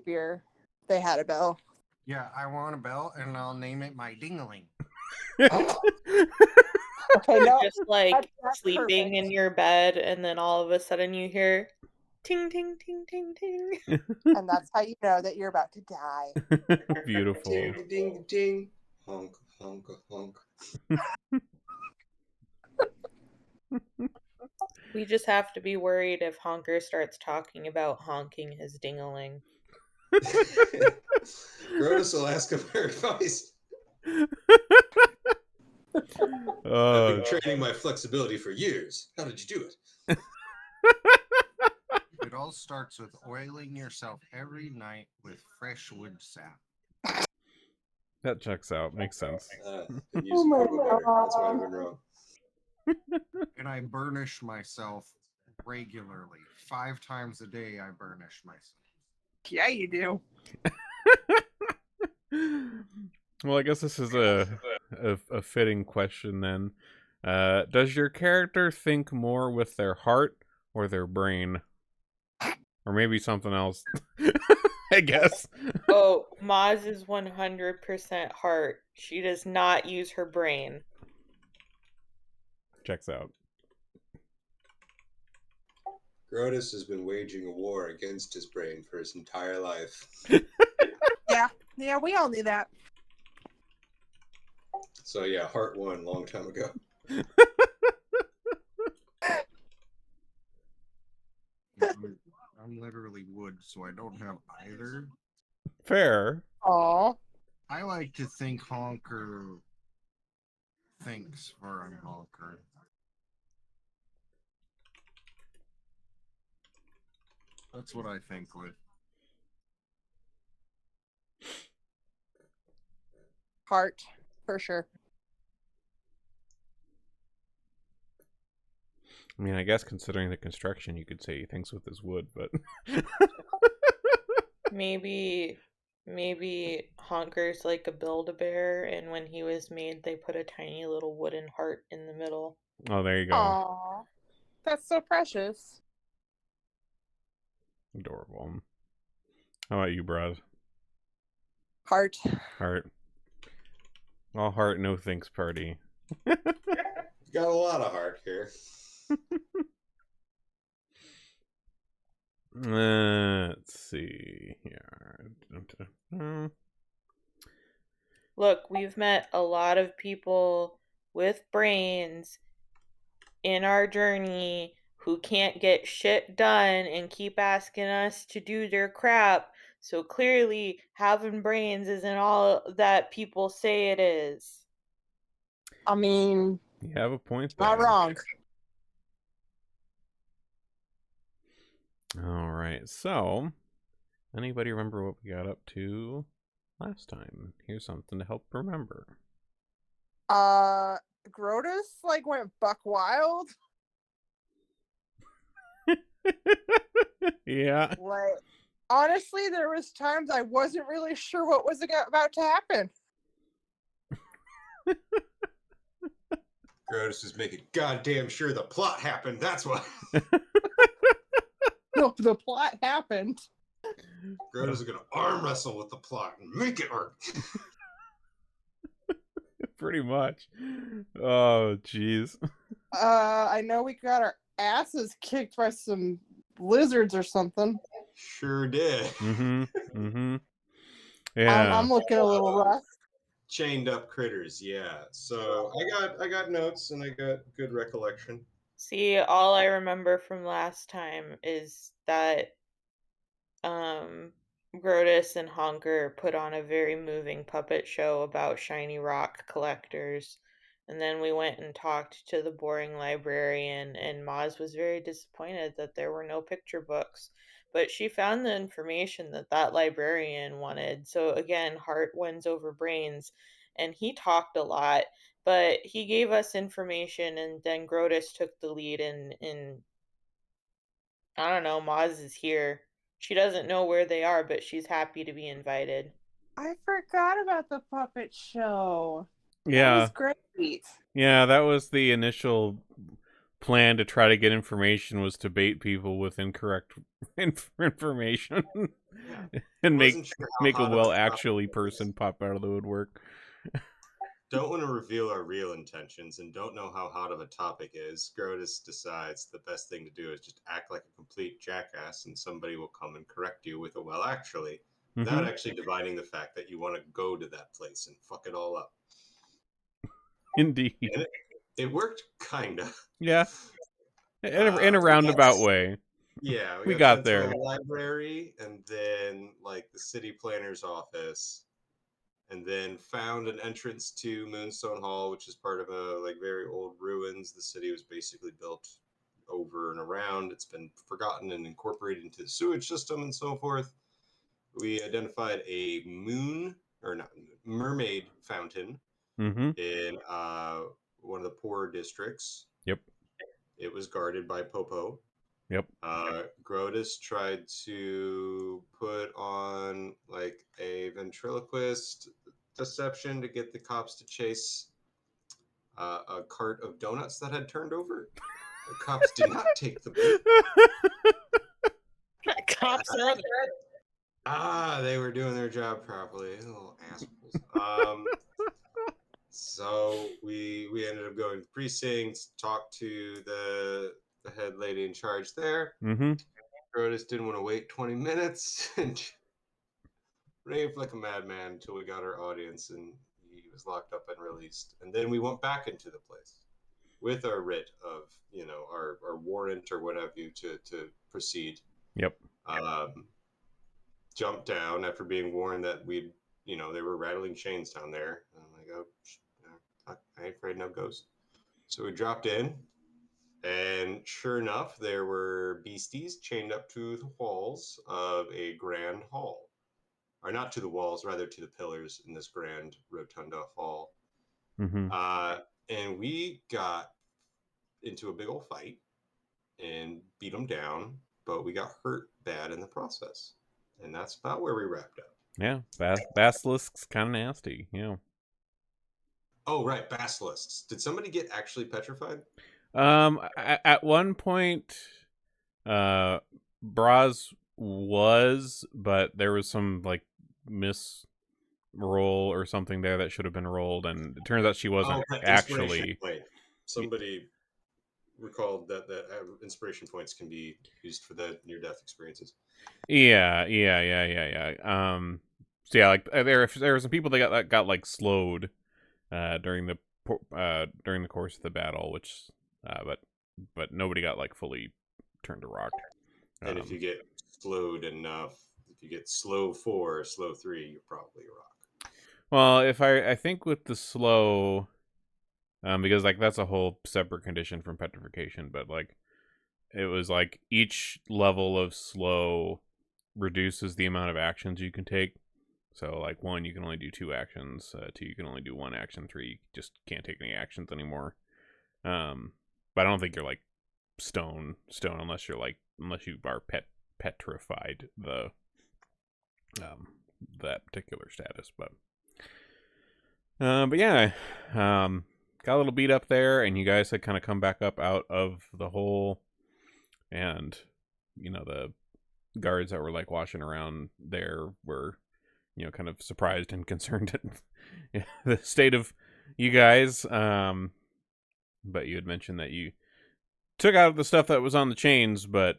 creepier if they had a bell. Yeah, I want a bell, and I'll name it my Dingaling. Okay, no, Just like that's sleeping perfect. in your bed, and then all of a sudden you hear ting, ting, ting, ting, ting. And that's how you know that you're about to die. Beautiful. Ding, ding, ding. Honk, honk, honk. We just have to be worried if Honker starts talking about honking his dingaling. Grotus will ask him for advice. Oh, I've been training my flexibility for years. How did you do it? It all starts with oiling yourself every night with fresh wood sap. that checks out. Makes sense. Been using my Kobo better. God. That's why I've been wrong. And I burnish myself regularly. 5 times a day I burnish myself. Yeah, you do. Well, I guess this is a fitting question then. Does your character think more with their heart or their brain? Or maybe something else. I guess. Oh, Maz is 100% heart. She does not use her brain. Checks out. Grotus has been waging a war against his brain for his entire life. Yeah, we all knew that. So yeah, Heart won a long time ago. I'm literally wood, so I don't have either. Fair. Aw. I like to think Honker thinks for I'm Honker. That's what I think with. Heart, for sure. I mean, I guess considering the construction, you could say he thinks with his wood, but Maybe Honker's like a Build-A-Bear, and when he was made, they put a tiny little wooden heart in the middle. oh, there you go. Aw. That's so precious. Adorable. How about you, Brad? Heart. Heart. All heart, no thanks party. Got a lot of heart here. Let's see here. Look, we've met a lot of people with brains in our journey who can't get shit done and keep asking us to do their crap. So clearly, having brains isn't all that people say it is. I mean, You have a point there. not wrong. All right, so anybody remember what we got up to last time? Here's something to help remember. Grotus went buck wild. Yeah. Honestly, there was times I wasn't really sure what was about to happen. Grotus is making goddamn sure the plot happened. That's why. No, the plot happened. Grotus is gonna arm wrestle with the plot and make it work. Pretty much. Oh, jeez. I know we got our asses kicked by some lizards or something. Sure did. Yeah. I'm looking a little rough. Chained up critters, yeah. So I got notes and I got good recollection. See, all I remember from last time is that Grotus and Honker put on a very moving puppet show about shiny rock collectors. And then we went and talked to the boring librarian, and Maz was very disappointed that there were no picture books. But she found the information that librarian wanted. So again, heart wins over brains. And he talked a lot, but he gave us information, and then Grotus took the lead, and I don't know, Maz is here. She doesn't know where they are, but she's happy to be invited. I forgot about the puppet show. Yeah. That was great. Yeah, that was the initial plan to try to get information was to bait people with incorrect information and Wasn't sure how make a hot of a well topic actually it was. person pop out of the woodwork. Don't want to reveal our real intentions and don't know how hot of a topic is. Grotus decides the best thing to do is just act like a complete jackass and somebody will come and correct you with a well actually, without actually divining the fact that you want to go to that place and fuck it all up. Indeed. And it worked kinda. Yeah. In a roundabout way. Yeah, We got got sent there. to the library and then like the city planner's office, and then found an entrance to Moonstone Hall, which is part of a like very old ruins. The city was basically built over and around. It's been forgotten and incorporated into the sewage system and so forth. We identified a mermaid fountain Mm-hmm. in one of the poorer districts. Yep. It was guarded by Popo. Yep. Grotus tried to put on like a ventriloquist deception to get the cops to chase a cart of donuts that had turned over. The cops did not take the bait. Cops are there. They were doing their job properly. Little assholes. So we ended up going to the precinct, talked to the head lady in charge there. Mm-hmm. Grotus didn't want to wait 20 minutes and raved like a madman until we got our audience and he was locked up and released. And then we went back into the place with our writ of, our warrant or what have you to proceed. Yep. Jumped down after being warned that they were rattling chains down there. And I'm like, oh, I ain't afraid no ghost. So we dropped in, and sure enough, there were beasties chained up to the walls of a grand hall. Or not to the walls, rather to the pillars in this grand rotunda hall. Mm-hmm. And we got into a big old fight and beat them down, but we got hurt bad in the process. And that's about where we wrapped up. Yeah. Basilisk's kind of nasty. Yeah. Oh, right. Basilisks. Did somebody get actually petrified? At one point, Braz was, but there was some like miss roll or something there that should have been rolled, and it turns out she wasn't actually. Somebody recalled that inspiration points can be used for the near-death experiences. Yeah. So yeah, like there were some people that got like slowed during the course of the battle, which but nobody got like fully turned to rock. And if you get slowed enough, if you get slow 4, slow 3, you're probably a rock. Well, if I think with the slow, because like that's a whole separate condition from petrification, but like it was like each level of slow reduces the amount of actions you can take. So like 1, you can only do 2 actions. 2, you can only do 1 action. 3, you just can't take any actions anymore. But I don't think you're like stone unless you are petrified that particular status. But yeah, got a little beat up there, and you guys had kind of come back up out of the hole, and the guards that were like washing around there were kind of surprised and concerned at the state of you guys. But you had mentioned that you took out the stuff that was on the chains, but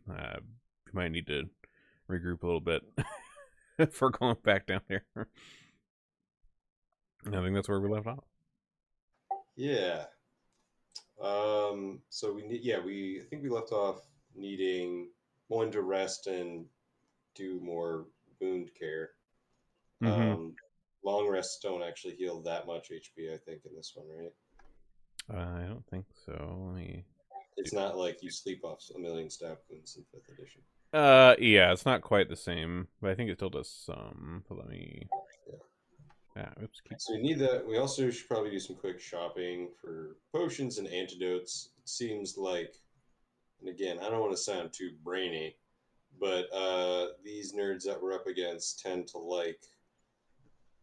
you might need to regroup a little bit for going back down there. I think that's where we left off. Yeah. So I think we left off needing 1 to rest and do more wound care. Mm-hmm. Long rests don't actually heal that much HP, I think, in this one, right? I don't think so. It's not like you sleep off a million stab wounds in 5th edition. Yeah, it's not quite the same, but I think it still does some. But let me. Yeah. Oops. So we need that. We also should probably do some quick shopping for potions and antidotes. It seems like, and again, I don't want to sound too brainy, but these nerds that we're up against tend to like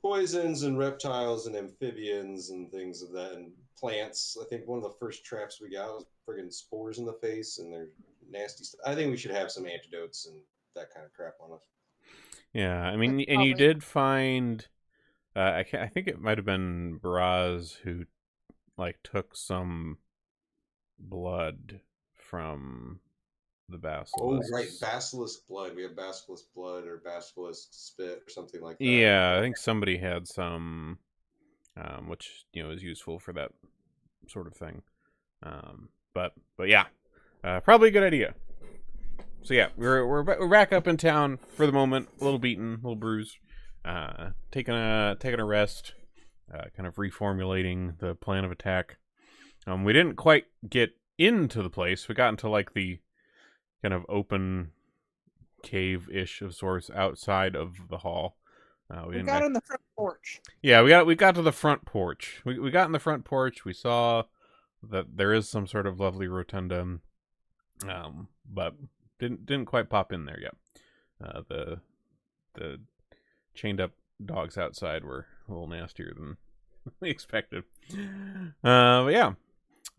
poisons and reptiles and amphibians and things of that, and plants. I think one of the first traps we got was friggin' spores in the face, and they're nasty stuff. I think we should have some antidotes and that kind of crap on us. Yeah, I mean, That's and you probably- did find. I think it might have been Baraz who like took some blood from the basilisk. Oh, right, basilisk blood. We have basilisk blood or basilisk spit or something like that. Yeah, I think somebody had some, which is useful for that sort of thing. But yeah, probably a good idea. So yeah, we're back up in town for the moment. A little beaten, a little bruised. Taking a rest. Kind of reformulating the plan of attack. We didn't quite get into the place. We got into like the kind of open cave-ish of sorts outside of the hall. We got on the front porch. Yeah, we got to the front porch. We got in the front porch. We saw that there is some sort of lovely rotunda, but didn't quite pop in there yet. The chained up dogs outside were a little nastier than we expected. But yeah,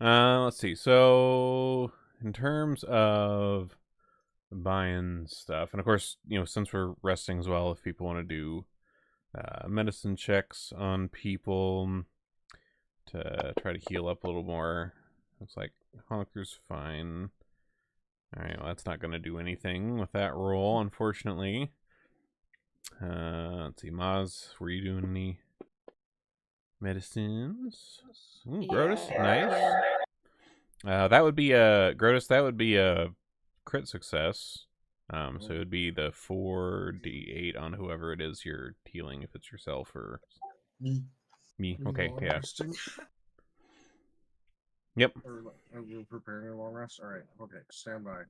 let's see. So in terms of buying stuff, and of course, since we're resting as well, if people want to do medicine checks on people to try to heal up a little more. Looks like Honker's fine. Alright, well, that's not going to do anything with that roll, unfortunately. Let's see, Maz, were you doing any medicines? Ooh, Grotus, nice. That would be a Grotus. That would be a crit success. So it would be the 4d8 on whoever it is you're healing, if it's yourself or me. Okay, yeah. Resting? Yep. Or are we preparing a long rest? All right. Okay. Stand by.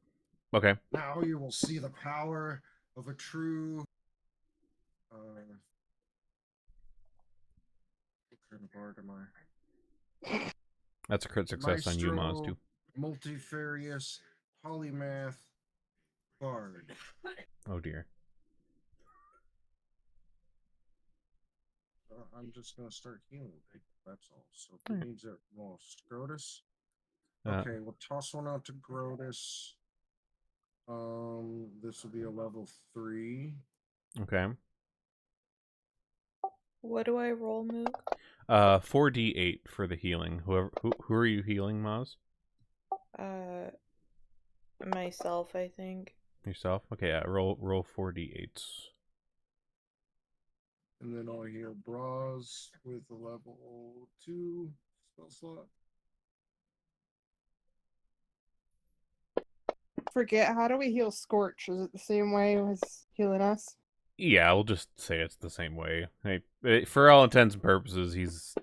Okay. Now you will see the power of a true. What kind of bard am I? That's a crit success on you, Maz, too. Multifarious polymath bard. Oh dear. I'm just gonna start healing people. That's all. So who Alright. needs it most? Grotus. Uh, Okay, we'll toss one out to Grotus. This will be a level 3. Okay. What do I roll, Moog? 4d8 for the healing. Who are you healing, Maz? Myself, I think. Yourself? Okay, yeah, roll 4d8s. And then I'll heal Bras with a level 2 spell slot. Forget, how do we heal Scorch? Is it the same way as healing us? Yeah, we'll just say it's the same way. For all intents and purposes, he's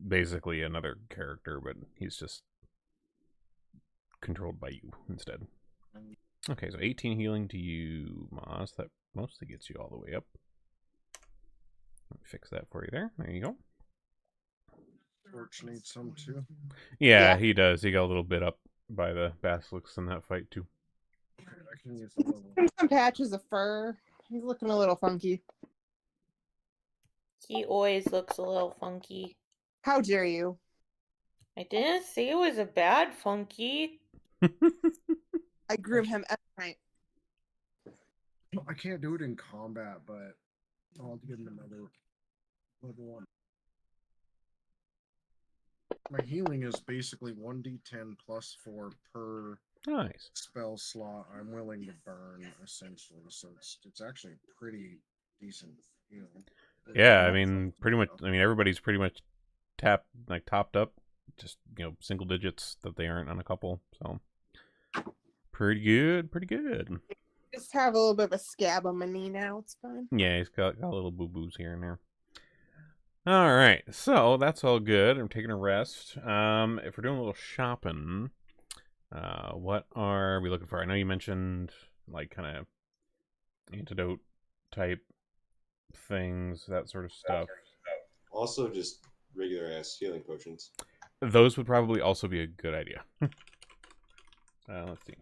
basically another character, but he's just controlled by you instead. Okay, so 18 healing to you, Moss. That mostly gets you all the way up. Let me fix that for you there. There you go. Scorch needs some too. Yeah, Yeah. he does. He got a little bit up by the basilisks in that fight, too. Okay, I can use a level. Some patches of fur. He's looking a little funky. He always looks a little funky. How dare you? I didn't say it was a bad funky. I groom him every night. I can't do it in combat, but I'll give him another level 1. My healing is basically 1d10 plus 4 per Nice. spell slot I'm willing to burn, essentially. So it's actually pretty decent. Yeah, I mean, pretty much. I mean, everybody's pretty much topped up. Just single digits that they aren't on a couple. So pretty good. Pretty good. Just have a little bit of a scab on my knee now. It's fine. Yeah, he's got little boo boos here and there. All right, so that's all good. I'm taking a rest. If we're doing a little shopping, what are we looking for? I know you mentioned like kind of antidote type things, that sort of stuff. Also, just regular ass healing potions. Those would probably also be a good idea. Let's see.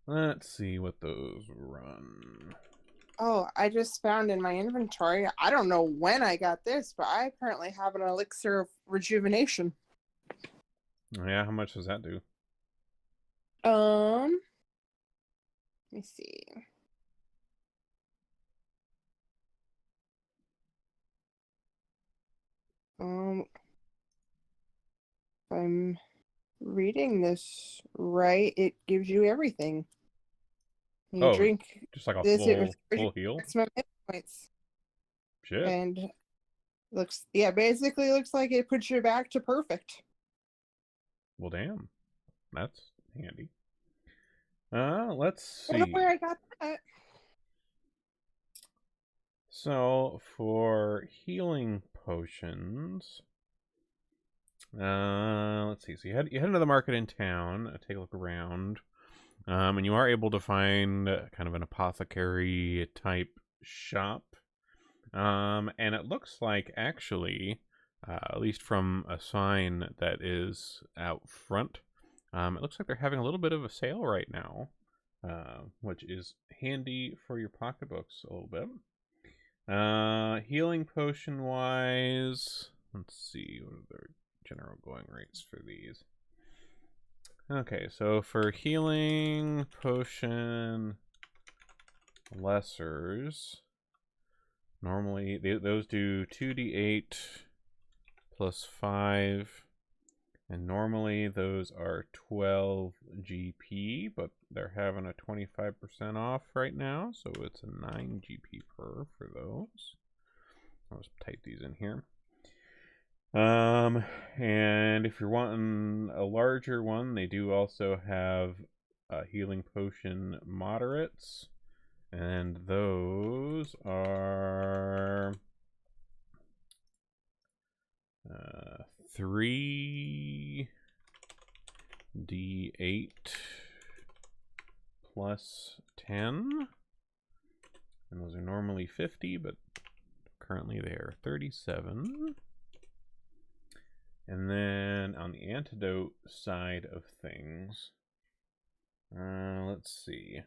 Let's see what those run. Oh, I just found in my inventory. I don't know when I got this, but I apparently have an elixir of rejuvenation. Yeah, how much does that do? Let me see. If I'm reading this right, it gives you everything. You Oh, drink just like a this, it restores your full heal? maximum hit points. Shit. And basically looks like it puts you back to perfect. Well, damn. That's handy. Let's I don't know see. where I got that. So, for healing potions, let's see. So you head into the market in town, take a look around, and you are able to find kind of an apothecary type shop. And it looks like actually, at least from a sign that is out front, it looks like they're having a little bit of a sale right now, which is handy for your pocketbooks a little bit. Healing potion wise, let's see, what are the general going rates for these? Okay, so for healing potion lessers, normally those do 2d8 plus 5, and normally those are 12 GP, but they're having a 25% off right now, so it's a 9 GP per for those. I'll just type these in here. And if you're wanting a larger one, they do also have healing potion moderates, and those are 3d8 plus 10, and those are normally 50, but currently they are 37. And then on the antidote side of things, let's see.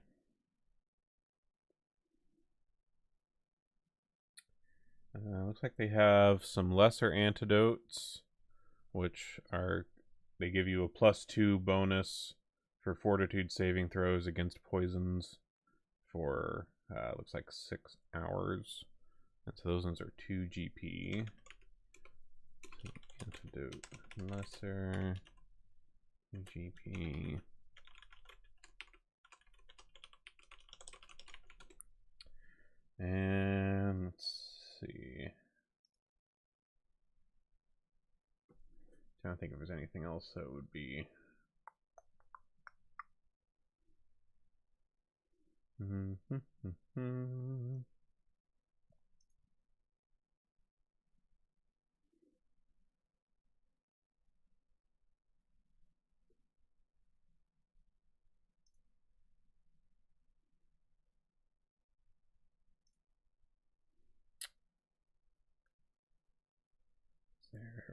Looks like they have some lesser antidotes, which are, they give you a +2 bonus for fortitude saving throws against poisons for, looks like 6 hours. And so those ones are 2 GP. Antidote lesser GP. And let's see. Trying to think if there's anything else that would be.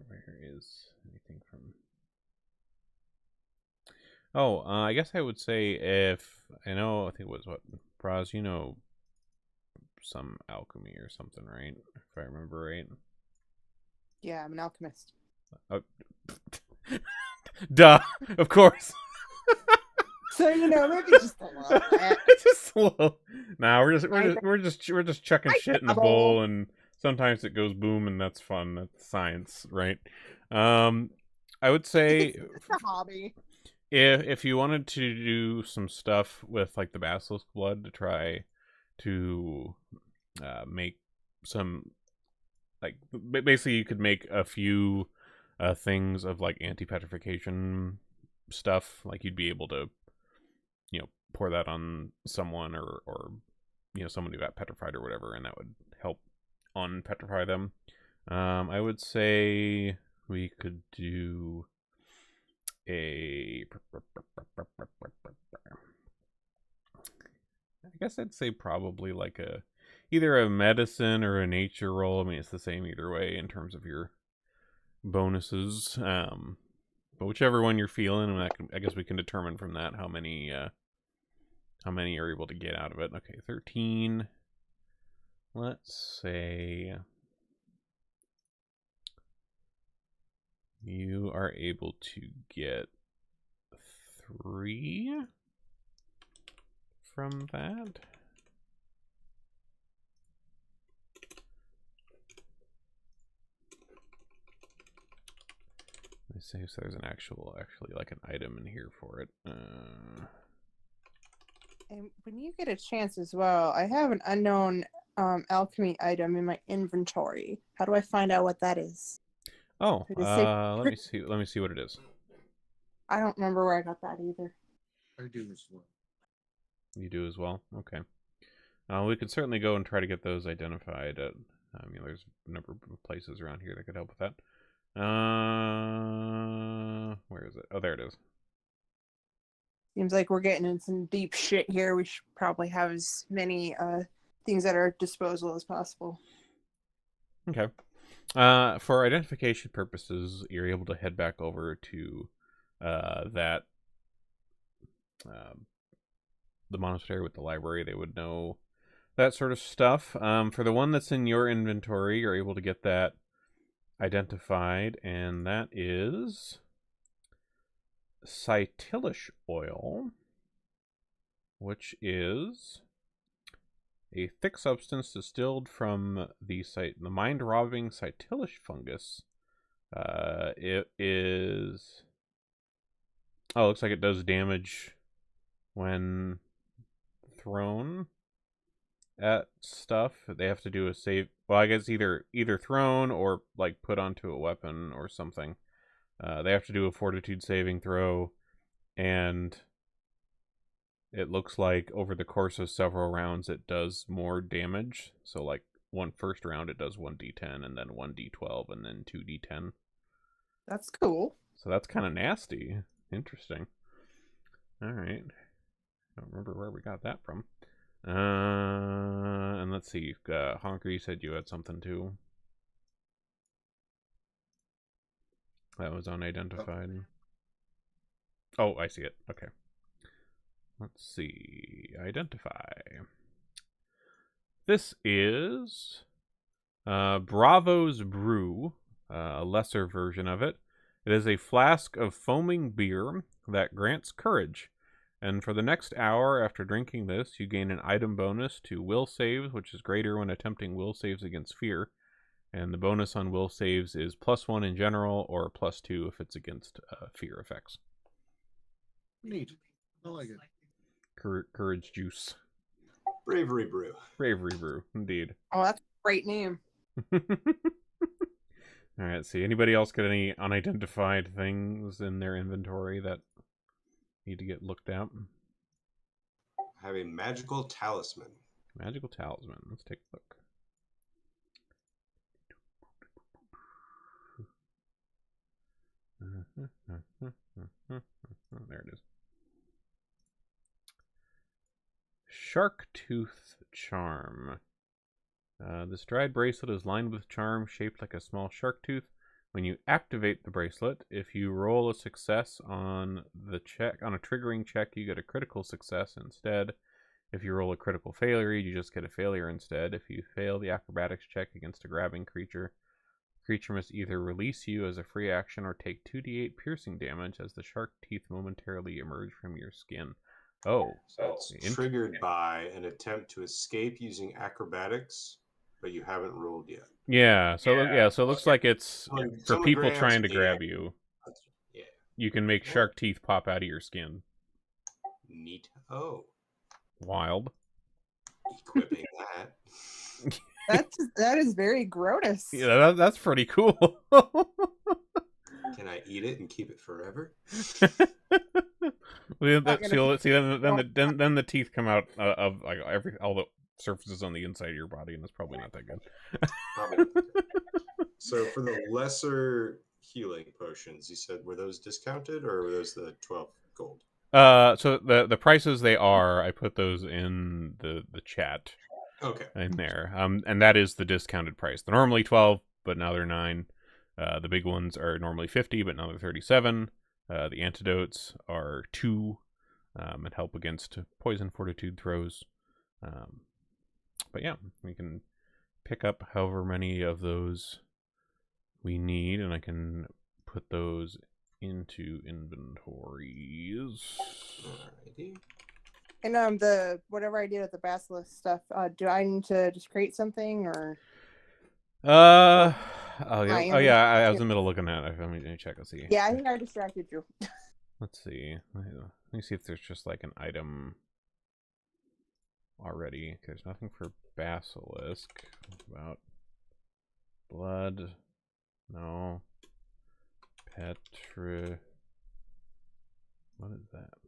Where is anything from? Oh, I guess I would say if I know, I think it was what, Braz, you know, some alchemy or something, right? If I remember right. Yeah, I'm an alchemist. Duh, of course. So maybe just a little bit. Just a little. Nah, we're just chucking shit in a bowl, and sometimes it goes boom, and that's fun. That's science, right? I would say It's a hobby. if you wanted to do some stuff with like the basilisk blood to try to make some, like, basically you could make a few things of like anti-petrification stuff. Like you'd be able to, pour that on someone or someone who got petrified or whatever, and that would help unpetrify them. I would say we could do I guess I'd say probably like either a medicine or a nature roll. I mean, it's the same either way in terms of your bonuses. But whichever one you're feeling, and I guess we can determine from that how many you're able to get out of it. Okay, 13 let's say you are able to get 3 from that. Let me see if there's an actually like an item in here for it. And when you get a chance as well, I have an unknown alchemy item in my inventory. How do I find out what that is? Oh, Did it say- let me see. Let me see what it is. I don't remember where I got that either. I do as well. You do as well. Okay. We could certainly go and try to get those identified. I mean, there's a number of places around here that could help with that. Where is it? Oh, there it is. Seems like we're getting in some deep shit here. We should probably have as many things at our disposal as possible. Okay. For identification purposes, you're able to head back over to that the monastery with the library. They would know that sort of stuff. For the one that's in your inventory, you're able to get that identified, and that is Cytilish oil, which is a thick substance distilled from the mind-robbing Cytilish fungus. It is... Oh, it looks like it does damage when thrown at stuff. They have to do a save. Well, I guess either thrown or like put onto a weapon or something. They have to do a fortitude saving throw, and it looks like over the course of several rounds it does more damage. So like first round it does 1d10 and then 1d12 and then 2d10. That's cool. So that's kind of nasty. Interesting. All right. I don't remember where we got that from. And let's see. Honker, you said you had something too. That was unidentified. Oh, I see it. Okay. Let's see. Identify. This is Bravo's Brew, a lesser version of it. It is a flask of foaming beer that grants courage. And for the next hour after drinking this, you gain an item bonus to will saves, which is greater when attempting will saves against fear. And the bonus on will saves is +1 in general, or +2 if it's against fear effects. Neat. I like it. Courage juice. Bravery brew. Bravery brew, indeed. Oh, that's a great name. All right, let's see. Anybody else got any unidentified things in their inventory that need to get looked at? I have a magical talisman. Magical talisman. Let's take a look. There it is. Shark Tooth Charm. This dried bracelet is lined with charm shaped like a small shark tooth. When you activate the bracelet, if you roll a success on a triggering check, you get a critical success instead. If you roll a critical failure, you just get a failure instead. If you fail the acrobatics check against a grabbing creature, the creature must either release you as a free action or take 2d8 piercing damage as the shark teeth momentarily emerge from your skin. Oh, so it's triggered by an attempt to escape using acrobatics, but you haven't rolled yet. Yeah, so it looks like it's for people trying to grab you. Yeah. You can make shark teeth pop out of your skin. Neat. Oh. Wild. Equipping that. That is very gross. Yeah, that's pretty cool. Can I eat it and keep it forever? Then the teeth come out of like all the surfaces on the inside of your body, and it's probably not that good. Probably not that good. So for the lesser healing potions, you said were those discounted or were those the 12 gold? So the prices I put those in the chat. Okay. In there. And that is the discounted price. They're normally 12, but now they're 9. The big ones are normally 50, but now they're 37. The antidotes are 2 and help against poison fortitude throws. But yeah, we can pick up however many of those we need, and I can put those into inventories. Alrighty. And the whatever I did with the basilisk stuff, do I need to just create something or? Oh yeah, I oh yeah. I was yeah. in the middle looking at it. Let me check. Let's see. Yeah, I think I distracted you. Let's see. Let me see if there's just like an item already. There's nothing for basilisk. About blood. No. Petri. What is that?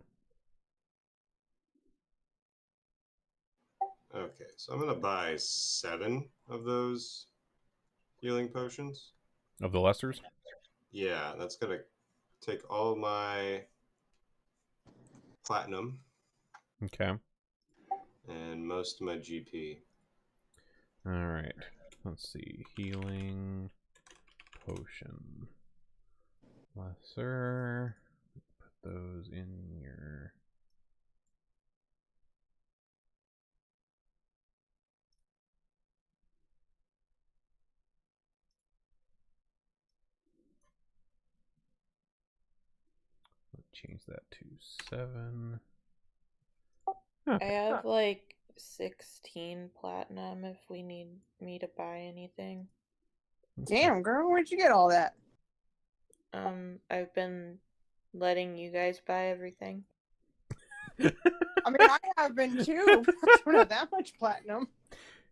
Okay, so I'm gonna buy 7 of those healing potions. Of the lessers? Yeah, that's gonna take all my platinum Okay. and most of my GP. Alright. Let's see. Healing potion. Lesser. Put those in your... Change that to 7. I have like 16 platinum if we need me to buy anything. Damn, girl, where'd you get all that? I've been letting you guys buy everything. I mean, I have been too. I don't have that much platinum.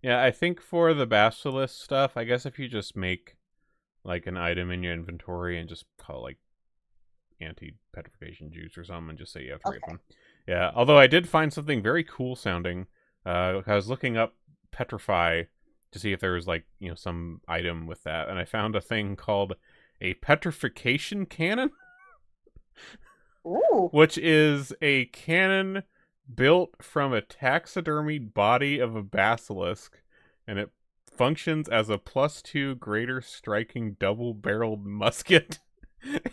Yeah, I think for the basilisk stuff, I guess if you just make like an item in your inventory and just call it like anti-petrification juice or something and just say you have 3 of them. Yeah, although I did find something very cool sounding. I was looking up petrify to see if there was like, you know, some item with that, and I found a thing called a petrification cannon. Ooh. Which is a cannon built from a taxidermied body of a basilisk, and it functions as a +2 greater striking double-barreled musket,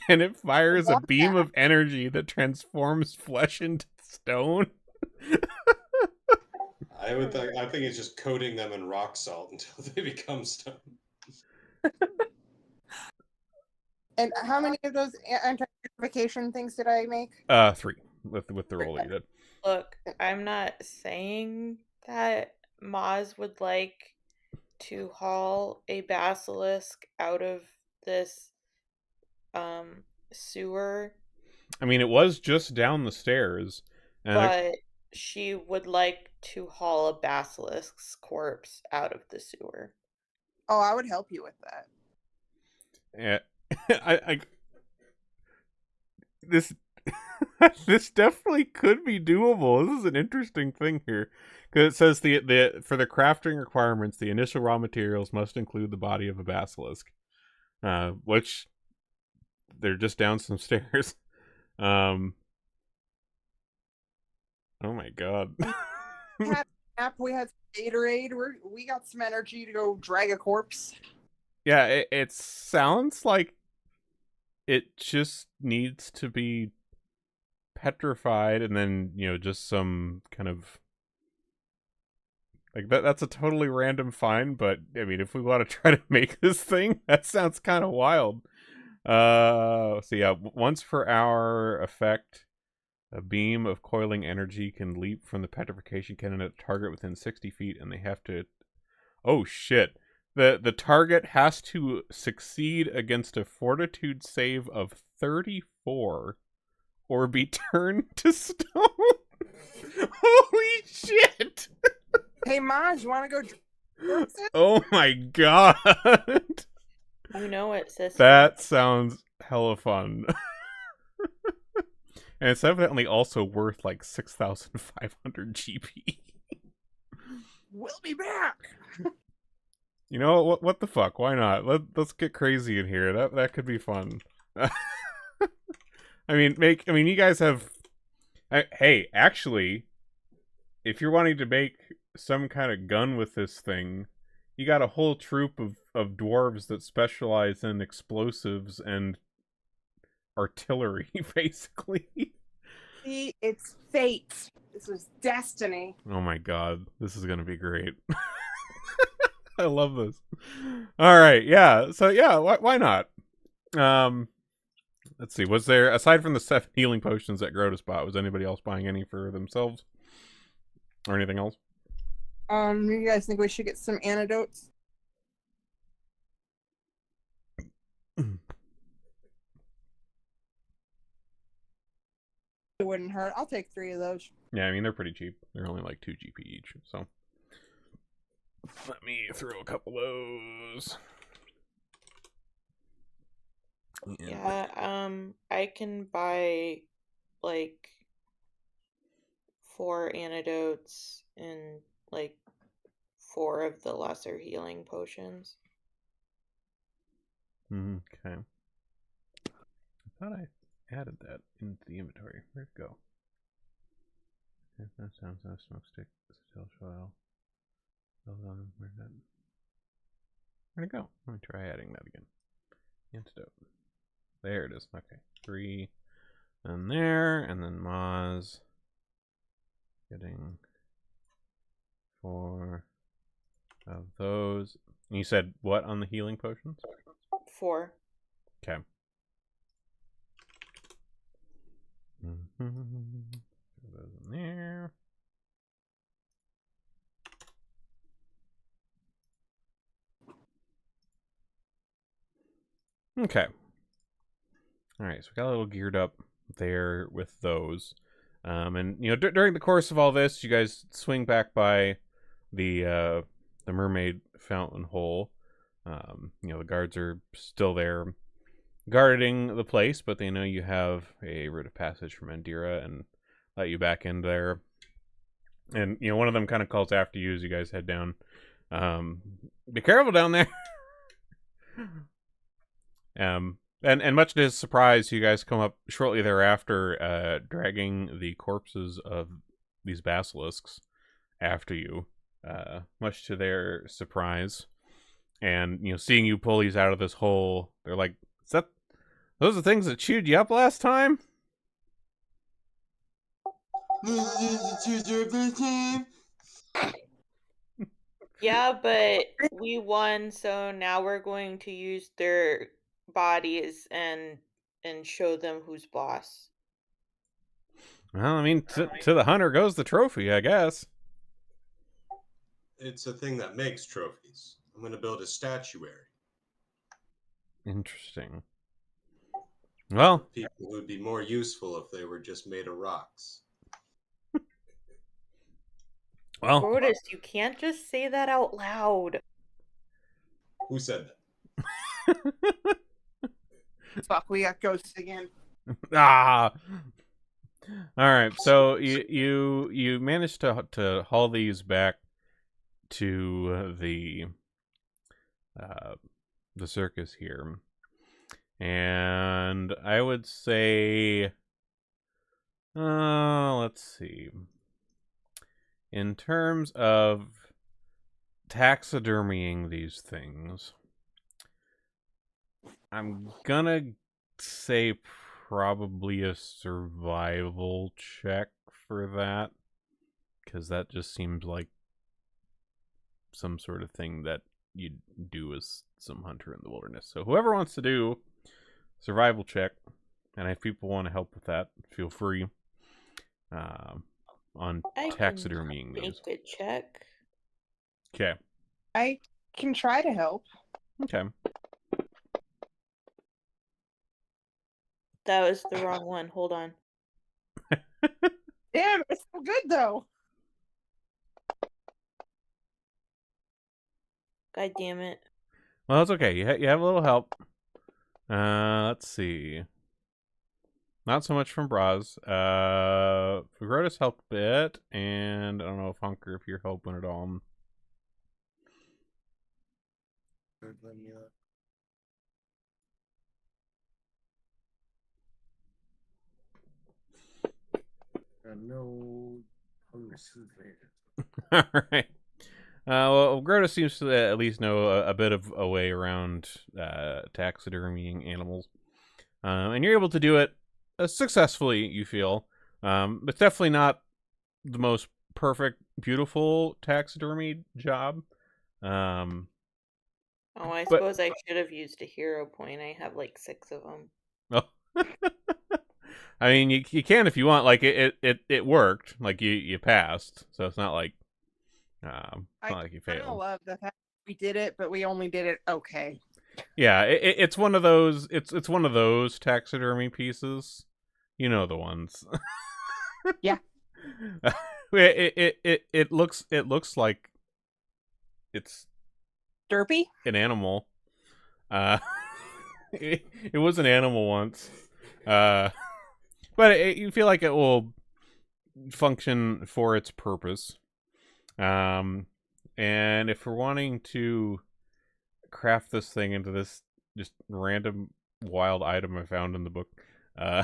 and it fires a beam of energy that transforms flesh into stone. I think it's just coating them in rock salt until they become stone. And how many of those anti-petrification things did I make? 3 with the roll that you did. Look, I'm not saying that Maz would like to haul a basilisk out of this sewer, I mean, it was just down the stairs, and but she would like to haul a basilisk's corpse out of the sewer. Oh, I would help you with that. yeah, this this definitely could be doable. This is an interesting thing here, because it says the for the crafting requirements, the initial raw materials must include the body of a basilisk, which they're just down some stairs. Oh my god. We had a nap, we had some Gatorade. We got some energy to go drag a corpse. Yeah, it sounds like it just needs to be petrified, and then, you know, just some kind of like that's a totally random find, but I mean, if we want to try to make this thing, that sounds kind of wild. So yeah, once per hour effect, a beam of coiling energy can leap from the petrification cannon at a target within 60 feet, and they have to... Oh shit. The target has to succeed against a fortitude save of 34 or be turned to stone. Holy shit! Hey, Maj, you want to go drag corpses? Oh my god! You know it, sis. That sounds hella fun. And it's evidently also worth like 6,500 GP. We'll be back. You know what the fuck? Why not? Let's get crazy in here. That could be fun. I mean, you guys have... hey, actually, if you're wanting to make some kind of gun with this thing, you got a whole troop of dwarves that specialize in explosives and artillery, basically. See, it's fate. This was destiny. Oh my god, this is gonna be great. I love this. All right, yeah. So yeah, why not? Let's see. Was there, aside from the 7 healing potions that Grotus bought, was anybody else buying any for themselves or anything else? You guys think we should get some antidotes? It wouldn't hurt. I'll take 3 of those. Yeah, I mean, they're pretty cheap. They're only like 2 GP each, so. Let me throw a couple of those. Yeah, I can buy like 4 antidotes and like 4 of the lesser healing potions. Okay. I thought I added that into the inventory. Where'd it go? That sounds like a smoke stick. Still oil. Where'd it go? Let me try adding that again. Antidote. There it is. Okay. 3 and there, and then Maz getting 4 of those. And you said what on the healing potions? 4. Okay. Throw those in there. Okay. All right, so we got a little geared up there with those. And you know, during the course of all this, you guys swing back by the mermaid fountain hole. You know, the guards are still there guarding the place, but they know you have a route of passage from Andira and let you back in there. And you know, one of them kind of calls after you as you guys head down. Be careful down there. And much to his surprise, you guys come up shortly thereafter, dragging the corpses of these basilisks after you, much to their surprise. And, you know, seeing you pull these out of this hole, they're like, those are the things that chewed you up last time? Yeah, but we won, so now we're going to use their bodies and show them who's boss. Well, I mean, to the hunter goes the trophy, I guess. It's a thing that makes trophies. I'm going to build a statuary. Interesting. Well, People would be more useful if they were just made of rocks. well, Brutus, you can't just say that out loud. Who said that? Fuck, we got ghosts again. Ah. All right, so you managed to haul these back to the circus here, and I would say, let's see. In terms of taxidermying these things, I'm gonna say probably a survival check for that, because that just seems like some sort of thing that you'd do as some hunter in the wilderness. So whoever wants to do survival check, and if people want to help with that, feel free. On taxidermying these. Make a check. Okay. I can try to help. Okay. That was the wrong one. Hold on. Damn, it's so good though. God damn it. Well, it's okay. You have a little help. Let's see. Not so much from Braz. Fugrotis helped a bit, and I don't know if Hunker, if you're helping at all. No. All right. Well, Grotus seems to at least know a bit of a way around taxidermying animals, and you're able to do it successfully. You feel, it's definitely not the most perfect, beautiful taxidermy job, Um, Oh, I But- suppose I should have used a hero point. I have like 6 of them. oh. I mean, you can if you want. Like it worked. Like you passed, so it's not like it's not like you I failed. love the fact we did it, but we only did it okay. Yeah, it's one of those. It's one of those taxidermy pieces. You know the ones. Yeah. it looks like it's Derpy? an animal. It was an animal once. But you feel like it will function for its purpose. And if we're wanting to craft this thing into this just random wild item I found in the book, uh,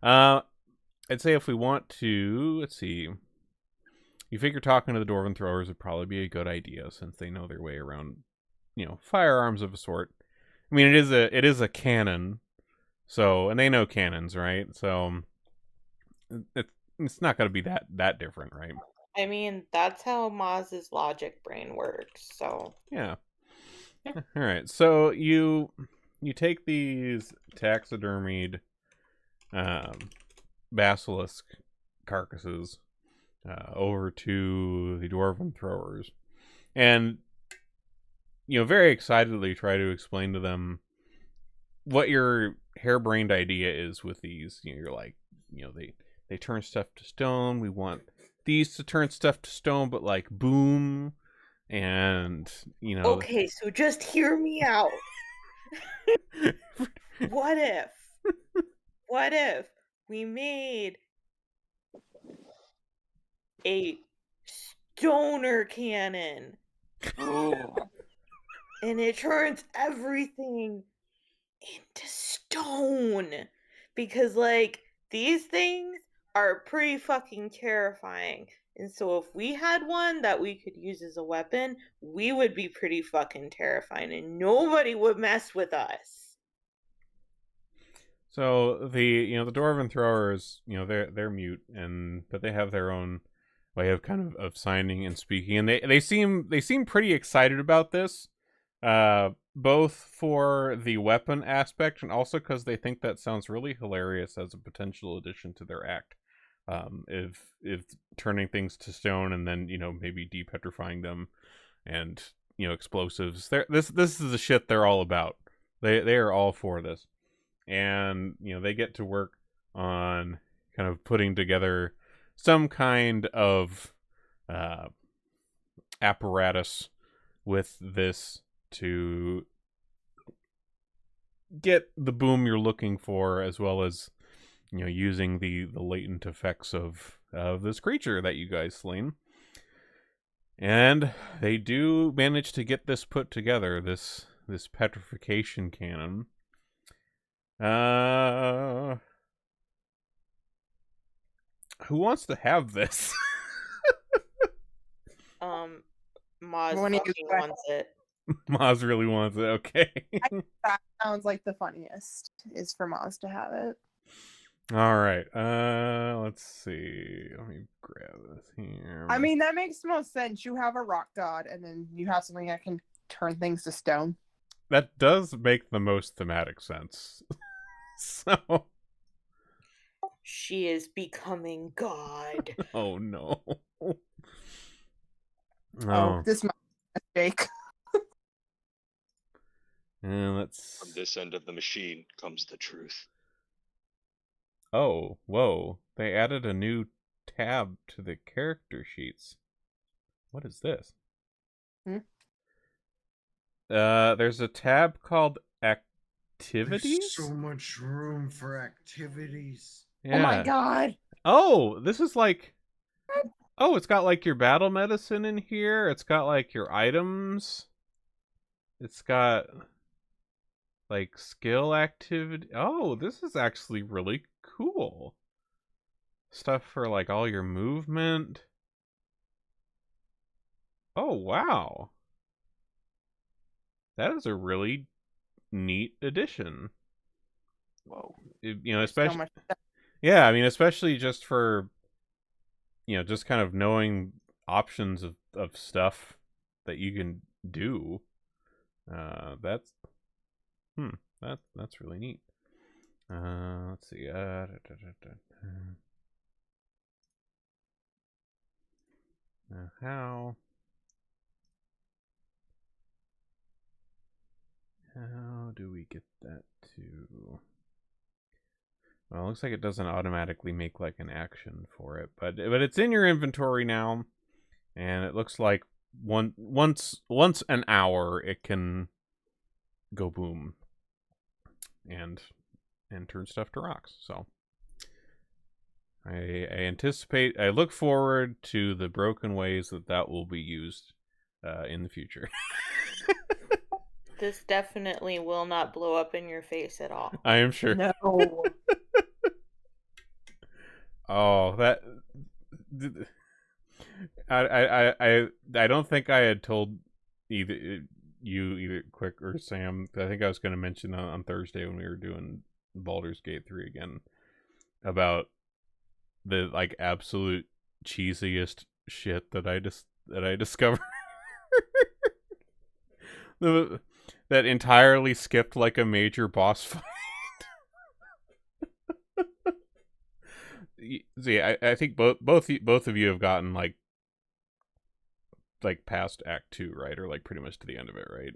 I'd say if we want to, let's see. You figure talking to the Dwarven Throwers would probably be a good idea since they know their way around, firearms of a sort. I mean, it is a cannon, so, and they know cannons, right? So it's not going to be that different, right? I mean, that's how Maz's logic brain works, so. Yeah. All right. So you take these taxidermied basilisk carcasses over to the Dwarven Throwers, and very excitedly try to explain to them what your harebrained idea is with these. You're like, they turn stuff to stone. We want these to turn stuff to stone, but like boom, and Okay, so just hear me out. What if we made a stoner cannon and it turns everything into stone? Because, like, these things are pretty fucking terrifying. And so if we had one that we could use as a weapon, we would be pretty fucking terrifying and nobody would mess with us. So the Dwarven Throwers, they're mute, but they have their own way of kind of signing and speaking, and they seem pretty excited about this, both for the weapon aspect and also because they think that sounds really hilarious as a potential addition to their act. If turning things to stone and then maybe depetrifying them, and explosives. This is the shit they're all about. They are all for this. And they get to work on kind of putting together some kind of apparatus with this to get the boom you're looking for, as well as using the latent effects of this creature that you guys slain. And they do manage to get this put together, this petrification cannon. Who wants to have this? Maz When he fucking was- wants it. Maz really wants it. Okay. That sounds like the funniest is for Moz to have it. All right. Let's see. Let me grab this here. I mean, that makes the most sense. You have a rock god, and then you have something that can turn things to stone. that does make the most thematic sense. So, She is becoming God. oh no. Oh, this might be a mistake. And let's. From this end of the machine comes the truth. Oh, whoa. They added a new tab to the character sheets. What is this? There's a tab called Activities? There's so much room for activities. Yeah. Oh my god. Oh, this is like. Oh, it's got like your battle medicine in here. It's got like your items. It's got like skill activity. Oh, this is actually really cool. Stuff for like all your movement. Oh, wow. That is a really neat addition. Whoa. Especially So much. Yeah, I mean, especially just for just kind of knowing options of stuff that you can do. That's that's really neat. Let's see. How do we get that to? Well, it looks like it doesn't automatically make like an action for it, but it's in your inventory now, and it looks like once an hour it can go boom and turn stuff to rocks. So I look forward to the broken ways that will be used in the future. This definitely will not blow up in your face at all. I am sure. No. Oh, that I don't think I had told either Quick or Sam. I think I was going to mention on Thursday when we were doing Baldur's Gate 3 again about the like absolute cheesiest shit that I discovered. That entirely skipped like a major boss fight. See, I think both of you have gotten like past Act 2, right? Or like pretty much to the end of it, right?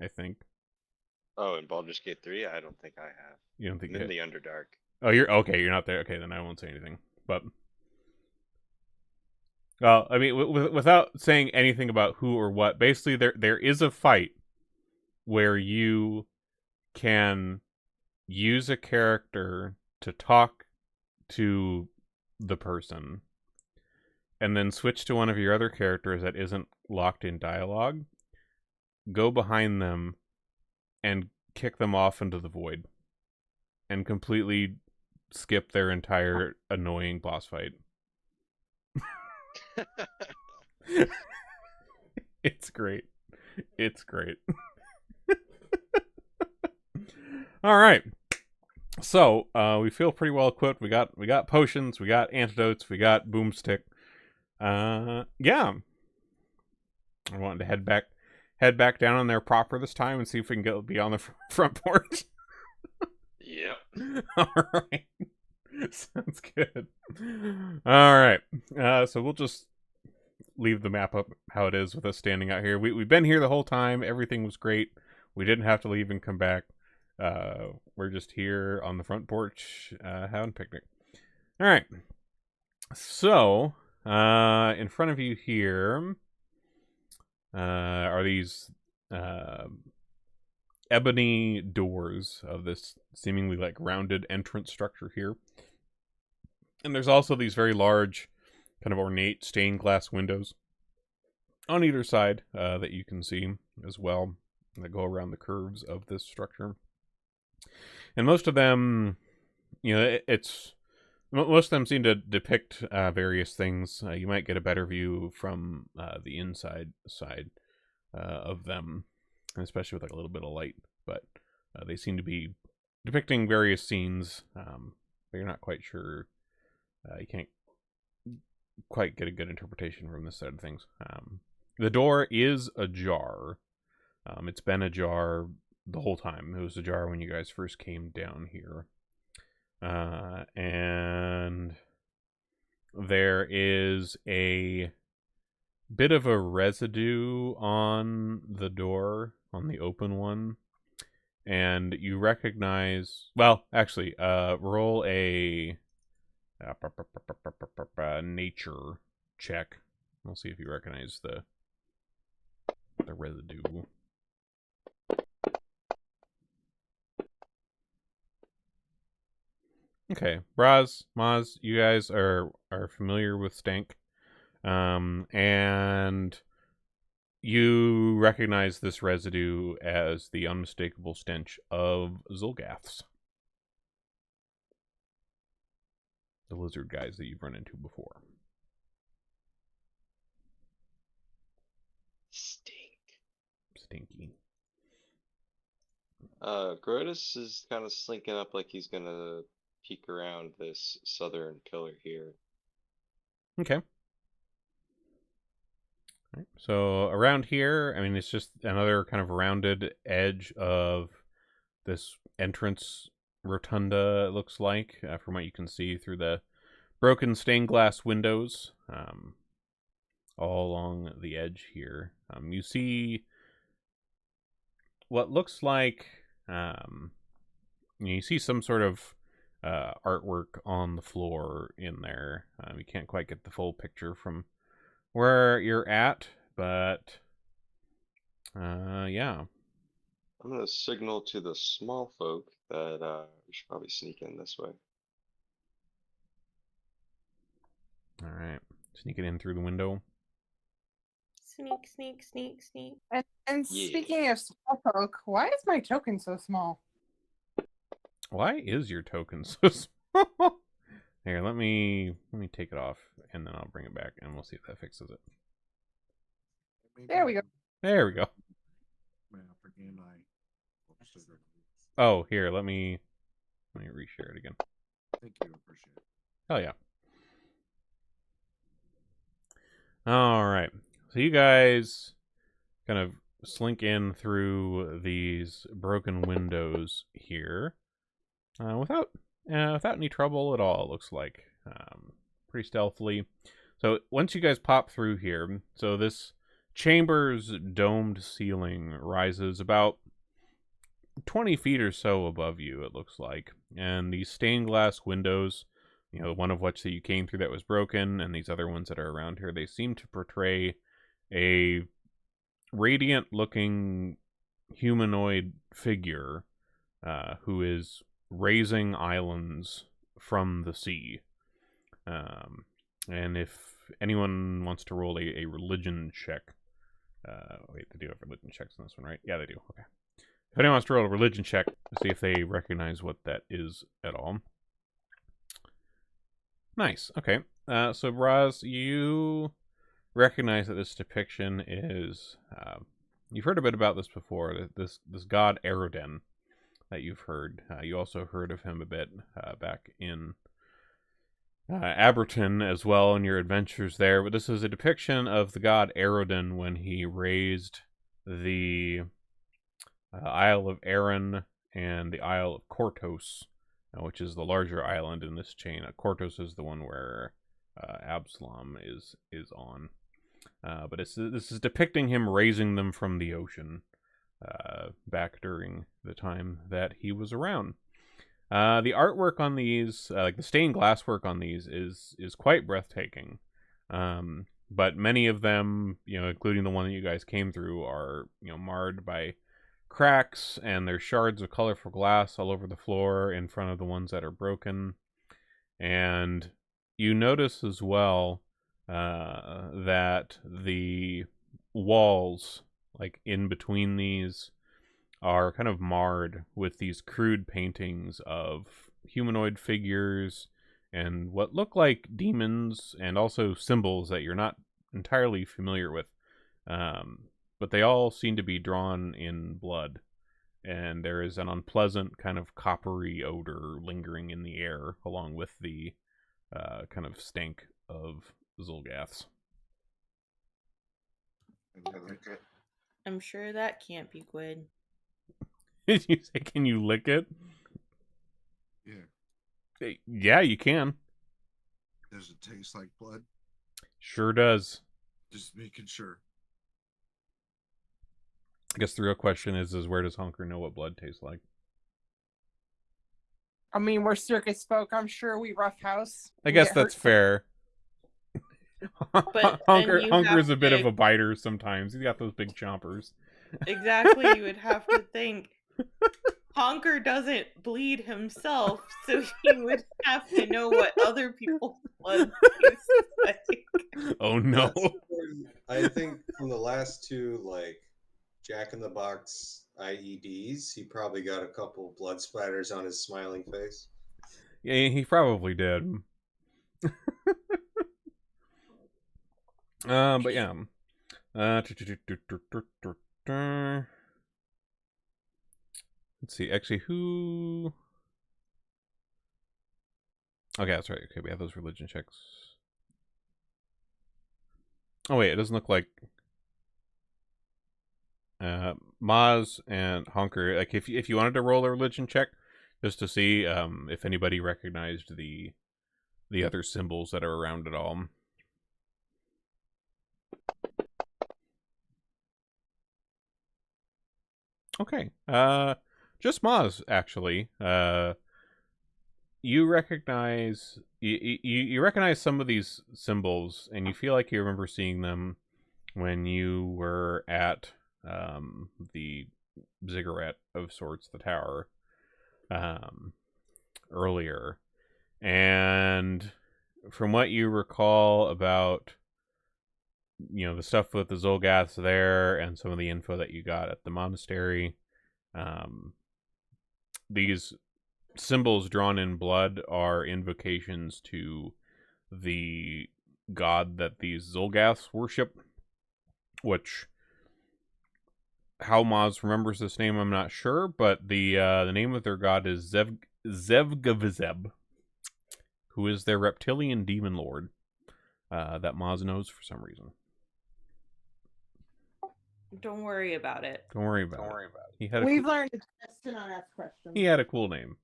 I think. Oh, in Baldur's Gate 3, I don't think I have. You don't think I'm in the Underdark. Oh, you're okay. You're not there. Okay, then I won't say anything. But well, I mean, without saying anything about who or what, basically there is a fight where you can use a character to talk to the person, and then switch to one of your other characters that isn't locked in dialogue, go behind them, and kick them off into the void, and completely skip their entire annoying boss fight. It's great. It's great. All right. So, we feel pretty well equipped. We got potions, we got antidotes, we got boomstick. Yeah. I wanted to head back down on there proper this time and see if we can be on the front porch. Yep. All right. Sounds good. All right. So we'll just leave the map up how it is with us standing out here. We've been here the whole time. Everything was great. We didn't have to leave and come back. We're just here on the front porch having a picnic. All right. So, in front of you here are these ebony doors of this seemingly like rounded entrance structure here. And there's also these very large, kind of ornate stained glass windows on either side that you can see as well, that go around the curves of this structure. And most of them, most of them seem to depict various things. You might get a better view from the inside side of them, especially with like a little bit of light. But they seem to be depicting various scenes, but you're not quite sure. You can't quite get a good interpretation from this side of things. The door is ajar. It's been ajar the whole time. It was ajar when you guys first came down here. And there is a bit of a residue on the door, on the open one. And you recognize... Well, actually, roll a nature check. We'll see if you recognize the residue. Okay, Braz, Maz, you guys are familiar with stank, and you recognize this residue as the unmistakable stench of Zulgaths, the lizard guys that you've run into before. Stinky. Grotus is kind of slinking up like he's gonna peek around this southern pillar here. Okay. Right. So around here, I mean, it's just another kind of rounded edge of this entrance rotunda, it looks like, from what you can see through the broken stained glass windows, all along the edge here. You see what looks like, you see some sort of artwork on the floor in there. You can't quite get the full picture from where you're at, but yeah. I'm gonna signal to the small folk that we should probably sneak in this way. All right, sneaking in through the window. Sneak, sneak, sneak, sneak. And Yeah. speaking of small folk, why is my token so small? Why is your token so small? Here, let me take it off, and then I'll bring it back, and we'll see if that fixes it. There we go. There we go. Map again, I Oh, here, let me reshare it again. thank you, appreciate it. Hell yeah. All right. So you guys kind of slink in through these broken windows here without any trouble at all, it looks like. Pretty stealthily. So once you guys pop through here, so this chamber's domed ceiling rises about 20 feet or so above you, it looks like. And these stained glass windows, you know, one of which that you came through that was broken, and these other ones that are around here, they seem to portray a radiant-looking humanoid figure who is raising islands from the sea. And if anyone wants to roll a religion check, wait, they do have religion checks on this one, right? Yeah, they do. Okay. If anyone wants to roll a religion check to see if they recognize what that is at all. Nice. Okay. So Braz, you recognize that this depiction is you've heard a bit about this before. This god Aroden that you've heard. You also heard of him a bit back in Aberton as well in your adventures there. But this is a depiction of the god Aroden when he raised the Isle of Arran and the Isle of Kortos, which is the larger island in this chain. Kortos is the one where Absalom is on. But this is depicting him raising them from the ocean back during the time that he was around. The artwork on these, like the stained glass work on these, is quite breathtaking. But many of them, you know, including the one that you guys came through, are, you know, marred by cracks, and there's shards of colorful glass all over the floor in front of the ones that are broken. And you notice as well that the walls, like in between these, are kind of marred with these crude paintings of humanoid figures and what look like demons, and also symbols that you're not entirely familiar with. But they all seem to be drawn in blood, and there is an unpleasant kind of coppery odor lingering in the air, along with the kind of stank of Zulgaths. I like it. I'm sure that can't be good. Did you say, can you lick it? Yeah. Yeah, you can. Does it taste like blood? Sure does. Just making sure. I guess the real question is where does Honker know what blood tastes like? I mean, we're circus folk. I'm sure we roughhouse. I guess that's fair. But Honker, then you Honker's have a bit to- of a biter sometimes. He's got those big chompers. Exactly, you would have to think. Honker doesn't bleed himself, so he would have to know what other people's blood tastes like. Oh no. I think from the last two, like Jack in the Box IEDs, he probably got a couple blood splatters on his smiling face. Yeah, he probably did. But yeah. Let's see. Actually, who? Okay, that's right. Okay, we have those religion checks. Oh wait, it doesn't look like Maz and Honker, like if you wanted to roll a religion check, just to see if anybody recognized the other symbols that are around it all. Okay. Just Maz, actually. You recognize you recognize some of these symbols, and you feel like you remember seeing them when you were at the ziggurat of sorts, the tower, earlier. And from what you recall about, the stuff with the Zolgaths there and some of the info that you got at the monastery, these symbols drawn in blood are invocations to the god that these Zolgaths worship, which, how Maz remembers this name, I'm not sure, but the name of their god is Zevgavizeb, who is their reptilian demon lord, that Maz knows for some reason. Don't worry about it. Don't worry about it. He had We've learned to test and not ask questions. he had a cool name.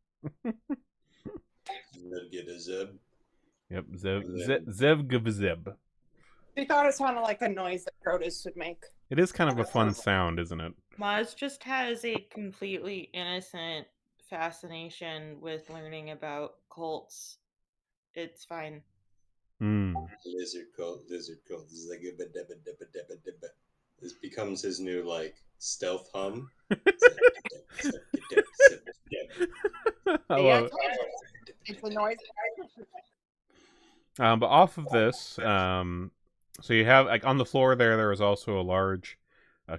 Zeb. Yep, Zevgavizeb. They thought it sounded like a noise that Grotus would make. It is kind of a fun sound, isn't it? Maz just has a completely innocent fascination with learning about cults. It's fine. Lizard cult. This becomes his new stealth hum. I love it. It's a noise. But off of this, so you have, like, on the floor there is also a large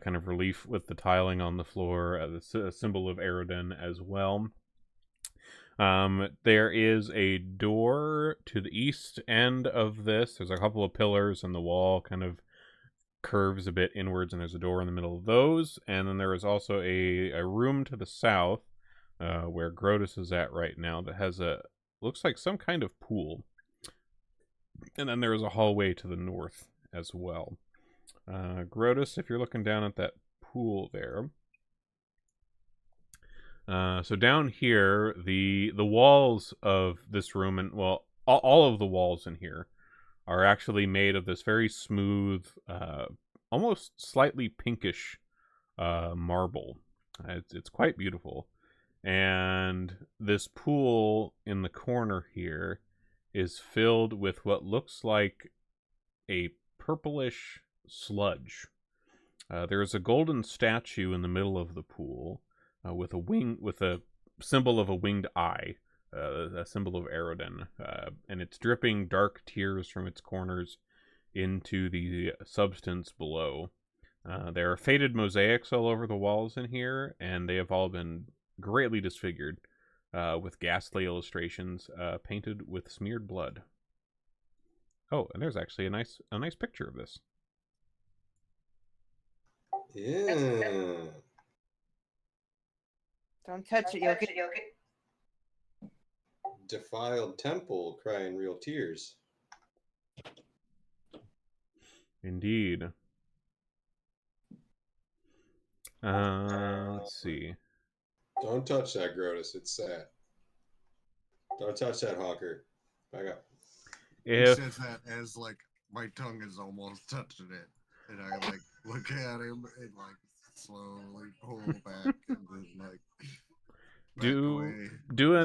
kind of relief with the tiling on the floor, the symbol of Aerodin as well. There is a door to the east end of this. There's a couple of pillars, and the wall kind of curves a bit inwards, and there's a door in the middle of those. And then there is also a room to the south, where Grotus is at right now, that has looks like some kind of pool. And then there is a hallway to the north as well. Grotus, if you're looking down at that pool there. So down here, the walls of this room, and well, all of the walls in here are actually made of this very smooth, almost slightly pinkish marble. It's quite beautiful. And this pool in the corner here is filled with what looks like a purplish sludge. There is a golden statue in the middle of the pool with a symbol of a winged eye, a symbol of Aerodin, and it's dripping dark tears from its corners into the substance below. There are faded mosaics all over the walls in here, and they have all been greatly disfigured, with ghastly illustrations painted with smeared blood. Oh, and there's actually a nice picture of this. Yeah. Don't touch it, you'll get. Defiled temple, crying real tears. Indeed. Let's see. Don't touch that, Grotus. It's sad. Don't touch that, Hawker. Back up. He says that as my tongue is almost touching it, and I look at him and slowly pull back and then back away.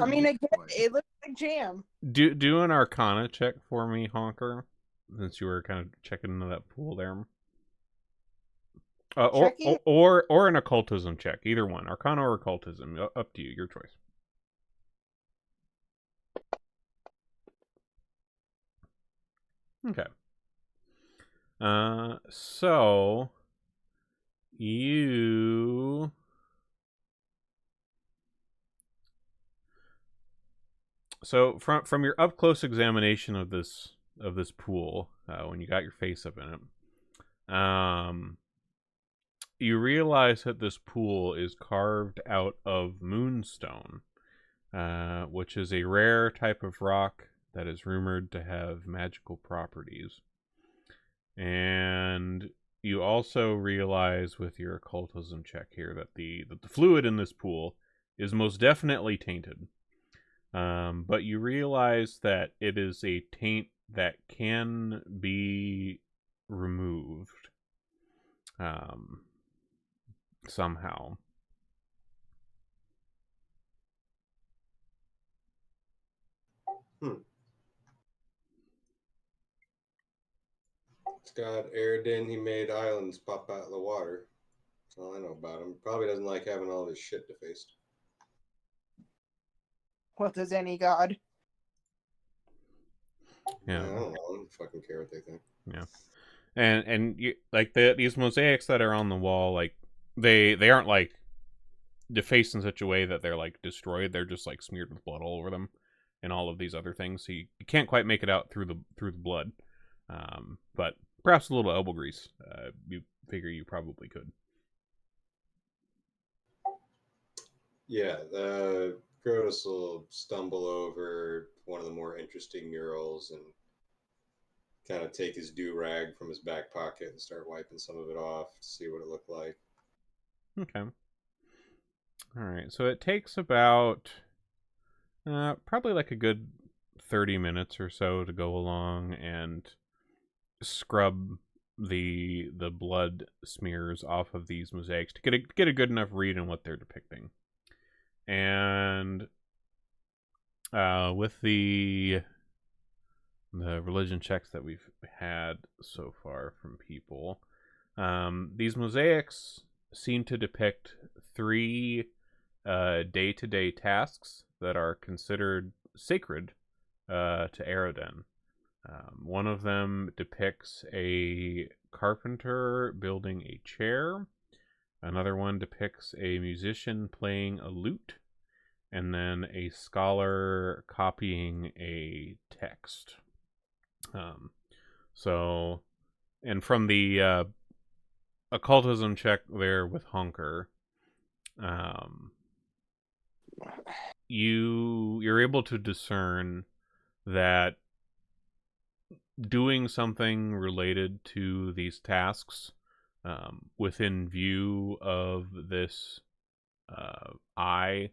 I mean, again, it looks like jam. Do an Arcana check for me, Honker, since you were kind of checking into that pool there. Or an occultism check, either one, Arcana or occultism, up to you, your choice. Okay. So you from your up close examination of this pool, when you got your face up in it, you realize that this pool is carved out of moonstone, which is a rare type of rock that is rumored to have magical properties. And you also realize with your occultism check here that the fluid in this pool is most definitely tainted. But you realize that it is a taint that can be removed somehow. Scott Aridin, he made islands pop out of the water. That's all I know about him. Probably doesn't like having all his shit defaced. What does any god? Yeah. I don't know. I don't fucking care what they think. Yeah. And you, like these mosaics that are on the wall, like they aren't like defaced in such a way that they're like destroyed. They're just like smeared with blood all over them, and all of these other things. So you can't quite make it out through the blood. But perhaps a little elbow grease. You figure you probably could. Yeah, Grotus will stumble over one of the more interesting murals and kind of take his do-rag from his back pocket and start wiping some of it off to see what it looked like. Okay. All right. So it takes about probably like a good 30 minutes or so to go along and scrub the blood smears off of these mosaics to get a good enough read on what they're depicting. And with the religion checks that we've had so far from people, these mosaics seem to depict 3 day-to-day tasks that are considered sacred to Aroden. One of them depicts a carpenter building a chair. Another one depicts a musician playing a lute. And then a scholar copying a text. And from the occultism check there with Honker, you're able to discern that doing something related to these tasks within view of this eye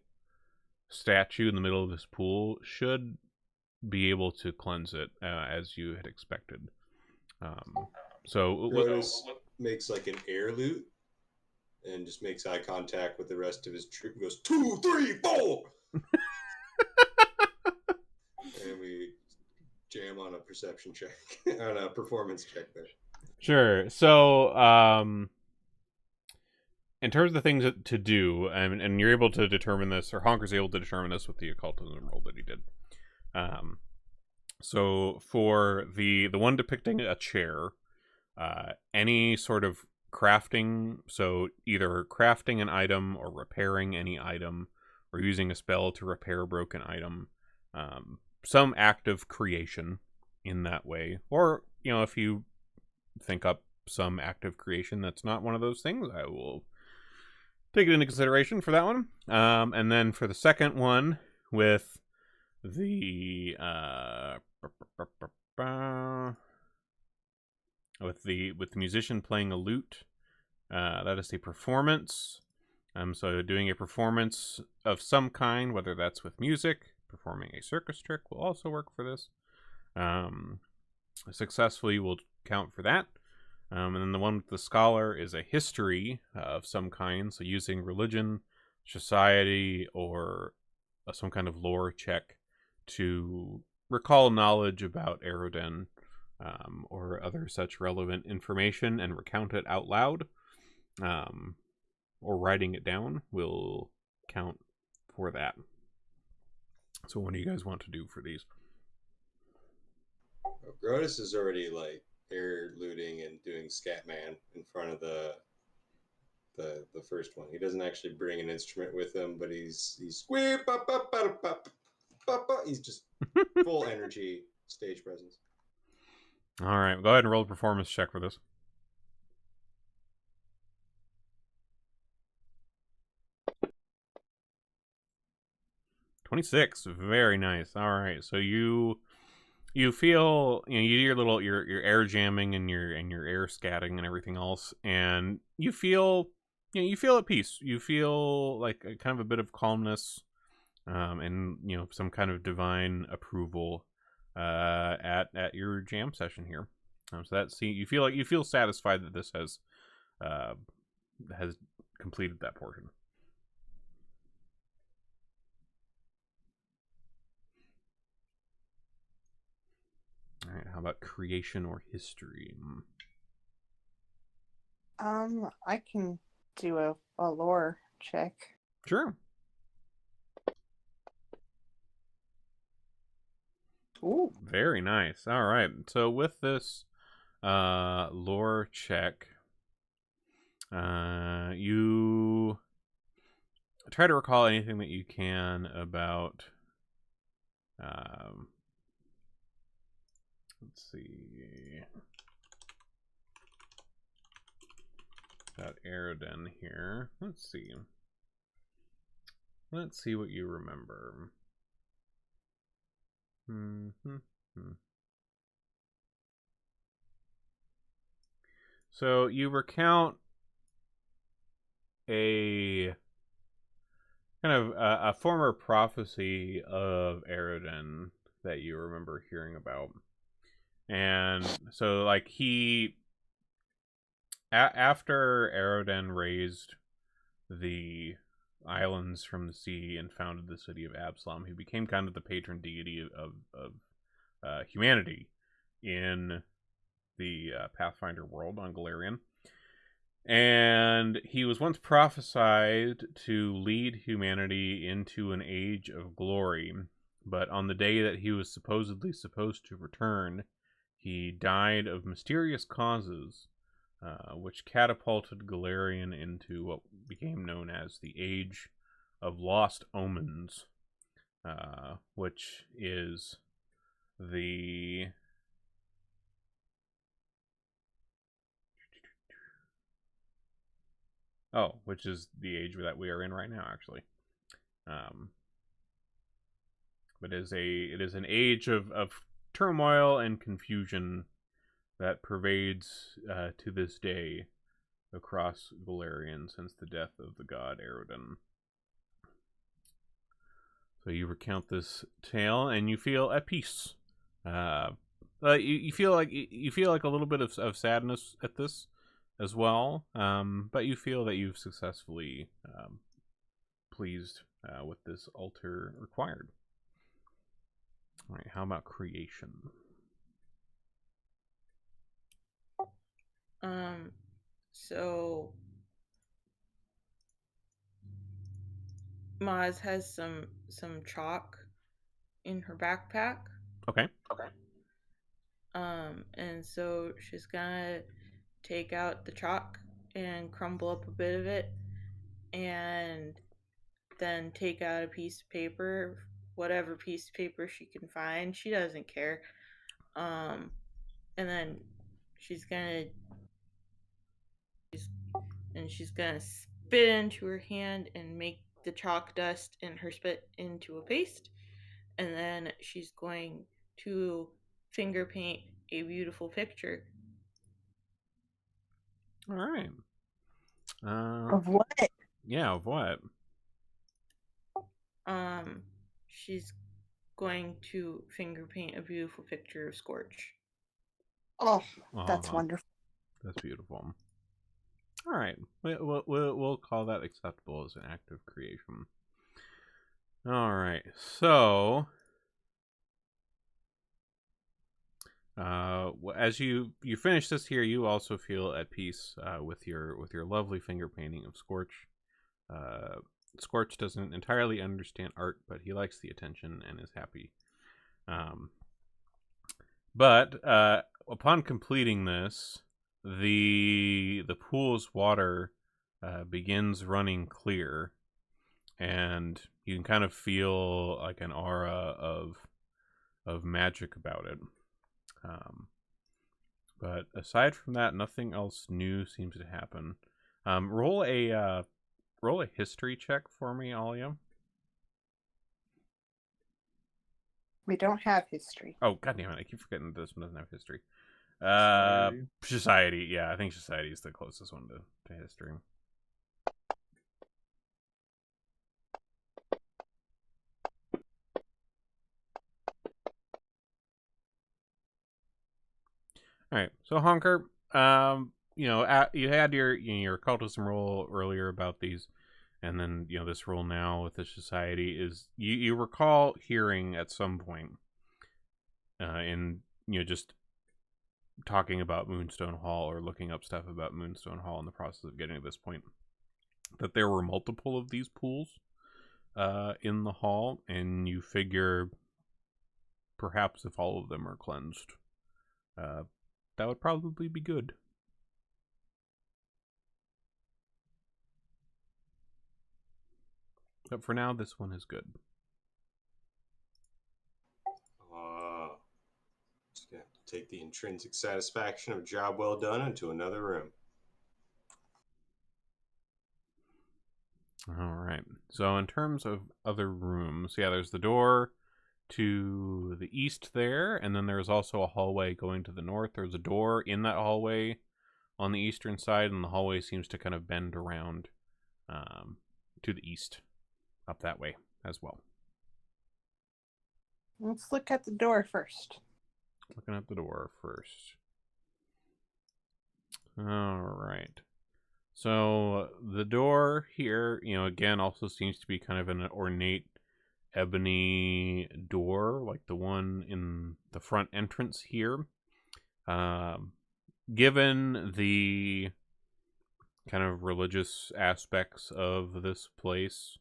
statue in the middle of this pool should be able to cleanse it as you had expected. Grotus makes like an air lute and just makes eye contact with the rest of his troop and goes 2, 3, 4 and we jam on a perception check on a performance check there. Sure. So in terms of the things to do, and you're able to determine this, or Honker's able to determine this with the occultism roll that he did. So for the one depicting a chair, any sort of crafting, so either crafting an item or repairing any item, or using a spell to repair a broken item, some act of creation in that way, or if you think up some act of creation that's not one of those things, I will take it into consideration for that one. And then for the second one, with the musician playing a lute, that is a performance. So doing a performance of some kind, whether that's with music, performing a circus trick will also work for this. Successfully will count for that. And then the one with the scholar is a history of some kind, so using religion, society, or some kind of lore check to recall knowledge about Aroden, or other such relevant information and recount it out loud, or writing it down will count for that. So what do you guys want to do for these? Well, Grotus is already like air looting and doing Scatman in front of the first one. He doesn't actually bring an instrument with him, but he's just full energy stage presence. All right, go ahead and roll a performance check for this. 26, very nice. All right, so you you feel, you know, you do your little your air jamming and your air scatting and everything else, and you feel, you know, you feel at peace. You feel like a kind of a bit of calmness, and you know, some kind of divine approval at your jam session here. So that's, you feel satisfied that this has completed that portion. All right, how about creation or history? I can do a lore check. Sure. Ooh. Very nice. All right. So with this lore check, you try to recall anything that you can about let's see, about Aroden here. Let's see what you remember. So you recount a kind of a former prophecy of Aroden that you remember hearing about. And so, like, after Aroden raised the islands from the sea and founded the city of Absalom, he became kind of the patron deity of humanity in the Pathfinder world on Galarian. And he was once prophesied to lead humanity into an age of glory, but on the day that he was supposedly supposed to return, he died of mysterious causes, which catapulted Galarian into what became known as the Age of Lost Omens, which is the... Oh, which is the age that we are in right now, actually. But it is an age of turmoil and confusion that pervades to this day across Galarian since the death of the god Aroden. So you recount this tale and you feel at peace. You feel like a little bit of sadness at this as well, but you feel that you've successfully pleased what this altar required. All right, how about creation? So Maz has some chalk in her backpack. Okay. And so she's gonna take out the chalk and crumble up a bit of it, and then take out a piece of paper, whatever piece of paper she can find. She doesn't care. And then she's gonna spit into her hand and make the chalk dust in her spit into a paste. And then she's going to finger paint a beautiful picture. All right. Of what? Yeah, of what? She's going to finger paint a beautiful picture of Scorch. Oh, that's wonderful. That's beautiful. All right, we'll call that acceptable as an act of creation. All right, so as you finish this here, you also feel at peace with your lovely finger painting of Scorch. Scorch doesn't entirely understand art, but he likes the attention and is happy. But upon completing this, the pool's water begins running clear, and you can kind of feel like an aura of magic about it. But aside from that, nothing else new seems to happen. Roll a history check for me, Alia. We don't have history. Oh, god damn it! I keep forgetting this one doesn't have history. Society? Society. Yeah, I think society is the closest one to history. All right, so Honker, you had your cultism role earlier about these, and then this role now with the society is you recall hearing at some point, in just talking about Moonstone Hall or looking up stuff about Moonstone Hall in the process of getting to this point, that there were multiple of these pools, in the hall, and you figure perhaps if all of them are cleansed, that would probably be good. But for now, this one is good. Just gonna have to take the intrinsic satisfaction of a job well done into another room. All right. So in terms of other rooms, yeah, there's the door to the east there, and then there's also a hallway going to the north. There's a door in that hallway on the eastern side, and the hallway seems to kind of bend around to the east, up that way as well. Let's look at the door first. Looking at the door first. All right. So the door here, again, also seems to be kind of an ornate ebony door, like the one in the front entrance here. Given the kind of religious aspects of this place,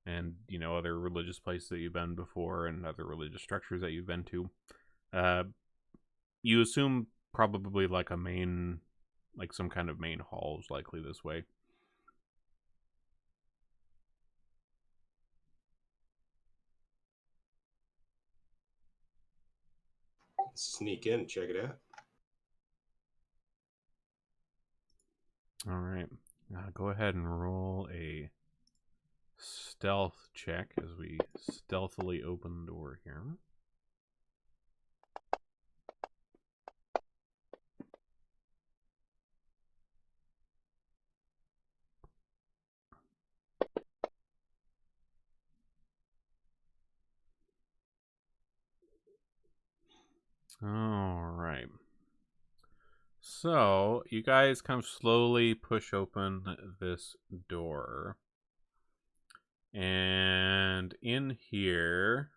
and other religious places that you've been before, and other religious structures that you've been to, you assume probably like some kind of main hall is likely this way. Sneak in and check it out. All right. Go ahead and roll a stealth check as we stealthily open the door here. All right. So, you guys kind of slowly push open this door. And in here,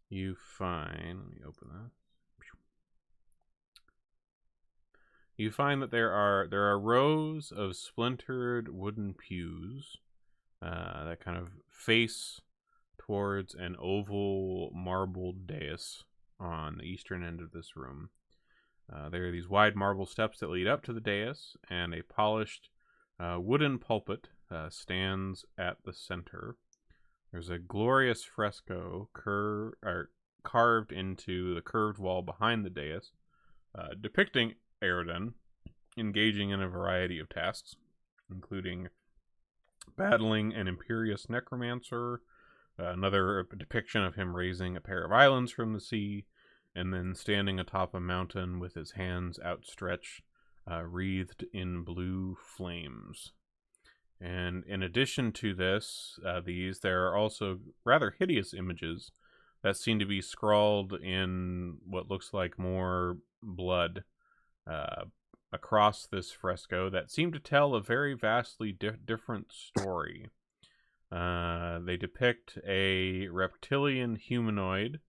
you find, let me open that. You find that there are rows of splintered wooden pews that kind of face towards an oval marbled dais on the eastern end of this room. There are these wide marble steps that lead up to the dais, and a polished wooden pulpit stands at the center. There's a glorious fresco carved into the curved wall behind the dais, depicting Aroden engaging in a variety of tasks, including battling an imperious necromancer, another depiction of him raising a pair of islands from the sea, and then standing atop a mountain with his hands outstretched, wreathed in blue flames. And in addition to this, there are also rather hideous images that seem to be scrawled in what looks like more blood across this fresco that seem to tell a very vastly different story. They depict a reptilian humanoid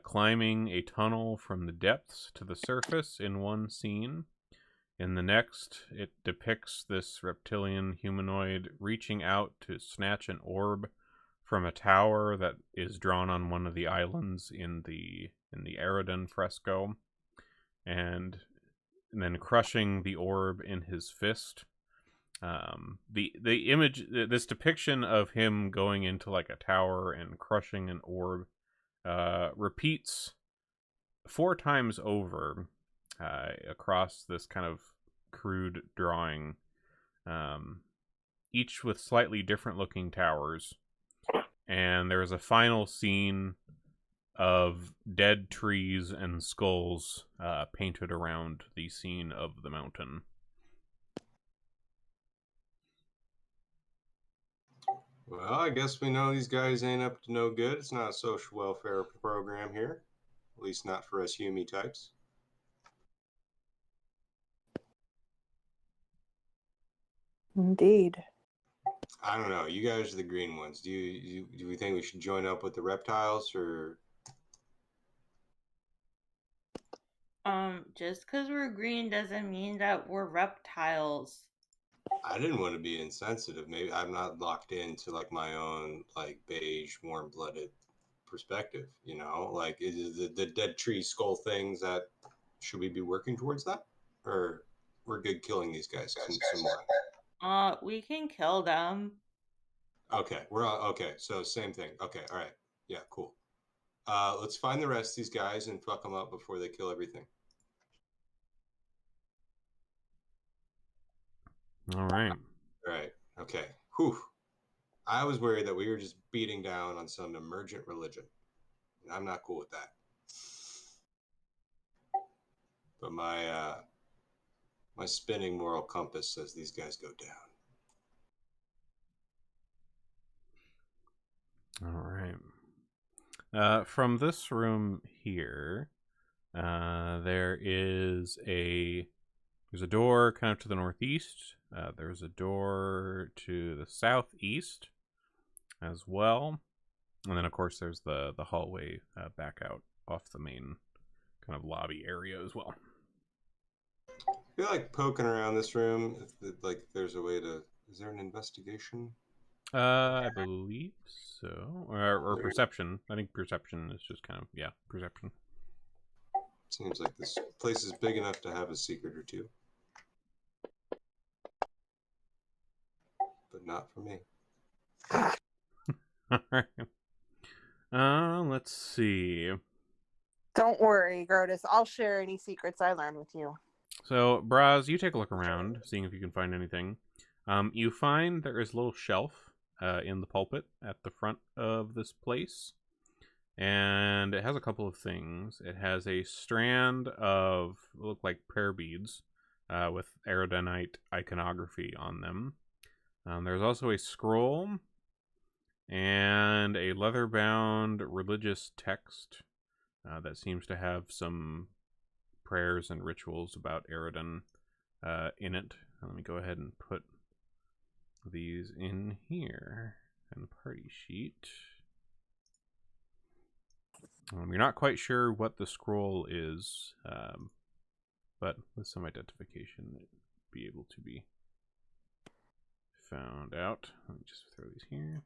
climbing a tunnel from the depths to the surface in one scene. In the next, it depicts this reptilian humanoid reaching out to snatch an orb from a tower that is drawn on one of the islands in the Aroden fresco, and then crushing the orb in his fist. The image, this depiction of him going into like a tower and crushing an orb, repeats 4 times over across this kind of crude drawing, each with slightly different looking towers. and there is a final scene of dead trees and skulls painted around the scene of the mountain. Well, I guess we know these guys ain't up to no good. It's not a social welfare program here. At least not for us Yumi types. Indeed. I don't know. You guys are the green ones. Do we think we should join up with the reptiles, or Just because we're green doesn't mean that we're reptiles. I didn't want to be insensitive. Maybe I'm not locked into like my own like beige, warm-blooded perspective. You know, like is the dead tree skull things that should we be working towards that, or we're good killing these guys some more? We can kill them. Okay, we're on. Okay, so same thing. Okay, all right. Yeah, cool. Let's find the rest of these guys and fuck them up before they kill everything. All right. All right. Okay. Whew. I was worried that we were just beating down on some emergent religion. And I'm not cool with that. But my spinning moral compass says these guys go down. All right. From this room here, there's a door kind of to the northeast. There's a door to the southeast as well, and then of course there's the hallway back out off the main kind of lobby area as well. I feel like poking around this room. Like, there's a way to. Is there an investigation? I believe so, or perception. I think perception is just kind of perception. Seems like this place is big enough to have a secret or two. But not for me. All right. Let's see. Don't worry, Grotus. I'll share any secrets I learn with you. So, Braz, you take a look around, seeing if you can find anything. You find there is a little shelf in the pulpit at the front of this place, and it has a couple of things. It has a strand of look like prayer beads with Aerodonite iconography on them. There's also a scroll and a leather-bound religious text that seems to have some prayers and rituals about Aerodon in it. Let me go ahead and put these in here and party sheet. You're not quite sure what the scroll is, but with some identification, it would be able to be found out. Let me just throw these here.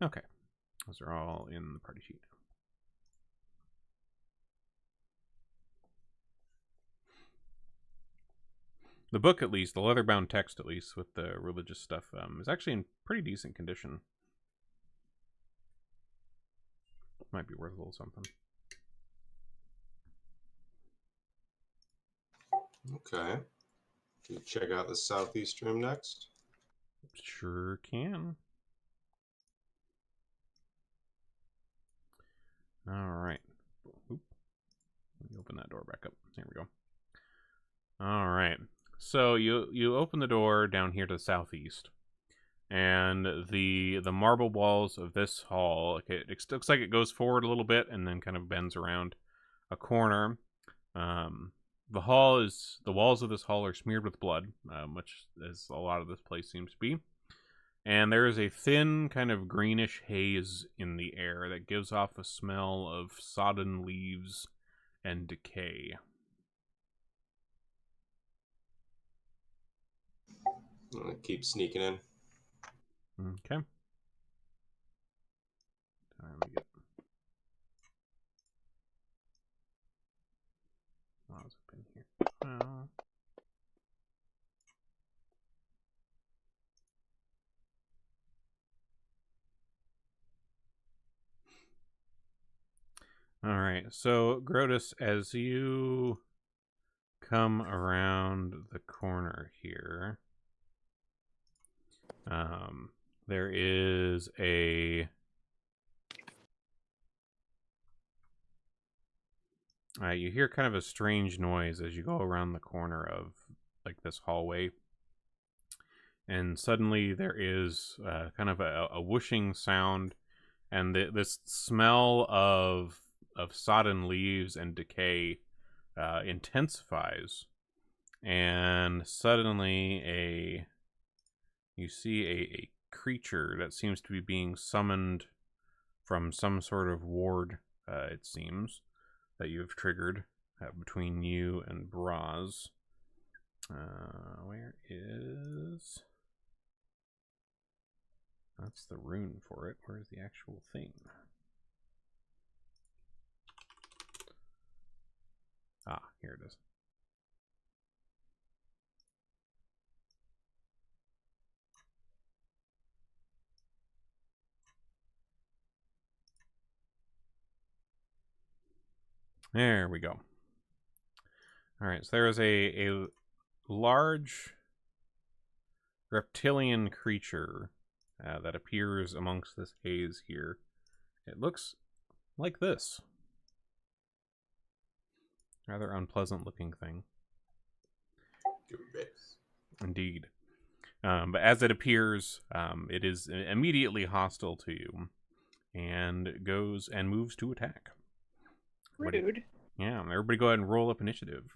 Okay, those are all in the party sheet. The book, at least, the leather-bound text, at least, with the religious stuff, is actually in pretty decent condition. Might be worth a little something. Okay. Can you check out the southeast room next? Sure can. All right. Oop. Let me open that door back up. There we go. All right. So you open the door down here to the southeast, and the marble walls of this hall. Okay, it looks like it goes forward a little bit and then kind of bends around a corner. The walls of this hall are smeared with blood, much as a lot of this place seems to be. And there is a thin kind of greenish haze in the air that gives off a smell of sodden leaves and decay. I'm gonna keep sneaking in. Okay. Let me get Miles up in here. All right. So, Grotus, as you come around the corner here, there is a you hear kind of a strange noise as you go around the corner of like this hallway, and suddenly there is kind of a whooshing sound, and this smell of sodden leaves and decay intensifies, and suddenly you see a creature that seems to be being summoned from some sort of ward, it seems, that you have triggered between you and Braz. Where is... That's the rune for it. Where's the actual thing? Ah, here it is. There we go. Alright, so there is a large reptilian creature that appears amongst this haze here. It looks like this. Rather unpleasant looking thing. Good bits. Indeed. But as it appears, it is immediately hostile to you and goes and moves to attack. Rude. Yeah, everybody go ahead and roll up initiative.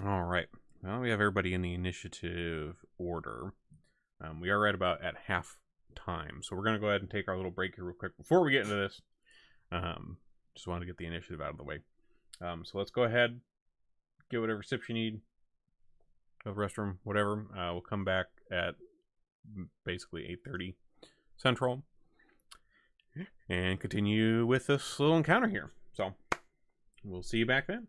All right. Well, we have everybody in the initiative order. We are right about at half time, so we're going to go ahead and take our little break here real quick before we get into this. Just wanted to get the initiative out of the way. So let's go ahead, get whatever sips you need, go to the restroom, whatever. We'll come back at basically 8:30 Central and continue with this little encounter here. So we'll see you back then.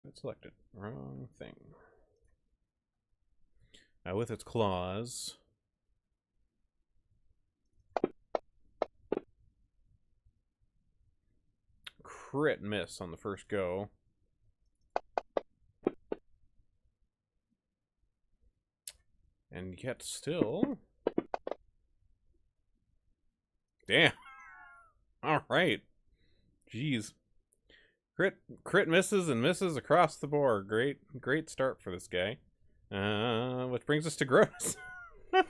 It's selected. Wrong thing. With its claws. Crit miss on the first go. And yet still... Damn. All right. Jeez. Crit misses and misses across the board. Great start for this guy. Which brings us to Gross. Let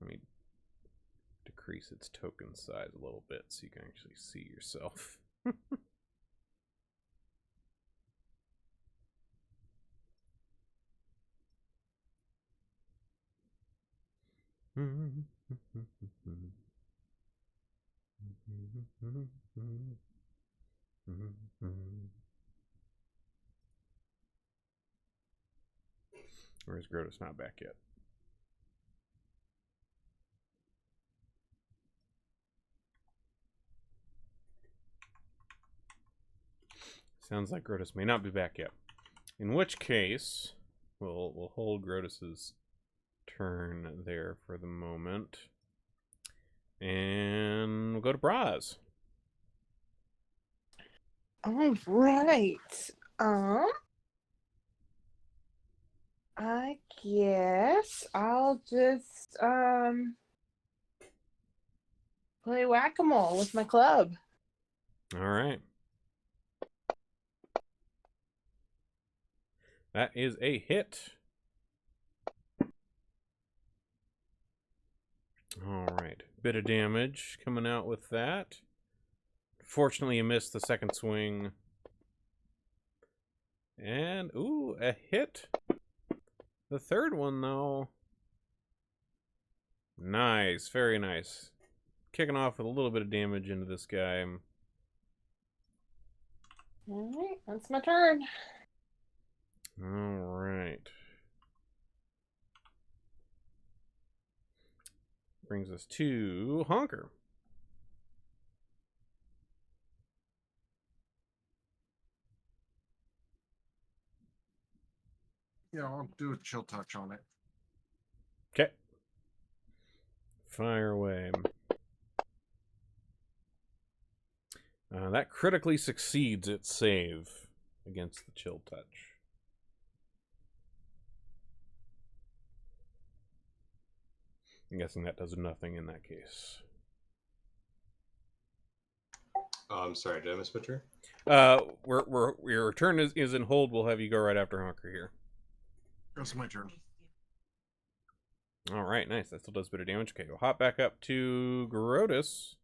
me decrease its token size a little bit so you can actually see yourself. Or is Grotus not back yet? Sounds like Grotus may not be back yet. In which case, we'll hold Grotus's turn there for the moment. And we'll go to Braz. All right. I guess I'll just play whack-a-mole with my club. All right. That is a hit. All right. Bit of damage coming out with that. Fortunately, you missed the second swing. And, ooh, a hit. The third one, though. Nice. Very nice. Kicking off with a little bit of damage into this guy. All right, that's my turn. All right. Brings us to Honker. Yeah, I'll do a chill touch on it. Okay. Fire away. That critically succeeds its save against the chill touch. I'm guessing that does nothing in that case. I'm sorry, did I miss my turn? Your turn is in hold. We'll have you go right after Honker here. That's my turn. All right, nice. That still does a bit of damage. Okay, we'll hop back up to Grotus.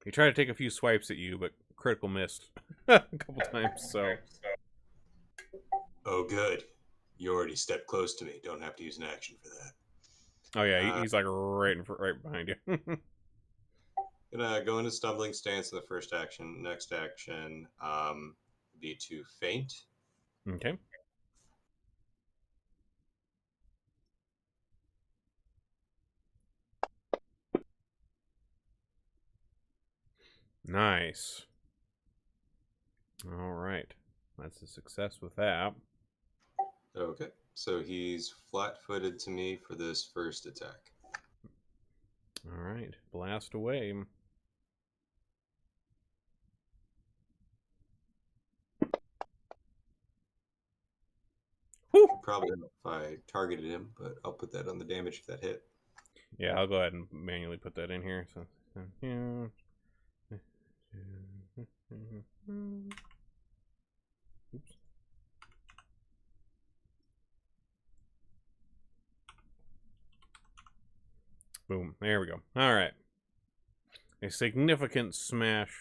He tried to take a few swipes at you, but critical missed a couple times. So. Oh, good. You already stepped close to me. Don't have to use an action for that. Oh yeah, he's like right behind you. Gonna go into stumbling stance in the first action. Next action, be to faint. Okay. Nice. All right, that's a success with that. Okay, so he's flat-footed to me for this first attack. All right, blast away. Whew. Probably if I targeted him, but I'll put that on the damage if that hit. Yeah, I'll go ahead and manually put that in here. So yeah. Oops. Boom. There we go. All right. A significant smash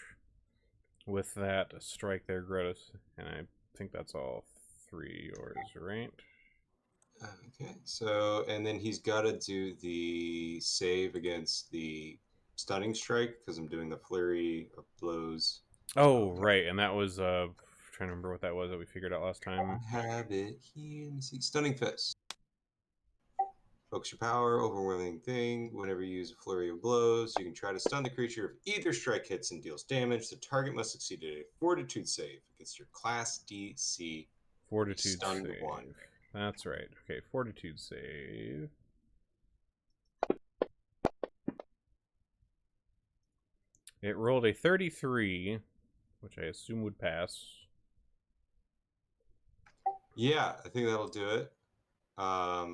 with that strike there, Grotus. And I think that's all three yours, right? Okay, so, and then he's got to do the save against the stunning strike because I'm doing the flurry of blows. Oh, right. And that was trying to remember what that was that we figured out last time. I have it here. Let me see. Stunning Fist. Focus your power, overwhelming thing. Whenever you use a flurry of blows, you can try to stun the creature. If either strike hits and deals damage, the target must succeed at a Fortitude save against your Class DC. Fortitude Stunned save. one. That's right. Okay, Fortitude save. It rolled a 33, which I assume would pass. Yeah, I think that'll do it.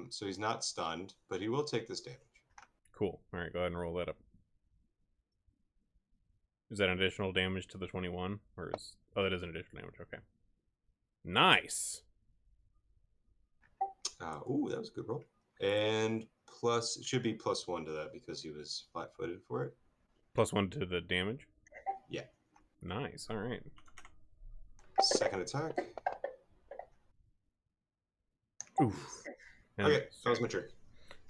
So he's not stunned, but he will take this damage. Cool. All right, go ahead and roll that up. Is that additional damage to the 21? Or is... Oh, that is an additional damage. Okay. Nice! Ooh, that was a good roll. And plus, it should be +1 to that because he was flat-footed for it. +1 to the damage? Yeah. Nice, alright. Second attack. Oof. And Okay, that was my turn.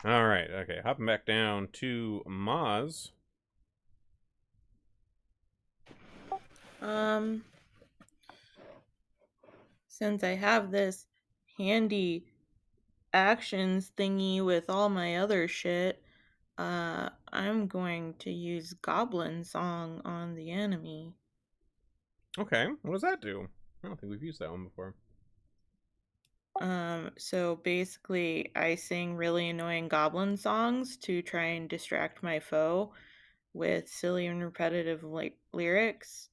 Alright, okay. Hopping back down to Maz. Since I have this handy actions thingy with all my other shit, I'm going to use Goblin Song on the enemy. Okay, what does that do? I don't think we've used that one before. So basically I sing really annoying goblin songs to try and distract my foe with silly and repetitive lyrics.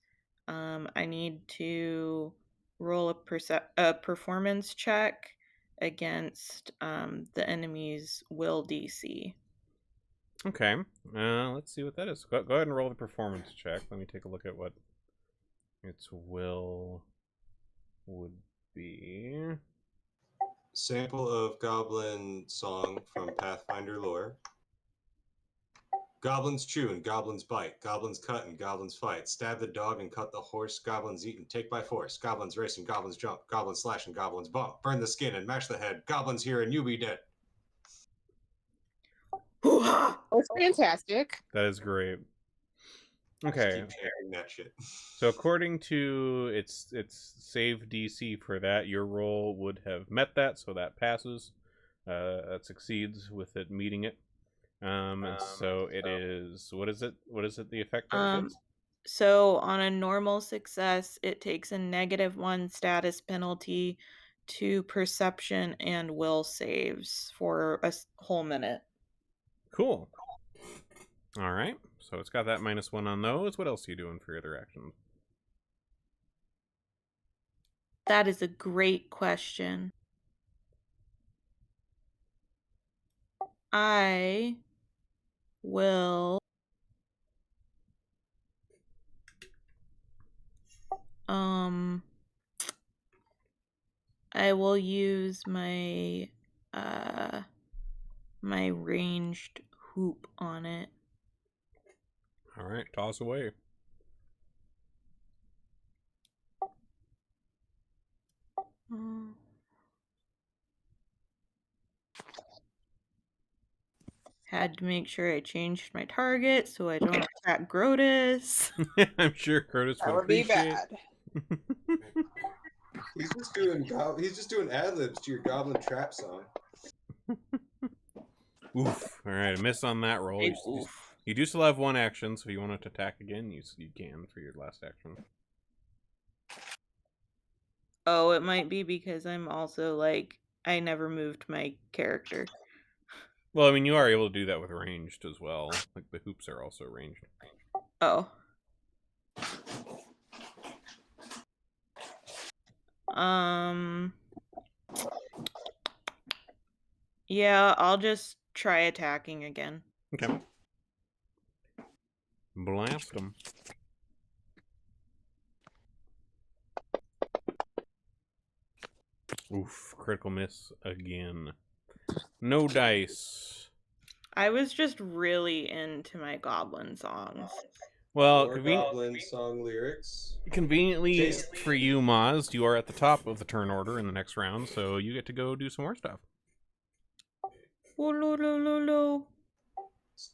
I need to roll a performance check against the enemy's will DC. Okay, let's see what that is. Go ahead and roll the performance check. Let me take a look at what its will would be. Sample of Goblin Song from Pathfinder lore. Goblins chew and goblins bite. Goblins cut and goblins fight. Stab the dog and cut the horse. Goblins eat and take by force. Goblins race and goblins jump. Goblins slash and goblins bump. Burn the skin and mash the head. Goblins hear and you be dead. Hoo-ha! That's fantastic. That is great. Just Okay, keep chanting that shit. so according to its save DC for that, your roll would have met that, so that passes. That succeeds with it meeting it. And so it is. What is it? What is it? The effect that it gets? So on a normal success, it takes a -1 status penalty to perception and will saves for a whole minute. Cool. All right. So it's got that -1 on those. What else are you doing for your other actions? That is a great question. I will I will use my my ranged hoop on it. All right. Toss away. Had to make sure I changed my target so I don't attack Grotus. I'm sure Curtis That would would be appreciate. bad. He's just doing ad libs to your Goblin Trap song. Oof. All right. A miss on that roll. You do still have one action, so if you want to attack again, you can for your last action. Oh, it might be because I'm also like, I never moved my character. Well, I mean, you are able to do that with ranged as well. Like the hoops are also ranged. Oh. Yeah, I'll just try attacking again. Okay. Blast them. Oof, critical miss again. No dice. I was just really into my goblin songs. Well, More Goblin Song lyrics. conveniently for you, Maz, you are at the top of the turn order in the next round, so you get to go do some more stuff.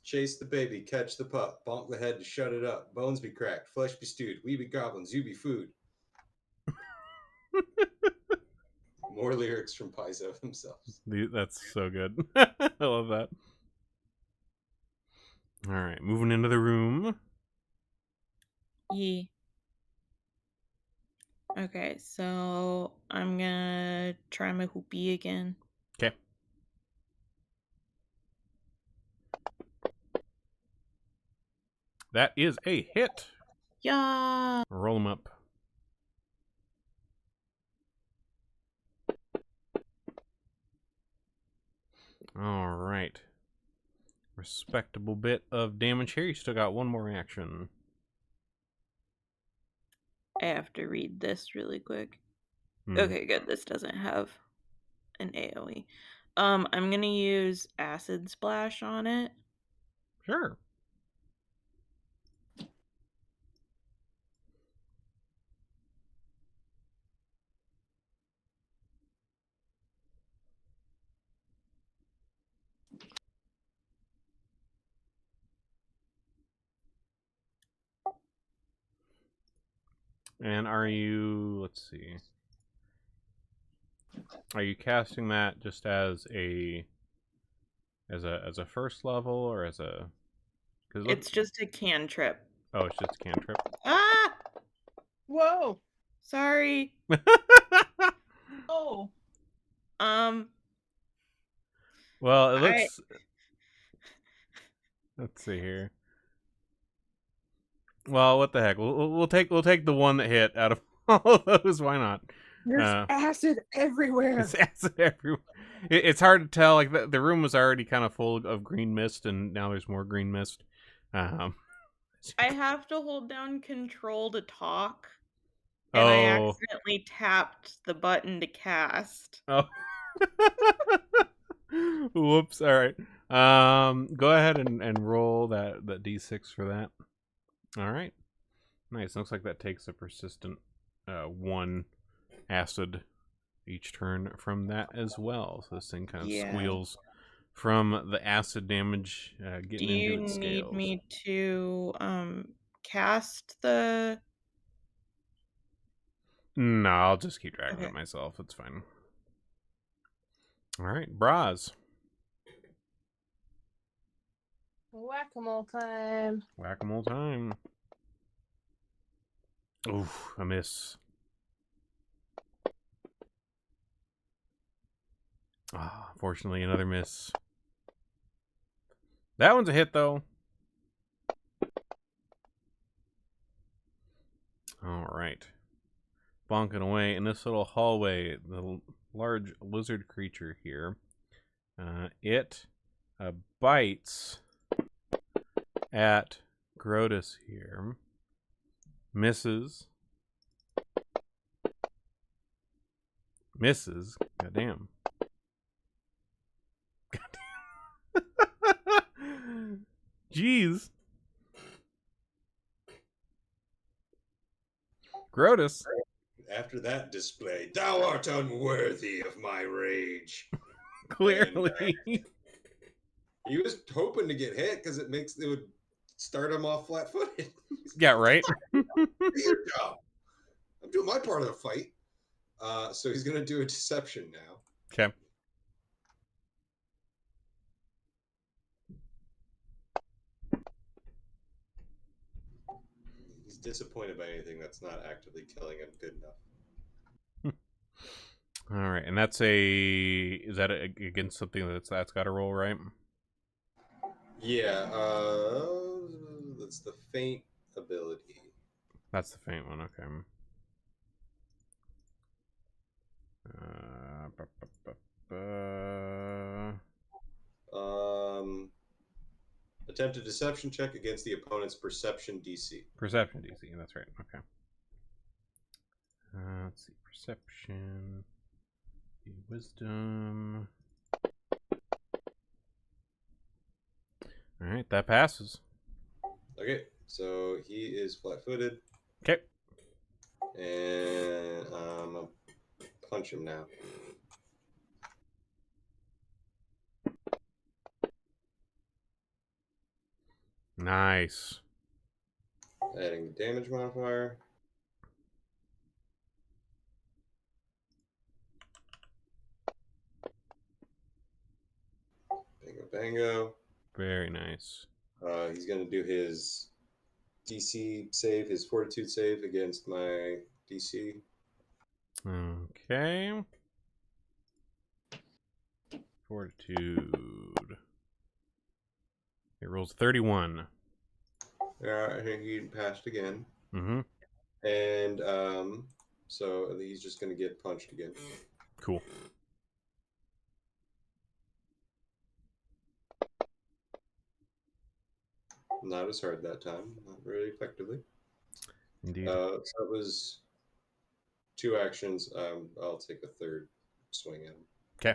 Chase the baby, catch the pup, bonk the head to shut it up, bones be cracked, flesh be stewed, we be goblins, you be food. More lyrics from Paizo himself. That's so good. I love that. All right, moving into the room. Yeah. Okay, so I'm gonna try my hoopie again. Okay. That is a hit. Yeah. Roll them up. All right. Respectable bit of damage here. You still got one more action. I have to read this really quick. Hmm. Okay, good. This doesn't have an AoE. I'm gonna use Acid Splash on it. Sure. And are you, let's see. Are you casting that just as a first level or as a It's just a cantrip. Oh, it's just a cantrip. Ah! Whoa! Sorry. Oh, Well, it looks let's see here. Well, what the heck? We'll take the one that hit out of all of those. Why not? there's acid everywhere. It's acid everywhere. It's hard to tell. Like the room was already kind of full of green mist, and now there's more green mist. I have to hold down Control to talk, and Oh. I accidentally tapped the button to cast. Oh. Whoops. All right. Go ahead and roll that d6 for that. All right. Nice. Looks like that takes a persistent 1 acid each turn from that as well. So this thing kind of squeals from the acid damage getting into its scales. Do you need me to cast the... No, I'll just keep track of it myself. It's fine. All right, Braz. Whack-a-mole time. Whack-a-mole time. Oof, a miss. Ah, fortunately, another miss. That one's a hit, though. All right. Bonking away in this little hallway, the large lizard creature here. It bites at Grotus here. Misses. Misses. Goddamn. Jeez. Grotus. After that display, thou art unworthy of my rage. Clearly. He was hoping to get hit because it would start him off flat-footed. Yeah, right. Your job. I'm doing my part of the fight. So he's gonna do a deception now. Okay. He's disappointed by anything that's not actively killing him good enough. All right, and that's is that against something that's got a roll, right? Yeah, that's the feint ability. That's the faint one, okay. Attempt a deception check against the opponent's perception DC. Perception DC, that's right, okay. Let's see, perception, wisdom. All right, that passes. Okay, so he is flat-footed. Okay. And I'll punch him now. Nice. Adding the damage modifier. Bango. Very nice. He's going to do his DC save, his fortitude save against my DC. Okay. Fortitude. It rolls 31. I think he passed again. Mm-hmm. And so he's just going to get punched again. Cool. Not as hard that time. Not really effectively. Indeed. So it was 2 actions. I'll take a third swing at him. Okay.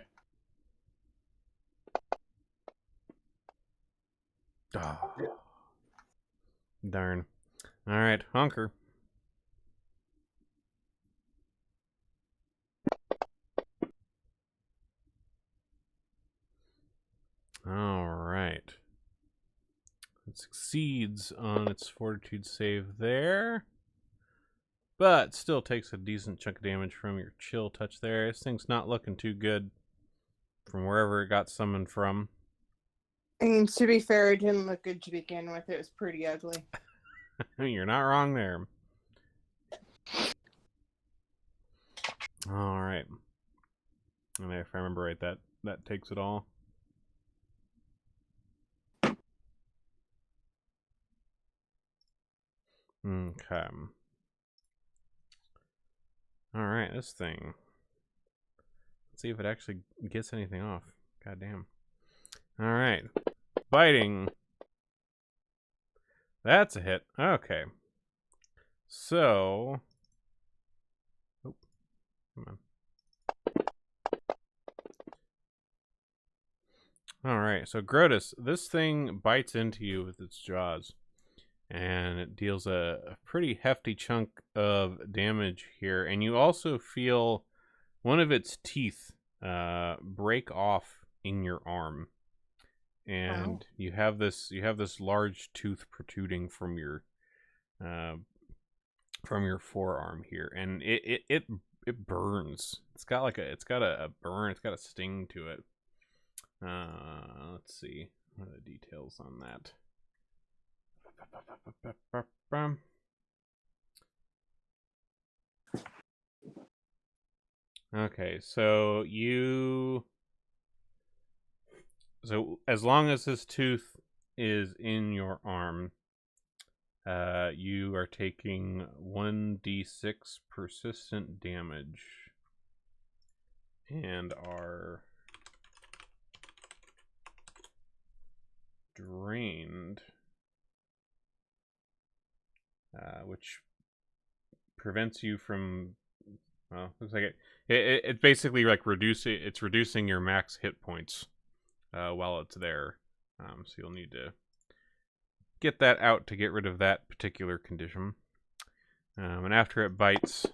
Oh. Darn. All right, Honker. All right. It succeeds on its fortitude save there, but still takes a decent chunk of damage from your chill touch there. This thing's not looking too good from wherever it got summoned from. I mean, to be fair, it didn't look good to begin with. It was pretty ugly. You're not wrong there. All right. And if I remember right, that takes it all. Okay. All right, this thing. Let's see if it actually gets anything off. God damn. All right. Biting. That's a hit. Okay. So. Oh, come on. All right. So, Grotus, this thing bites into you with its jaws. And it deals a pretty hefty chunk of damage here. And you also feel one of its teeth break off in your arm. And you have this large tooth protruding from your forearm here, and it burns. It's got a burn. It's got a sting to it. Let's see what are the details on that. Okay, so as long as this tooth is in your arm, you are taking 1d6 persistent damage and are drained, which prevents you from. Well, looks like it basically like reducing your max hit points while it's there. So you'll need to get that out to get rid of that particular condition. And after it bites,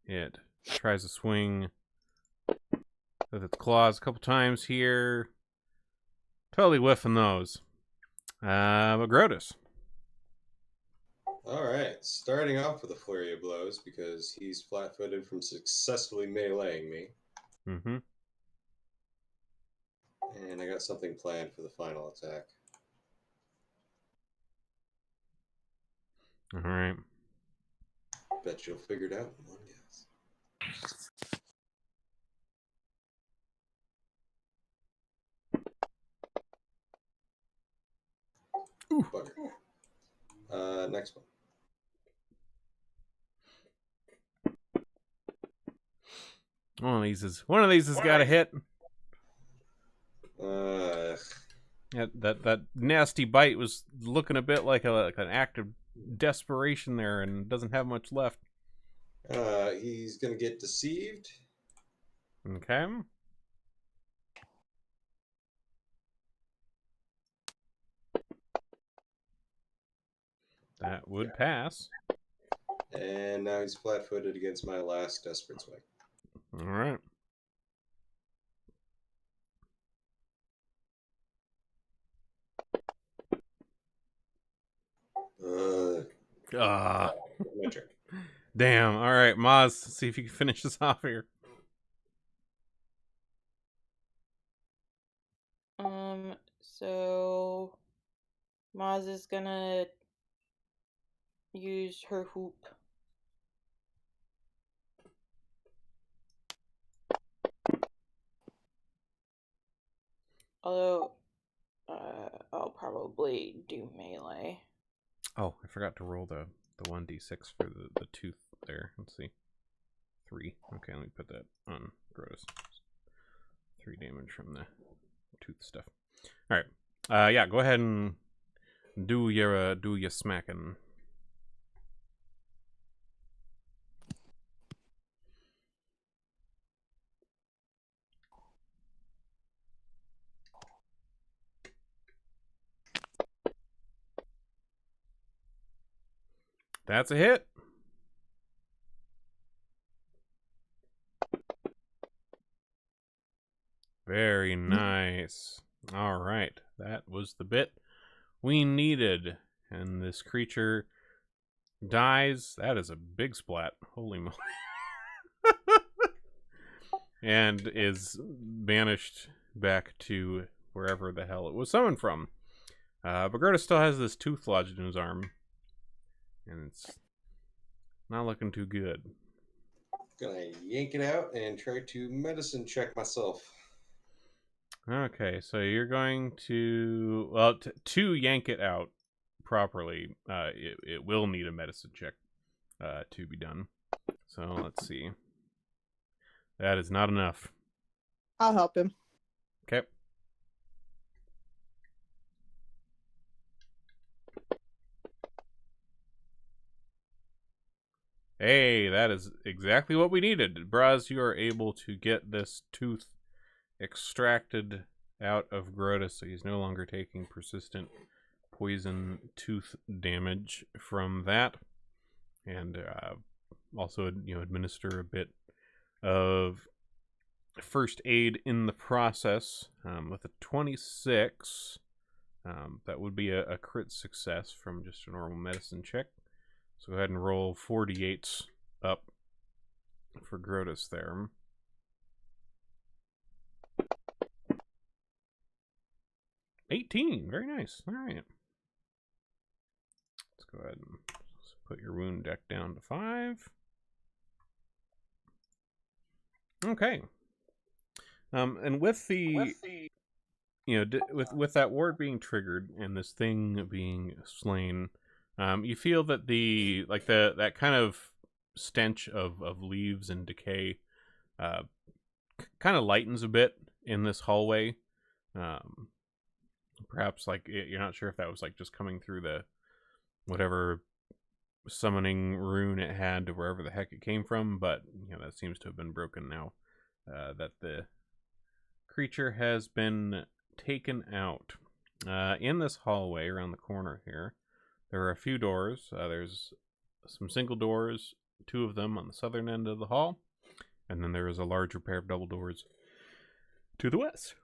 it tries to swing with its claws a couple times here. Totally whiffing those. But Grotus. All right, starting off with a flurry of blows because he's flat-footed from successfully meleeing me. Mm-hmm. And I got something planned for the final attack. All right. Bet you'll figure it out in one guess. Ooh. Bugger. Next one. One of these has got a hit. That nasty bite was looking a bit like an act of desperation there, and doesn't have much left. He's gonna get deceived. Okay. That would pass. And now he's flat-footed against my last desperate swing. All right. My turn. Damn. All right, Maz, see if you can finish this off here. So Maz is gonna use her hoop. Although, I'll probably do melee. Oh, I forgot to roll the 1d6 for the tooth there. Let's see. 3. Okay, let me put that on Grotus. 3 damage from the tooth stuff. All right. Yeah, go ahead and do your smacking. That's a hit. Very nice. All right, that was the bit we needed, and this creature dies. That is a big splat. Holy moly. And is banished back to wherever the hell it was summoned from. But Gerda still has this tooth lodged in his arm, and it's not looking too good. Gonna yank it out and try to medicine check myself. Okay, so you're going to, well, to yank it out properly, it will need a medicine check to be done. So let's see. That is not enough. I'll help him. Okay. Hey, that is exactly what we needed. Braz, you are able to get this tooth extracted out of Grotus, so he's no longer taking persistent poison tooth damage from that. And also, administer a bit of first aid in the process. With a 26, that would be a crit success from just a normal medicine check. So go ahead and roll 4d8s up for Grotus there. $18, very nice. All right. Let's go ahead and put your wound deck down to 5. Okay. And with the with that ward being triggered and this thing being slain, you feel that that kind of stench of leaves and decay kind of lightens a bit in this hallway. Perhaps you're not sure if that was just coming through the whatever summoning rune it had to wherever the heck it came from, but that seems to have been broken now. That the creature has been taken out. In this hallway around the corner here, there are a few doors. There's some single doors, 2 of them on the southern end of the hall, and then there is a larger pair of double doors to the west.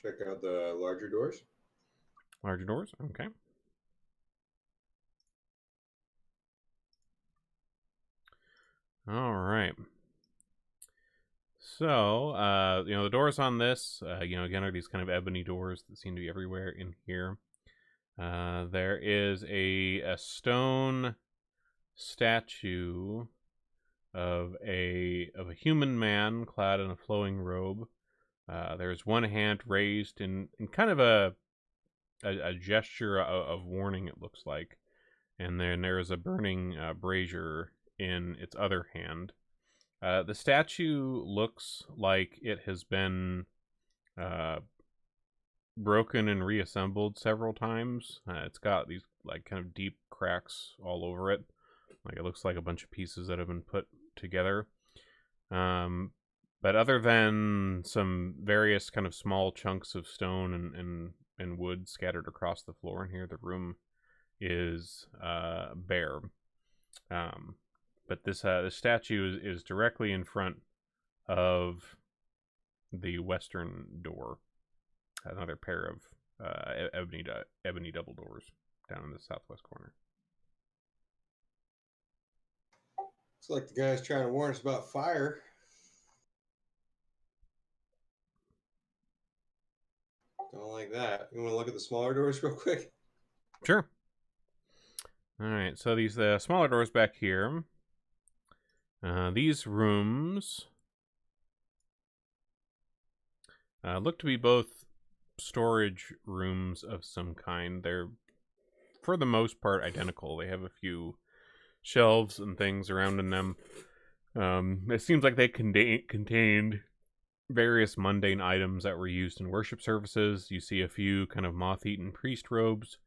Check out the larger doors. Larger doors, okay. All right. So, the doors on this, again, are these kind of ebony doors that seem to be everywhere in here. There is a stone statue of a human man clad in a flowing robe. There's one hand raised in kind of a gesture of warning, it looks like. And then there is a burning brazier in its other hand. The statue looks like it has been broken and reassembled several times. It's got these kind of deep cracks all over it. It looks like a bunch of pieces that have been put together. But other than some various kind of small chunks of stone and wood scattered across the floor in here, the room is bare. But this statue is directly in front of the western door. Another pair of ebony double doors down in the southwest corner. Looks like the guy's trying to warn us about fire. Don't like that. You want to look at the smaller doors real quick? Sure. All right, so these smaller doors back here. These rooms look to be both storage rooms of some kind. They're, for the most part, identical. They have a few shelves and things around in them. It seems like they contained various mundane items that were used in worship services. You see a few kind of moth-eaten priest robes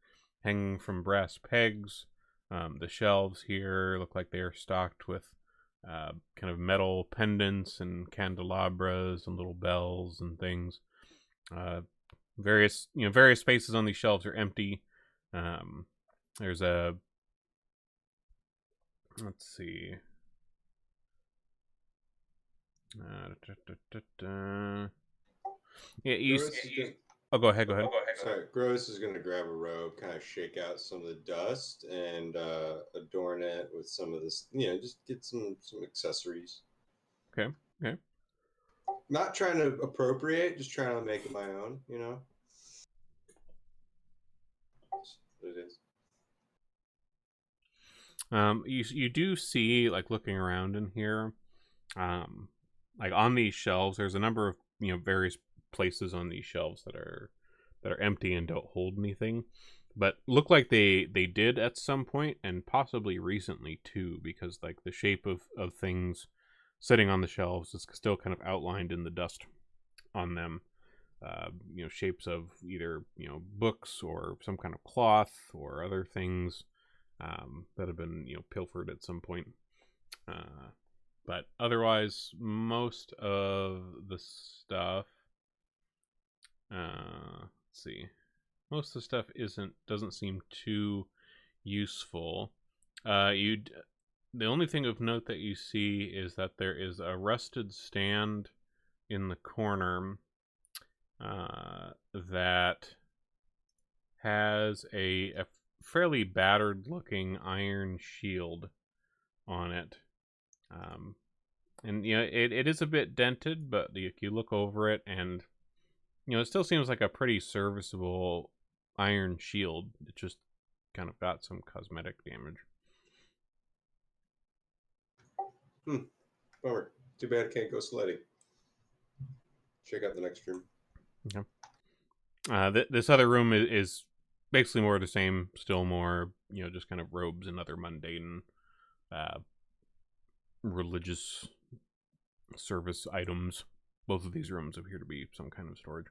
hanging from brass pegs. The shelves here look like they are stocked with kind of metal pendants and candelabras and little bells and things. Various spaces on these shelves are empty. There's a, let's see. Yeah, oh, go ahead. Sorry, Gross is going to grab a robe, kind of shake out some of the dust, and adorn it with some of this. Just get some accessories. Okay. Not trying to appropriate, just trying to make it my own. It is. You do see, like, looking around in here, like on these shelves, there's a number of various places on these shelves that are empty and don't hold anything, but look like they did at some point, and possibly recently too, because like the shape of things sitting on the shelves is still kind of outlined in the dust on them. Shapes of either books or some kind of cloth or other things that have been pilfered at some point. But otherwise, most of the stuff, let's see, most of the stuff doesn't seem too useful. The only thing of note that you see is that there is a rusted stand in the corner that has a fairly battered looking iron shield on it. And it is a bit dented, but you look over it and it still seems like a pretty serviceable iron shield. It just kind of got some cosmetic damage. Bummer. Too bad I can't go sledding. Check out the next room. Okay. This other room is basically more of the same. Still more, just kind of robes and other mundane religious service items. Both of these rooms appear to be some kind of storage.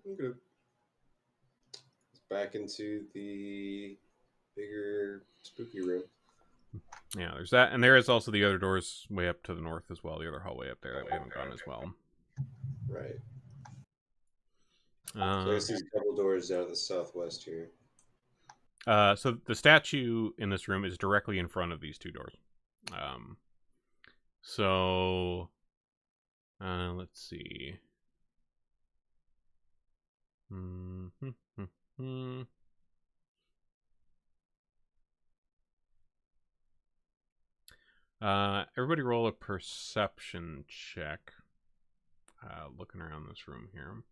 Okay. Let's back into the bigger spooky room. Yeah, there's that, and there is also the other doors way up to the north as well, the other hallway up there that we haven't gone as well. Right. So I see double doors down in the southwest here. So the statue in this room is directly in front of these two doors. Let's see. Everybody roll a perception check. Looking around this room here.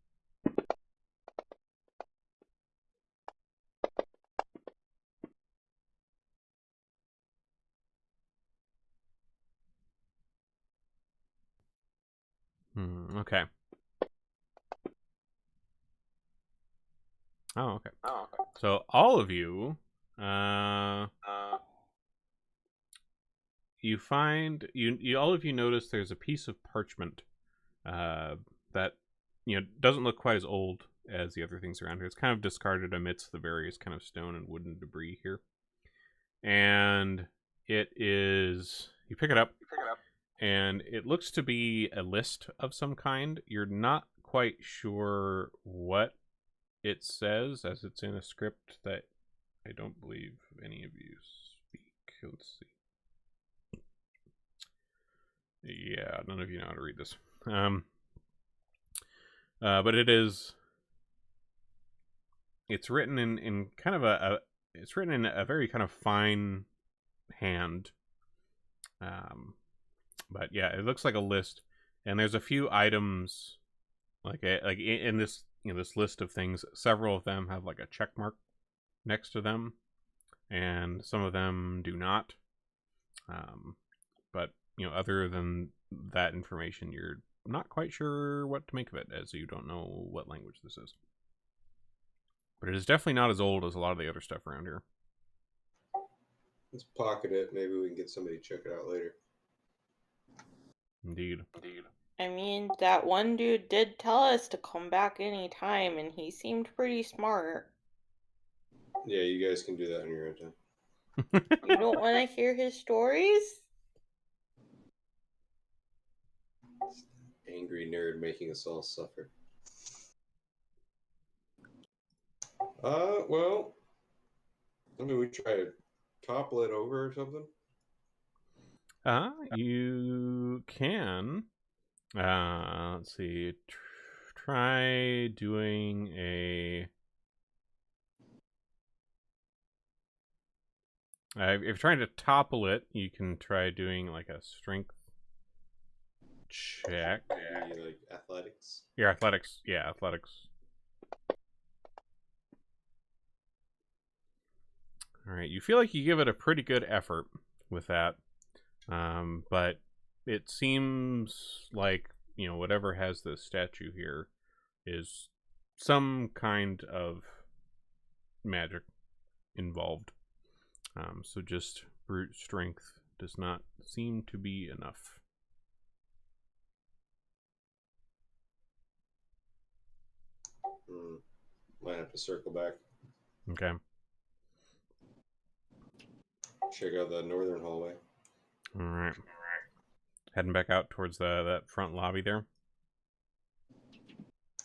Okay. Oh, okay. So all of you, you find all of you notice there's a piece of parchment that doesn't look quite as old as the other things around here. It's kind of discarded amidst the various kind of stone and wooden debris here. And it is, you pick it up, and it looks to be a list of some kind. You're not quite sure what it says, as it's in a script that I don't believe any of you speak. Let's see. Yeah, none of you know how to read this. But it's written in kind of it's written in a very kind of fine hand. But yeah, it looks like a list, and there's a few items like in this this list of things. Several of them have like a check mark next to them, and some of them do not. But other than that information, you're not quite sure what to make of it, as you don't know what language this is. But it is definitely not as old as a lot of the other stuff around here. Let's pocket it. Maybe we can get somebody to check it out later. Indeed. I mean, that one dude did tell us to come back anytime, and he seemed pretty smart. Yeah, you guys can do that on your own time. You don't want to hear his stories? Angry nerd making us all suffer. Well, I mean, we try to topple it over or something. You can. Let's see. Try doing a. If you're trying to topple it, you can try doing like a strength check. Maybe like athletics. Your athletics. Yeah, athletics. All right. You feel like you give it a pretty good effort with that. But it seems like, whatever has the statue here is some kind of magic involved. So just brute strength does not seem to be enough. Might have to circle back. Okay. Check out the northern hallway. All right. Heading back out towards that front lobby there.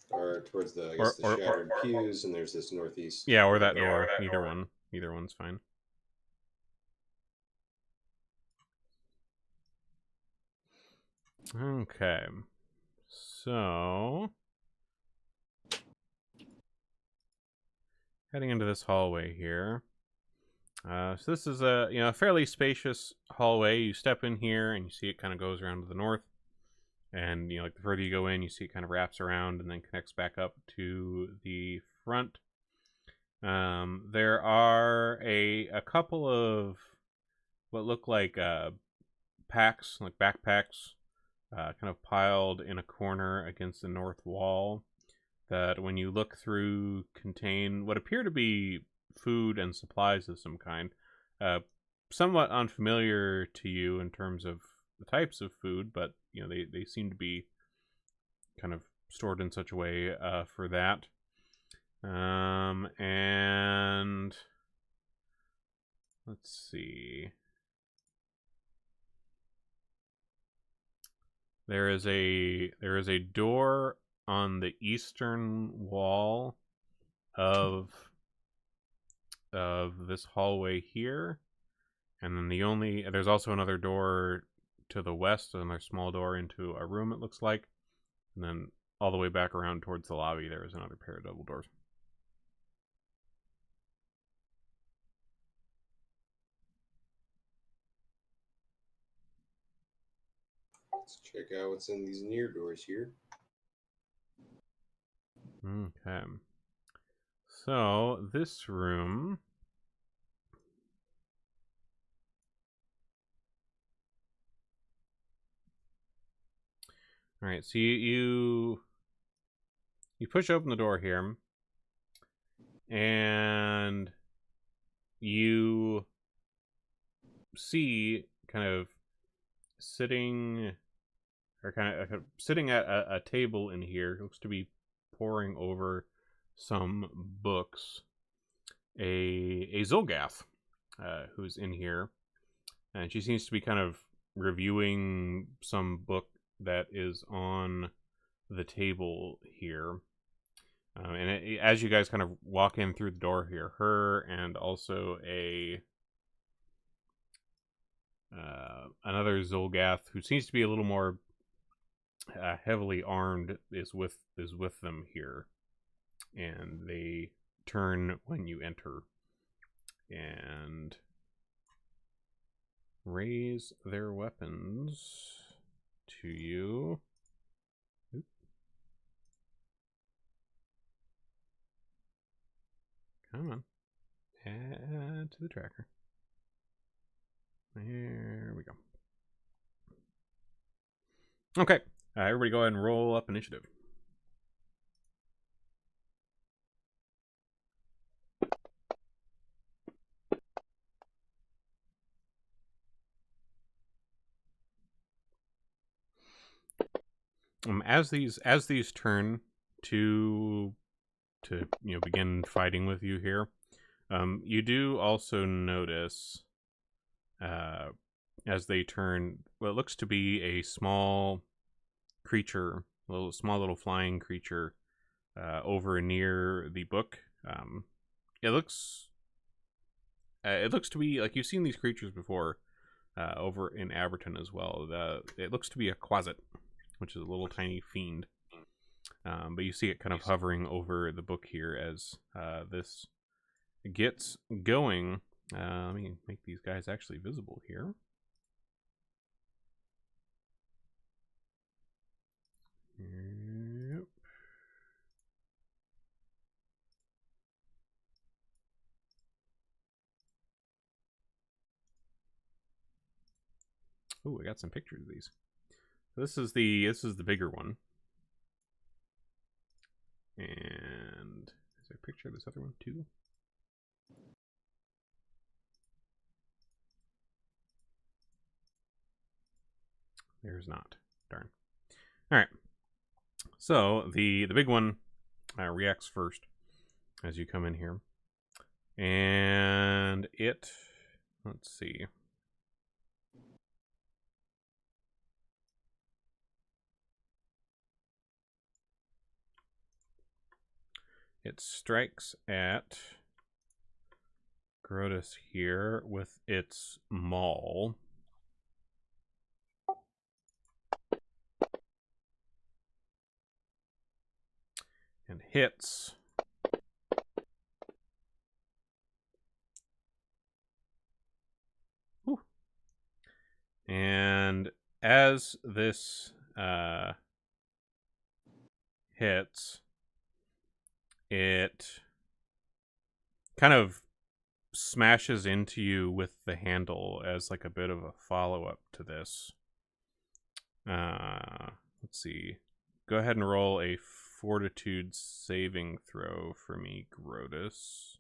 Or towards the, I guess, the shattered pews, and there's this northeast. Yeah, or that door. Either one. Either one's fine. Okay. So heading into this hallway here. So this is a fairly spacious hallway. You step in here and you see it kind of goes around to the north, and like the further you go in, you see it kind of wraps around and then connects back up to the front. There are a couple of what look like packs, like backpacks, kind of piled in a corner against the north wall, that when you look through contain what appear to be food and supplies of some kind. Somewhat unfamiliar to you in terms of the types of food, but they seem to be kind of stored in such a way for that. And let's see. There is a door on the eastern wall of this hallway here, and then there's also another door to the west, another small door into a room, it looks like, and then all the way back around towards the lobby there is another pair of double doors. Let's check out what's in these near doors here. Okay. So this room. All right. So you push open the door here, and you see kind of sitting at a table in here. Looks to be poring over some books. A Zolgath, who's in here, and she seems to be kind of reviewing some book that is on the table here. And as you guys kind of walk in through the door here, her and also another Zolgath, who seems to be a little more heavily armed, is with them here, and they turn when you enter, and raise their weapons to you. Oop. Come on. Add to the tracker. There we go. Okay. Everybody go ahead and roll up initiative. As these turn to begin fighting with you here, you do also notice as they turn what looks to be a small creature, small little flying creature over near the book. It looks to be like you've seen these creatures before over in Aberton as well. It looks to be a Quasit, which is a little tiny fiend. But you see it kind of hovering over the book here as this gets going. Let me make these guys actually visible here. Yep. Oh, I got some pictures of these. This is the bigger one. And is there a picture of this other one too? There's not. Darn. All right. So the big one reacts first as you come in here, and it. Let's see. It strikes at Grotus here with its maul. And hits. Whew. And as this hits, it kind of smashes into you with the handle as like a bit of a follow-up to this. Let's see. Go ahead and roll a fortitude saving throw for me, Grotus.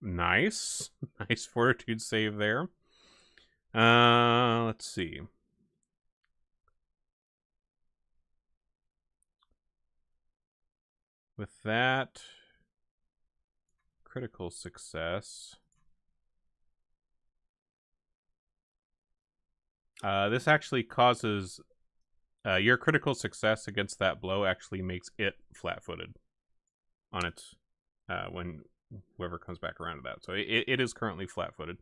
Nice. Nice fortitude save there. Let's see. With that critical success, this actually causes your critical success against that blow actually makes it flat-footed on its when whoever comes back around to that. So it is currently flat-footed.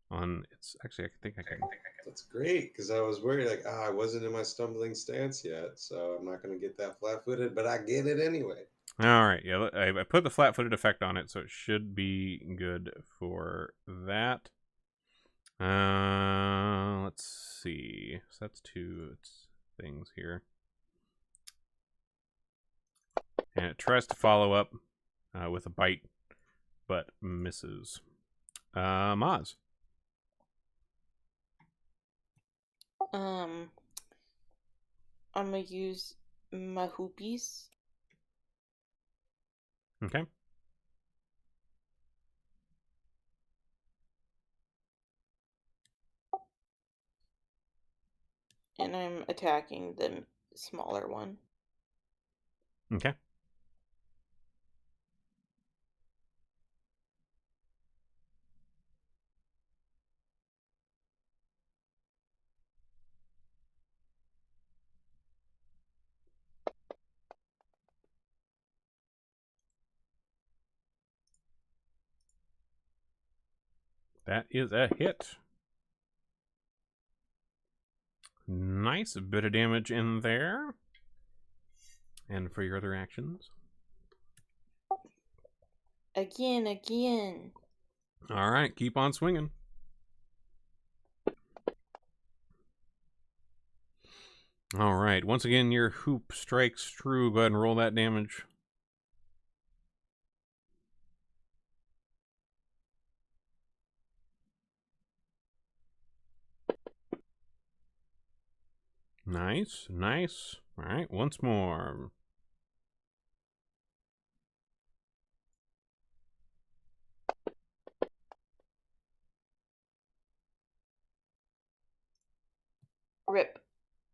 On its actually, I think I can. That's great because I was worried like I wasn't in my stumbling stance yet, so I'm not going to get that flat-footed, but I get it anyway. All right, yeah, I put the flat-footed effect on it, so it should be good for that. Let's see. So that's two things here, and it tries to follow up with a bite, but misses. Maz. I'm gonna use my hoopies. Okay. And I'm attacking the smaller one. Okay. That is a hit. Nice bit of damage in there. And for your other actions? Again. All right, keep on swinging. All right, once again, your hoop strikes true. Go ahead and roll that damage. Nice. All right, once more.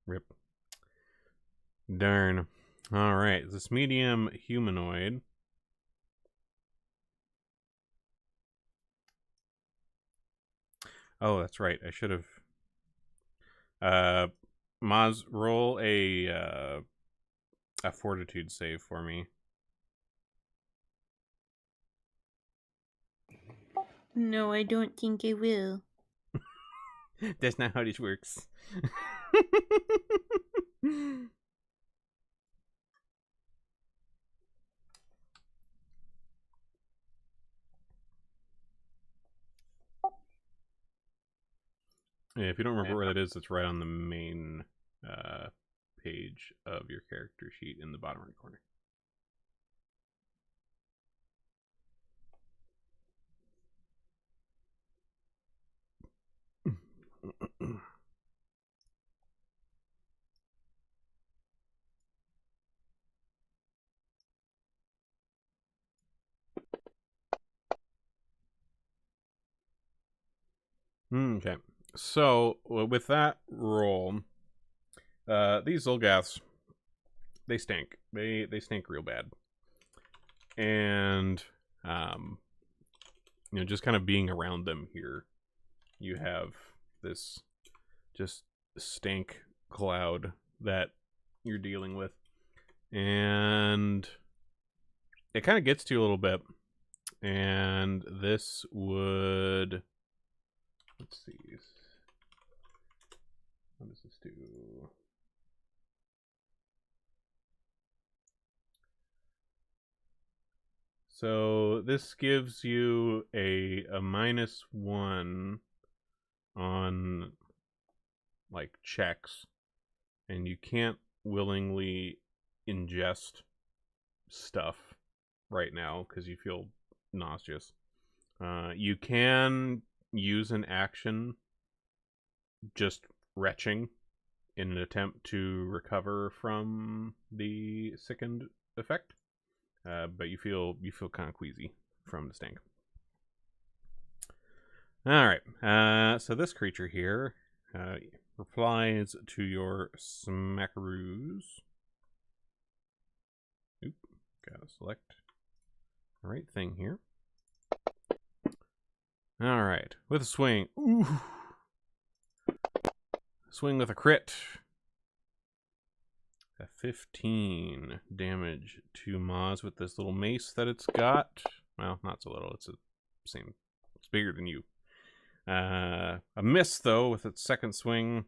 Rip. Darn. All right, this medium humanoid. Oh, that's right. I should have. Maz, roll a fortitude save for me. No, I don't think I will. That's not how this works. Yeah, if you don't remember where that is, it's right on the main page of your character sheet in the bottom right corner. Okay, so with that roll, these Zolgaths, they stink. They stink real bad, and just kind of being around them here, you have this just stank cloud that you're dealing with, and it kind of gets to you a little bit. And this would, let's see, what does this do? So this gives you a -1 on like checks, and you can't willingly ingest stuff right now because you feel nauseous. You can use an action just retching in an attempt to recover from the sickened effect, but you feel kind of queasy from the stink. All right, so this creature here replies to your smackaroos. Oop, gotta select the right thing here. All right, with a swing. Ooh. Swing with a crit. A 15 damage to Maz with this little mace that it's got. Well, not so little. It's the same. It's bigger than you. A miss though with its second swing,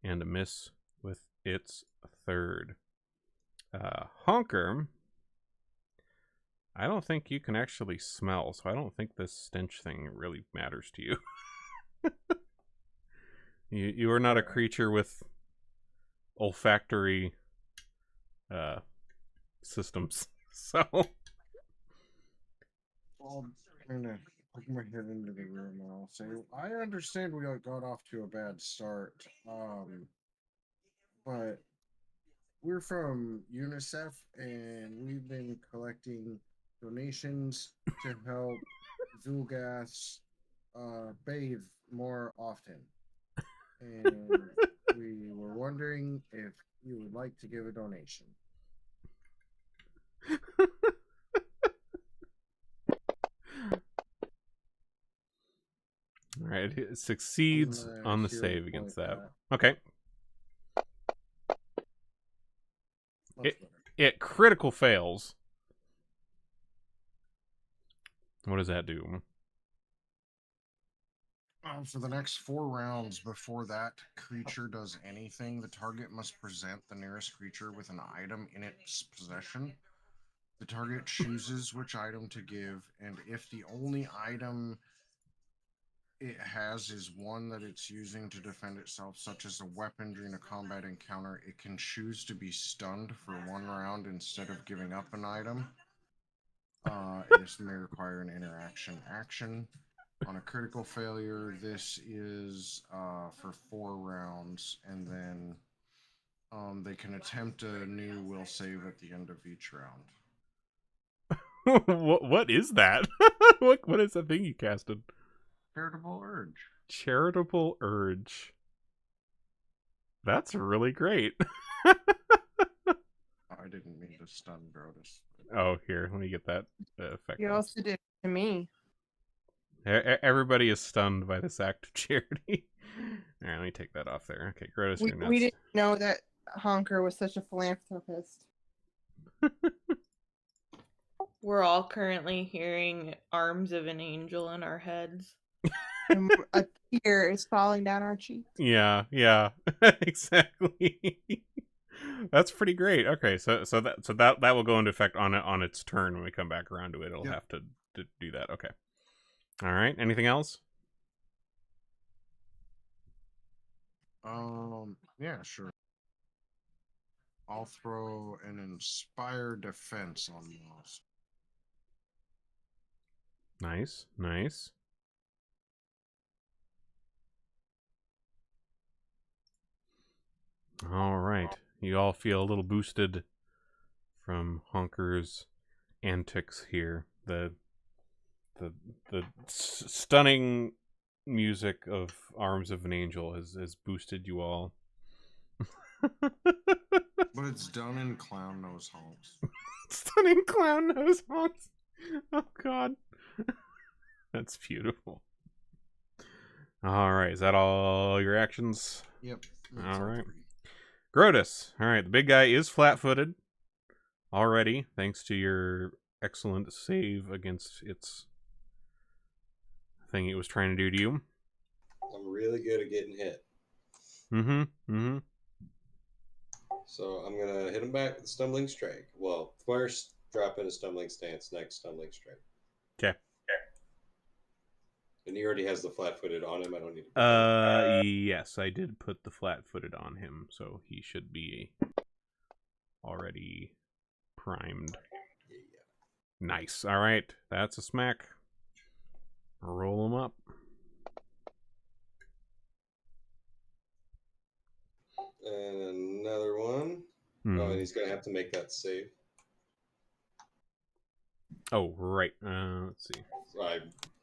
and a miss with its third. Honker, I don't think you can actually smell, so I don't think this stench thing really matters to you. You are not a creature with olfactory systems, so. Well, I'm gonna put my head into the room and I'll say, I understand we got off to a bad start, but we're from UNICEF and we've been collecting donations to help Zulgaths bathe more often. And we were wondering if you would like to give a donation. All right, it succeeds on the save against that. Okay. It critical fails. What does that do? For the next 4 rounds before that creature does anything, the target must present the nearest creature with an item in its possession The target chooses which item to give, and if the only item it has is one that it's using to defend itself, such as a weapon during a combat encounter, it can choose to be stunned for 1 round instead of giving up an item. This may require an interaction action. On a critical failure, this is for 4 rounds, and then they can attempt a new will save at the end of each round. What is that? What is that thing you casted? Charitable urge. Charitable urge. That's really great. I didn't mean to stun Grotus. Oh, here, let me get that effect. You also did it to me. Everybody is stunned by this act of charity. All right, let me take that off there. Okay, Grotus, you're next. We didn't know that Honker was such a philanthropist. We're all currently hearing Arms of an Angel in our heads. And a tear is falling down our cheeks. Yeah, exactly. That's pretty great. Okay, so that will go into effect on its turn when we come back around to it. It'll have to do that. Okay. All right. Anything else? Yeah, sure. I'll throw an Inspire Defense on Moss. Nice, nice. All right. You all feel a little boosted from Honker's antics here. The stunning music of Arms of an Angel has boosted you all. But it's done in clown nose honks. Stunning clown nose honks. Oh god. That's beautiful. All right, is that all your actions? Yep. All right. Grotus. All right, the big guy is flat-footed already, thanks to your excellent save against its thing it was trying to do to you. I'm really good at getting hit. Mm-hmm. So I'm gonna hit him back with a stumbling strike. Well, first drop in a stumbling stance, next stumbling strike. Okay. And he already has the flat-footed on him. I don't need to. Yes, I did put the flat-footed on him, so he should be already primed. Yeah. Nice. All right, that's a smack. Roll him up. And another one. Oh, and he's gonna have to make that save. Oh, right. Let's see. I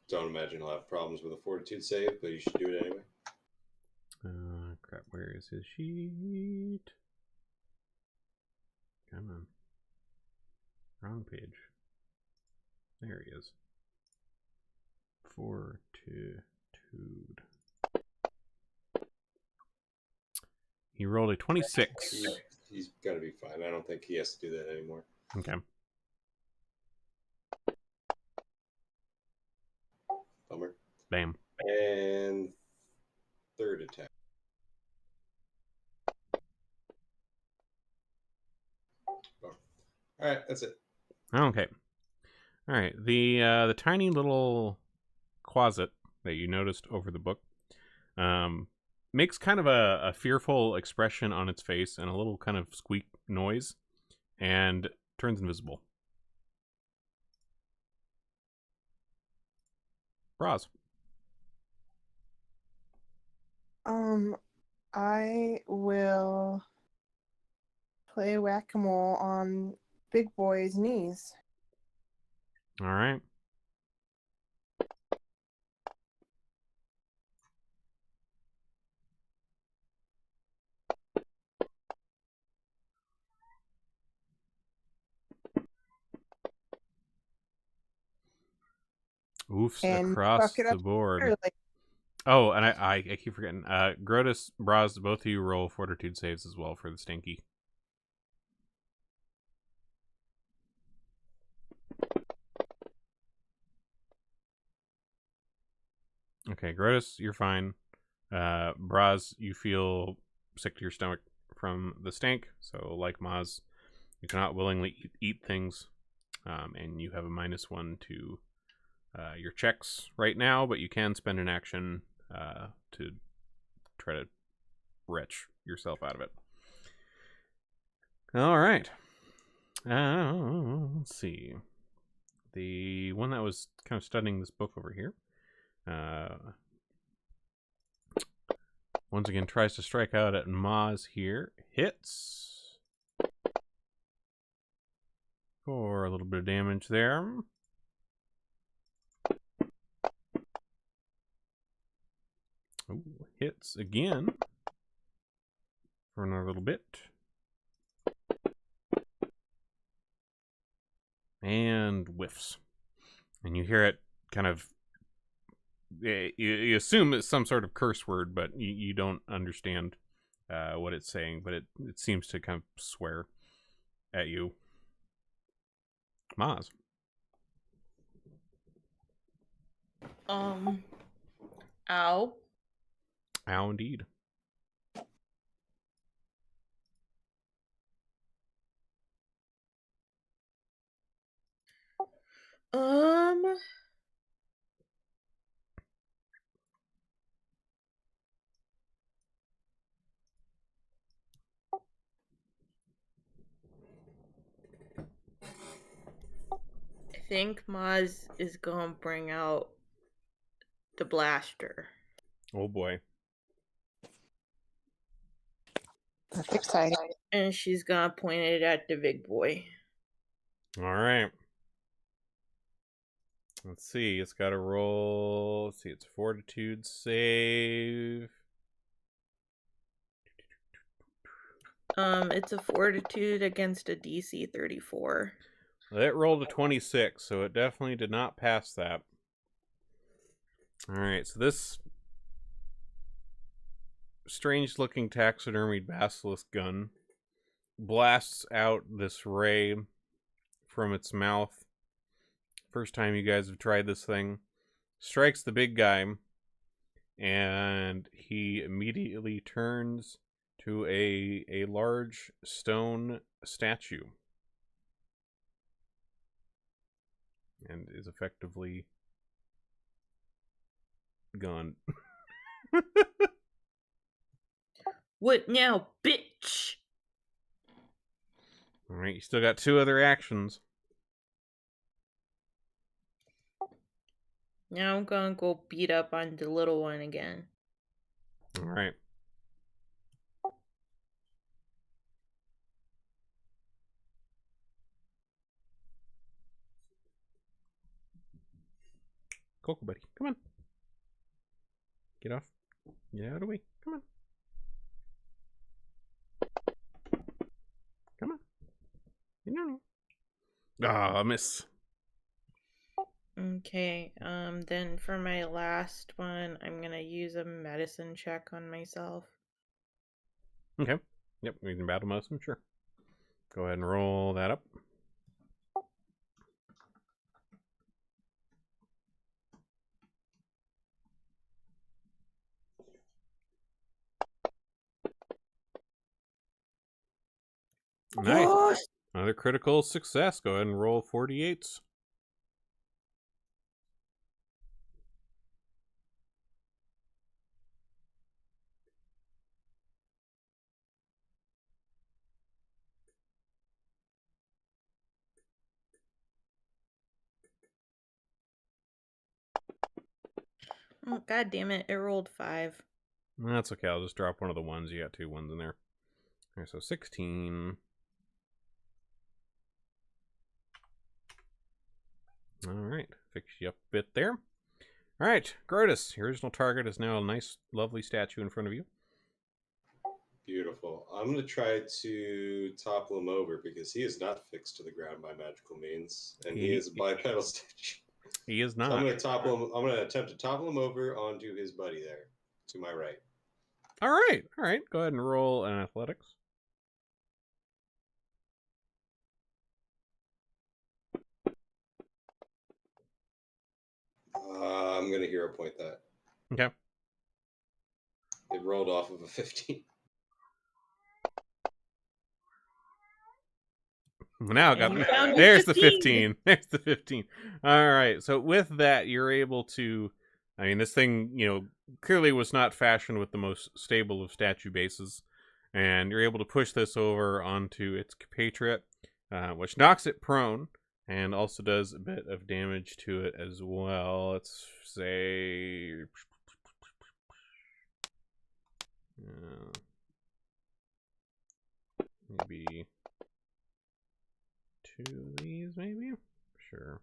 don't imagine he'll have problems with a fortitude save, but you should do it anyway. Crap, where is his sheet? Come on. Wrong page. There he is. Fortitude. He rolled a 26. He's got to be fine. I don't think he has to do that anymore. Okay. Bummer. Bam. And third attack. Oh. All right, that's it. Okay. All right. The tiny little closet that you noticed over the book makes kind of a fearful expression on its face and a little kind of squeak noise and turns invisible. Braz. I will play whack-a-mole on Big Boy's knees. All right. Oofs And across fuck it the up board. early. Oh, and I keep forgetting. Grotus, Braz, both of you roll fortitude saves as well for the stinky. Okay, Grotus, you're fine. Braz, you feel sick to your stomach from the stank, so like Maz, you cannot willingly eat things. and you have a -1 to your checks right now, but you can spend an action to try to retch yourself out of it. All right. Let's see. The one that was kind of studying this book over here, once again tries to strike out at Maz here. Hits for a little bit of damage there. Ooh, hits again for another little bit. And whiffs. And you hear it kind of... You assume it's some sort of curse word, but you don't understand what it's saying. But it seems to kind of swear at you. Maz. Ow. Ow, indeed. I think Maz is gonna bring out the blaster. Oh boy. That's exciting. And she's gonna point it at the big boy. All right. Let's see. It's got to roll. Let's see. It's fortitude save. It's a fortitude against a DC 34. It rolled a 26, so it definitely did not pass that. All right. So this strange-looking taxidermied basilisk gun blasts out this ray from its mouth. First time you guys have tried this thing. Strikes the big guy, and he immediately turns to a large stone statue. And is effectively gone. What now, bitch? Alright, you still got 2 other actions. Now I'm gonna go beat up on the little one again. Alright. Coco buddy, come on. Get off. Get out of the way. Come on. Come on. Ah, miss. Okay, then for my last one, I'm gonna use a medicine check on myself. Okay. Yep, we can battle medicine, sure. Go ahead and roll that up. Nice. Yes! Another critical success. Go ahead and roll 48s. Oh, god damn it, it rolled 5. That's okay. I'll just drop one of the ones. You got 2 ones in there. Okay, so 16. Alright, fix you up a bit there. Alright, Grotus, your original target is now a nice, lovely statue in front of you. Beautiful. I'm going to try to topple him over because he is not fixed to the ground by magical means, and he is a bipedal statue. He is not. So I'm going to topple him. I'm going to attempt to topple him over onto his buddy there, to my right. Alright, alright. Go ahead and roll an athletics. I'm going to hero point that. Okay. It rolled off of a 15. Now I got And you found a there's the 15. 15. There's the 15. All right. So with that, you're able to. I mean, this thing, clearly was not fashioned with the most stable of statue bases, and you're able to push this over onto its compatriot, which knocks it prone and also does a bit of damage to it as well. Let's say. Maybe 2 of these, maybe? Sure.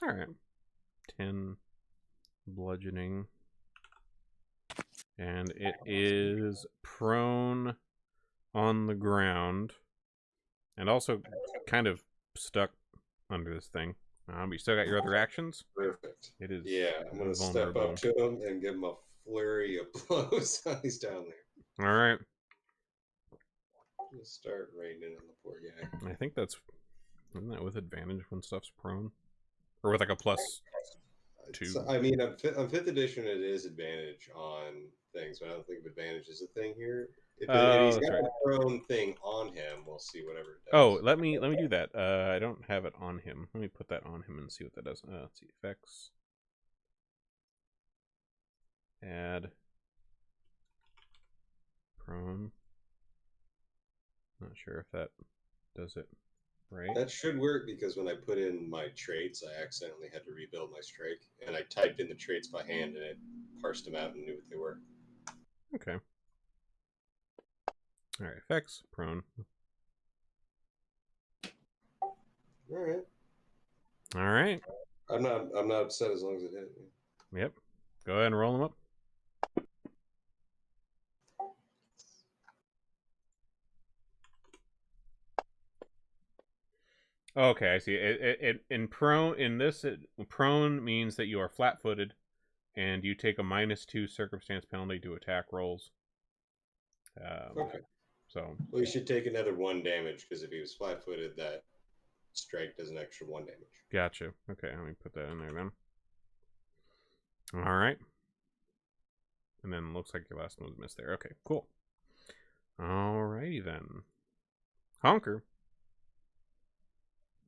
Alright. 10 bludgeoning. And it is prone on the ground. And also kind of stuck under this thing. But you still got your other actions? Perfect. It is Yeah, I'm going to step vulnerable. up to him and give him a flurry of blows while he's down there. Alright. Just start raining on the poor guy. I think that's... Isn't that with advantage when stuff's prone? Or with like a plus 2? I mean, on 5th edition, it is advantage on things, but I don't think advantage is a thing here. If he's got right. the prone thing on him, we'll see whatever it does. Oh, let me do that. I don't have it on him. Let me put that on him and see what that does. Let's see, effects. Add. Prone. Not sure if that does it right. That should work because when I put in my traits, I accidentally had to rebuild my strike, and I typed in the traits by hand, and it parsed them out and knew what they were. Okay. All right, effects, prone. All right. All right. I'm not upset as long as it hit. Yep. Go ahead and roll them up. Okay, I see. Prone means that you are flat-footed, and you take a -2 circumstance penalty to attack rolls. Okay. So. Well, you should take another 1 damage because if he was flat-footed, that strike does an extra 1 damage. Gotcha. Okay, let me put that in there then. All right. And then looks like your last one was missed there. Okay, cool. Alrighty then. Honker.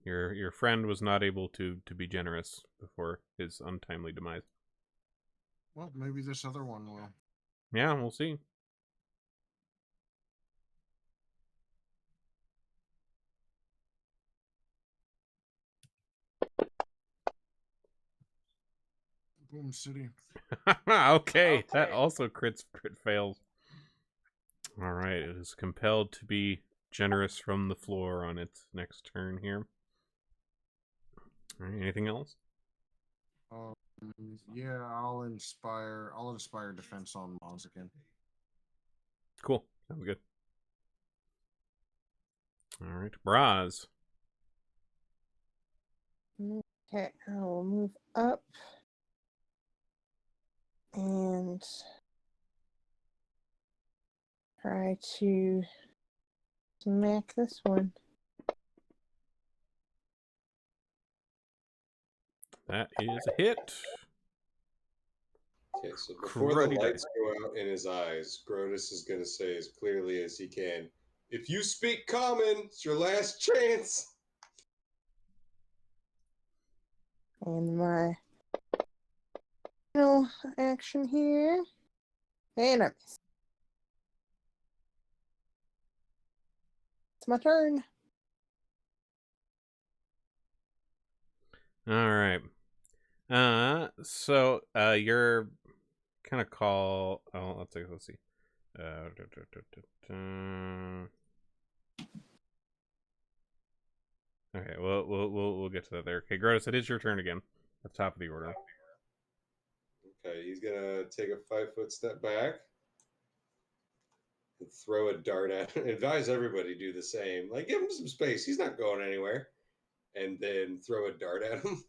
Your friend was not able to be generous before his untimely demise. Well, maybe this other one will. Yeah, we'll see. Boom City. Okay, that also crit fails. All right, it is compelled to be generous from the floor on its next turn here. All right, anything else? Yeah, I'll inspire defense on Mons again. Cool, sounds good. All right, Braz. Okay, I will move up and try to smack this one. That is a hit. Okay, so before Cruddy the lights go out in his eyes, Grotus is going to say as clearly as he can, "If you speak common, it's your last chance." And my final action here. And I miss. It's my turn. All right. So you're kind of call. Oh, let's see. Okay, we'll get to that there. Okay, Grotus, it is your turn again. At the top of the order. Okay, he's going to take a 5-foot step back and throw a dart at him. Advise everybody do the same. Like, give him some space. He's not going anywhere. And then throw a dart at him.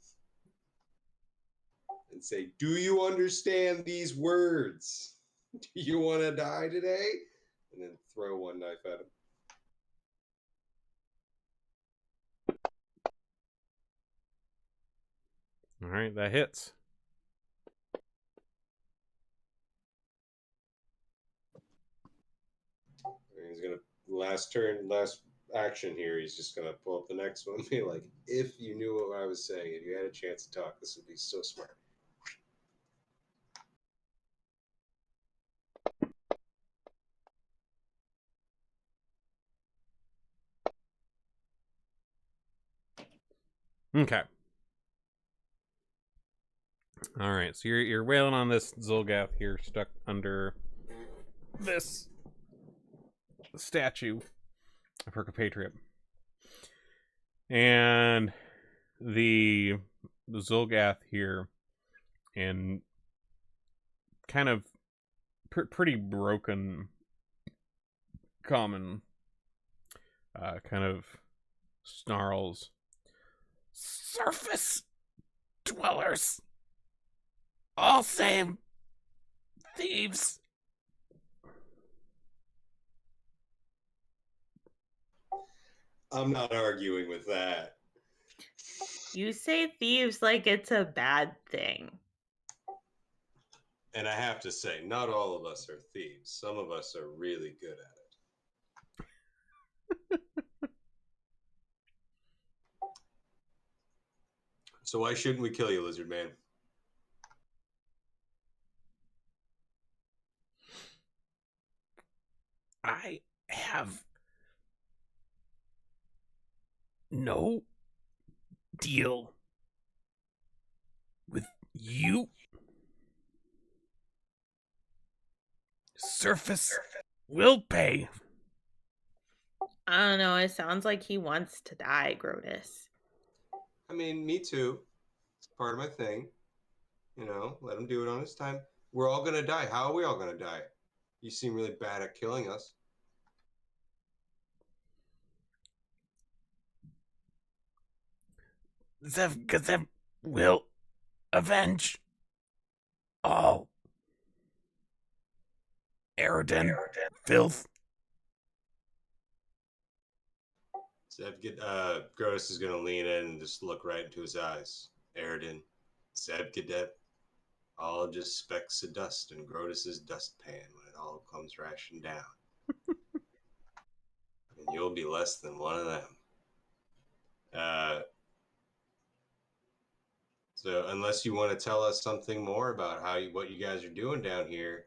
And say, "Do you understand these words? Do you want to die today?" And then throw 1 knife at him. All right, that hits. gonna last action here. He's just gonna pull up the next one and be like, "If you knew what I was saying and you had a chance to talk, this would be so smart." Okay. All right. So you're wailing on this Zolgath here, stuck under this statue of her compatriot, and the Zolgath here, in kind of pretty broken common, kind of snarls, "Surface dwellers, all same thieves." I'm not arguing with that. You say thieves like it's a bad thing. And I have to say, not all of us are thieves. Some of us are really good at it. So why shouldn't we kill you, Lizard Man? I have no deal with you. Surface will pay. I don't know. It sounds like he wants to die, Grotus. I mean, me too. It's part of my thing. You know, let him do it on his time. We're all gonna die. How are we all gonna die? You seem really bad at killing us. Zev will avenge all Eridan filth. Grotus is gonna lean in and just look right into his eyes. Eridan, Zeb all just specks of dust in Grotus's dustpan when it all comes crashing down. And you'll be less than one of them. So unless you want to tell us something more about what you guys are doing down here,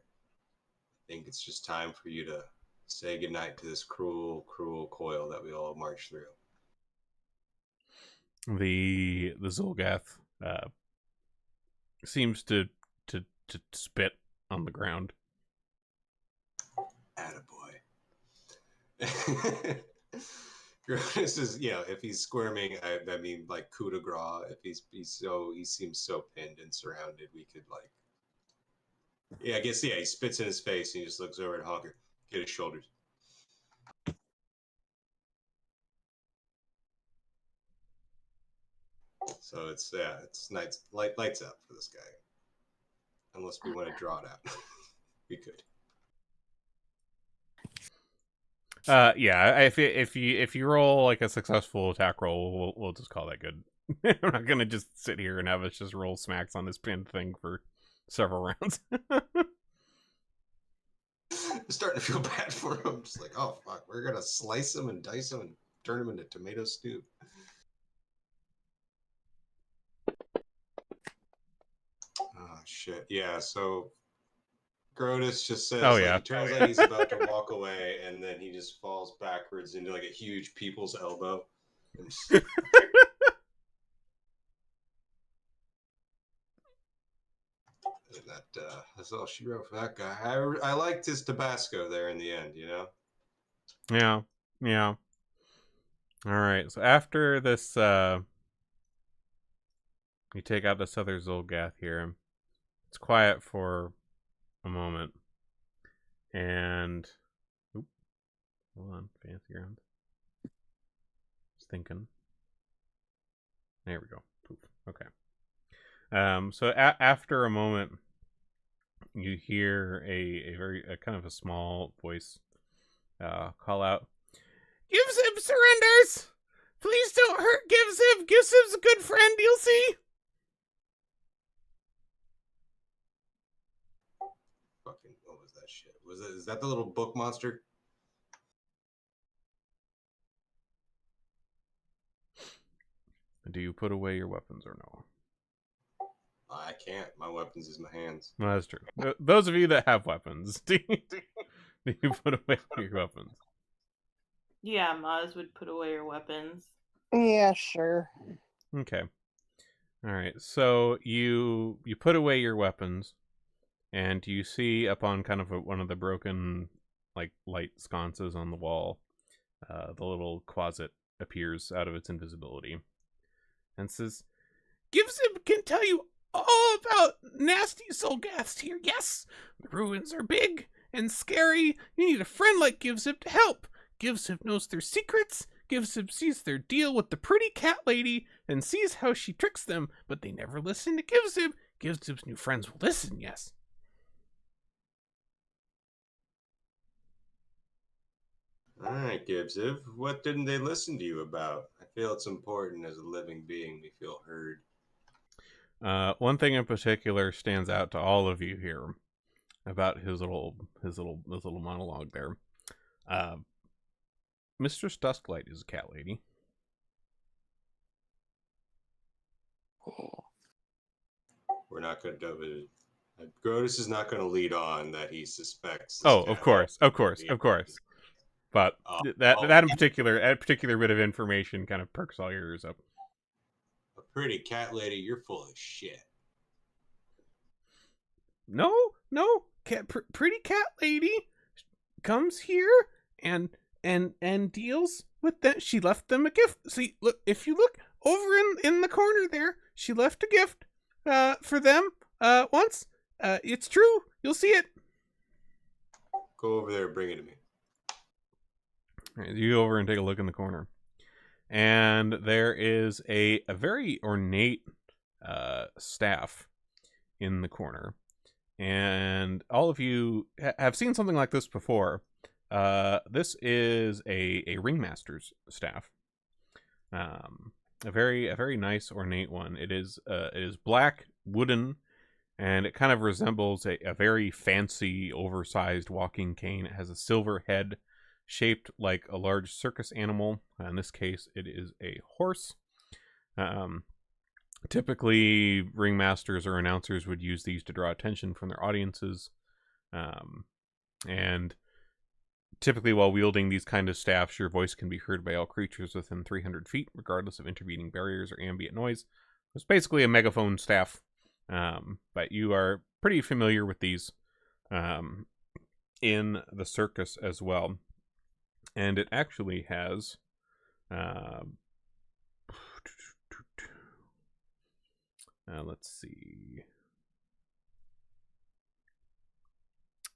I think it's just time for you to say goodnight to this cruel, cruel coil that we all marched through. The Zolgath seems to spit on the ground. Attaboy. Grotus is, if he's squirming, I mean, like coup de grace. If he seems so pinned and surrounded, we could I guess he spits in his face and he just looks over at Honker, get his shoulders. So it's nights lights out for this guy, unless we want to draw it out. We could. Yeah. If you roll like a successful attack roll, we'll just call that good. I'm not gonna just sit here and have us just roll smacks on this pinned thing for several rounds. I'm starting to feel bad for him. Just like, oh fuck, we're gonna slice him and dice him and turn him into tomato stew. Oh shit. Yeah, so Grotus just says, he turns like he's about to walk away, and then he just falls backwards into like a huge people's elbow. And that's all she wrote for that guy. I liked his Tabasco there in the end, you know? Yeah. All right. So after this, you take out this other Zolgath here. It's quiet for a moment. And hold on, fancy ground. Just thinking. There we go. Poof. Okay. So after a moment, you hear a very kind of a small voice call out, "Give Zib surrenders! Please don't hurt Give Zib! Give Zib's a good friend, you'll see!" Fucking, what was that shit? Is that the little book monster? Do you put away your weapons or no? I can't. My weapons is my hands. No, that's true. Those of you that have weapons, do you put away your weapons? Yeah, Maz would put away her weapons. Yeah, sure. Okay. All right. So you put away your weapons, and you see upon kind of one of the broken like light sconces on the wall, the little closet appears out of its invisibility, and says, "Gibson can tell you all about nasty Solgaths here. Yes, the ruins are big and scary. You need a friend like Givzib to help. Givzib knows their secrets. Givzib sees their deal with the pretty cat lady and sees how she tricks them, but they never listen to Givzib. Givzib's new friends will listen, yes." All right, Gibsiv. What didn't they listen to you about? I feel it's important as a living being we feel heard. One thing in particular stands out to all of you here about his little monologue there. Mistress Dusklight is a cat lady. We're not going to. Grotus is not going to lead on that he suspects. Oh, of course. But that in particular, a particular bit of information kind of perks all your ears up. A pretty cat lady, you're full of shit. No, pretty cat lady comes here and deals with that. She left them a gift. See, look, if you look over in the corner there, she left a gift for them once. It's true. You'll see it. Go over there and bring it to me. All right, you go over and take a look in the corner. And there is a very ornate staff in the corner. And all of you have seen something like this before. This is a ringmaster's staff. A very nice ornate one. It is black, wooden, and it kind of resembles a very fancy, oversized walking cane. It has a silver head shaped like a large circus animal. In this case, it is a horse. Typically, ringmasters or announcers would use these to draw attention from their audiences. And typically, while wielding these kind of staffs, your voice can be heard by all creatures within 300 feet, regardless of intervening barriers or ambient noise. It's basically a megaphone staff, but you are pretty familiar with these in the circus as well. And it actually has let's see.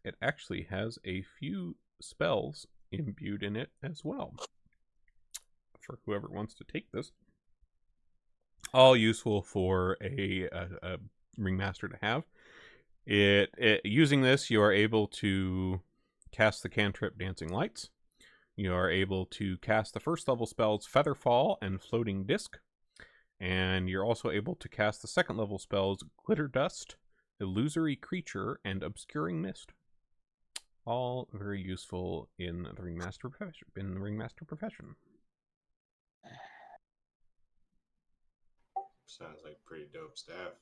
It actually has a few spells imbued in it as well. For whoever wants to take this. All useful for a ringmaster to have. Using this, you are able to cast the cantrip Dancing Lights. You are able to cast the first level spells Featherfall and Floating Disc. And you're also able to cast the second level spells Glitter Dust, Illusory Creature, and Obscuring Mist. All very useful in the ringmaster profession. Sounds like pretty dope staff.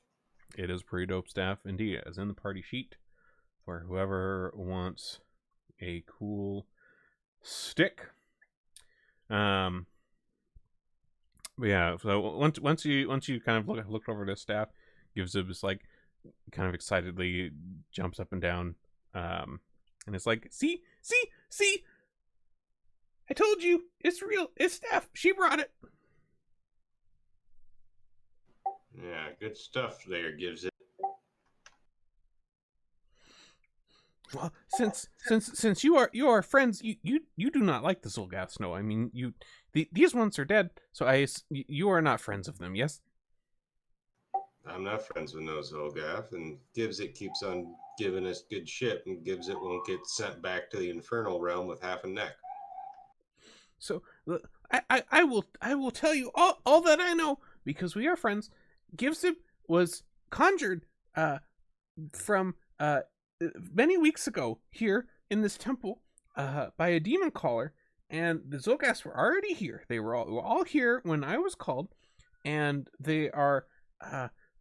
It is pretty dope staff indeed, as in the party sheet, for whoever wants a cool stick. But yeah, so once you kind of looked over this staff, Givzib this like kind of excitedly jumps up and down, and it's like, see, I told you, it's real, it's staff. She brought it. Yeah, good stuff there, gives it. Well, since you are friends, you do not like the Zolgaths, no? I mean, these ones are dead, so you are not friends of them, yes? I'm not friends with no Zolgath, and Gives It keeps on giving us good shit, and Gives It won't get sent back to the infernal realm with half a neck. So I will tell you all that I know, because we are friends. Givzib was conjured from many weeks ago here in this temple by a demon caller, and the Zolgaths were already here. They were all here when I was called, and they are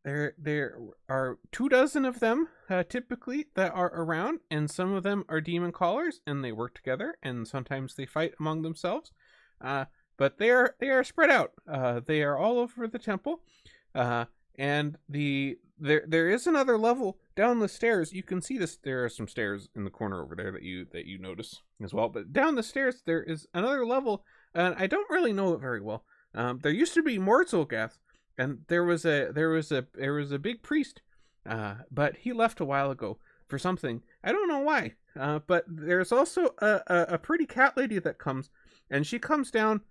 there are 24 of them typically that are around, and some of them are demon callers, and they work together, and sometimes they fight among themselves. But they are spread out. They are all over the temple, and there is another level down the stairs. You can see this. There are some stairs in the corner over there that you notice as well. But down the stairs there is another level, and I don't really know it very well. There used to be more Zolgath, and there was a big priest, but he left a while ago for something. I don't know why. But there's also a pretty cat lady that comes, and she comes down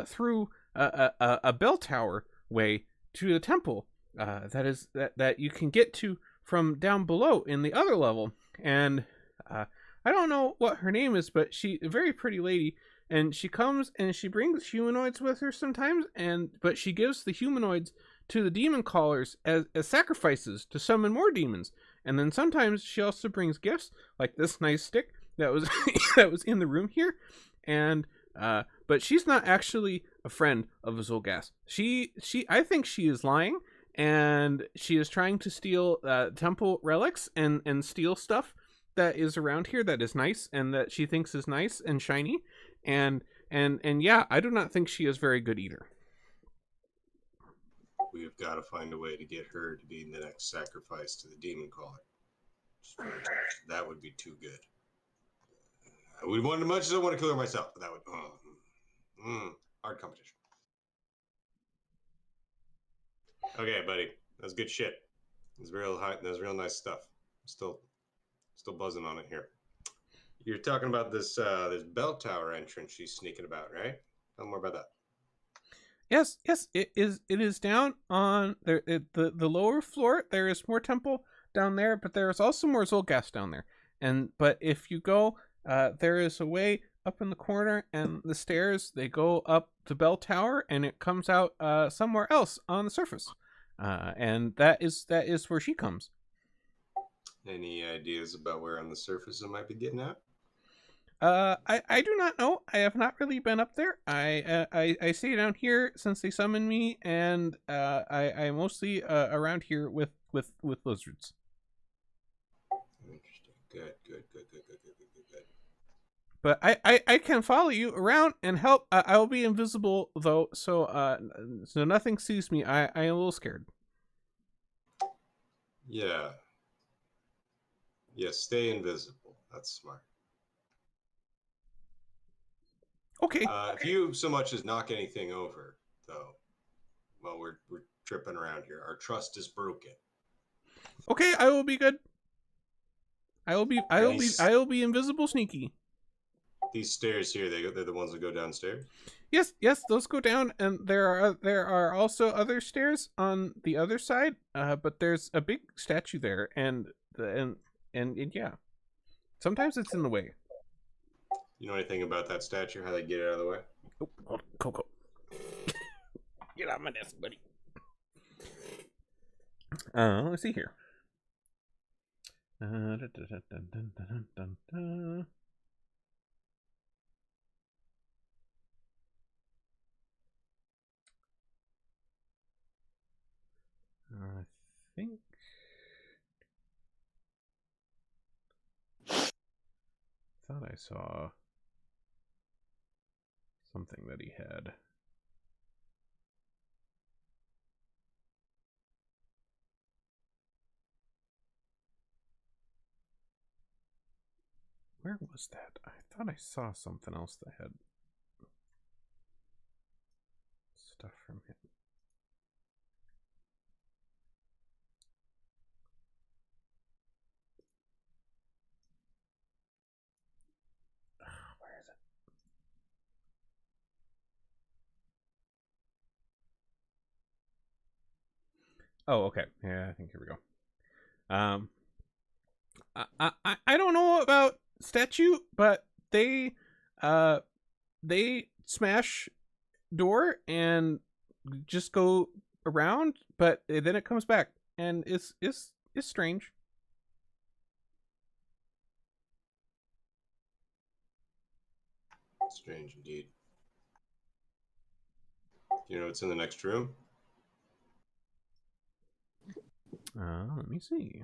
through a bell tower way to the temple that you can get to from down below in the other level. And I don't know what her name is, but she a very pretty lady, and she comes and she brings humanoids with her sometimes, but she gives the humanoids to the demon callers as sacrifices to summon more demons. And then sometimes she also brings gifts like this nice stick that was that was in the room here, and but she's not actually a friend of Zolgath. I think she is lying, and she is trying to steal temple relics and steal stuff that is around here that is nice and that she thinks is nice and shiny, and yeah, I do not think she is very good either. We've got to find a way to get her to be the next sacrifice to the demon caller. That would be too good. I would want as much as I want to kill her myself, but that would hard competition. Okay, buddy, that's good shit. That's real high. That's real nice stuff. I'm still buzzing on it here. You're talking about this bell tower entrance she's sneaking about, right? Tell me more about that. Yes, it is down on the lower floor. There is more temple down there, but there is also more Zolgath down there. But if you go, there is a way up in the corner, and the stairs, they go up the bell tower, and it comes out somewhere else on the surface. And that is where she comes. Any ideas about where on the surface it might be getting at? I do not know. I have not really been up there. I stay down here since they summoned me, and I mostly around here with lizards. Interesting. Good. But I can follow you around and help. I will be invisible though, so nothing sees me. I am a little scared. Yeah. Stay invisible. That's smart. Okay. If you so much as knock anything over, though, while we're tripping around here, our trust is broken. Okay, I will be good. I will be invisible sneaky. These stairs here, they're the ones that go downstairs? Yes, those go down, and there are also other stairs on the other side. But there's a big statue there, and yeah, sometimes it's in the way. You know anything about that statue? How they get it out of the way? Oh, hold on, Coco, get out of my desk, buddy. Let's see here. I think thought I saw something that he had. Where was that? I thought I saw something else that had stuff from him. Where is it? Oh, okay. Yeah, I think here we go. I don't know about statue, but they smash door and just go around, but then it comes back, and it's strange. Strange indeed. Do you know what's in the next room? Let me see.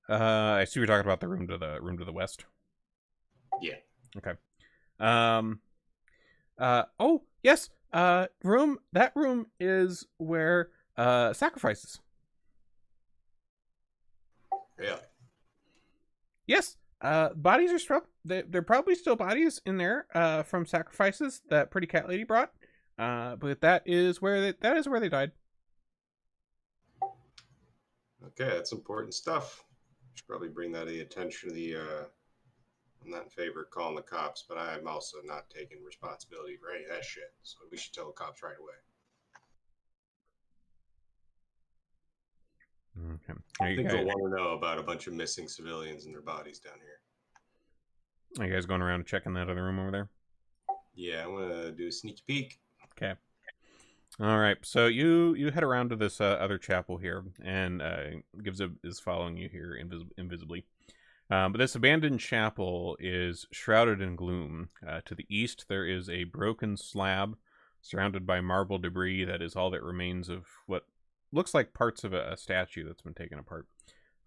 I see you're talking about the room to the west. Yeah. Okay. Oh yes. That room is where sacrifices. Yeah. Yes. Bodies are still. They're probably still bodies in there. From sacrifices that pretty cat lady brought. But that is where they died. Okay, that's important stuff. Should probably bring that to the attention of the. I'm not in favor of calling the cops, but I'm also not taking responsibility for any of that shit. So we should tell the cops right away. Okay. I think they'll want to know about a bunch of missing civilians and their bodies down here. Are you guys going around and checking that other room over there? Yeah, I'm gonna do a sneaky peek. Okay. All right. So you head around to this other chapel here, and is following you here invisibly. But this abandoned chapel is shrouded in gloom. To the east, there is a broken slab surrounded by marble debris that is all that remains of what looks like parts of a statue that's been taken apart.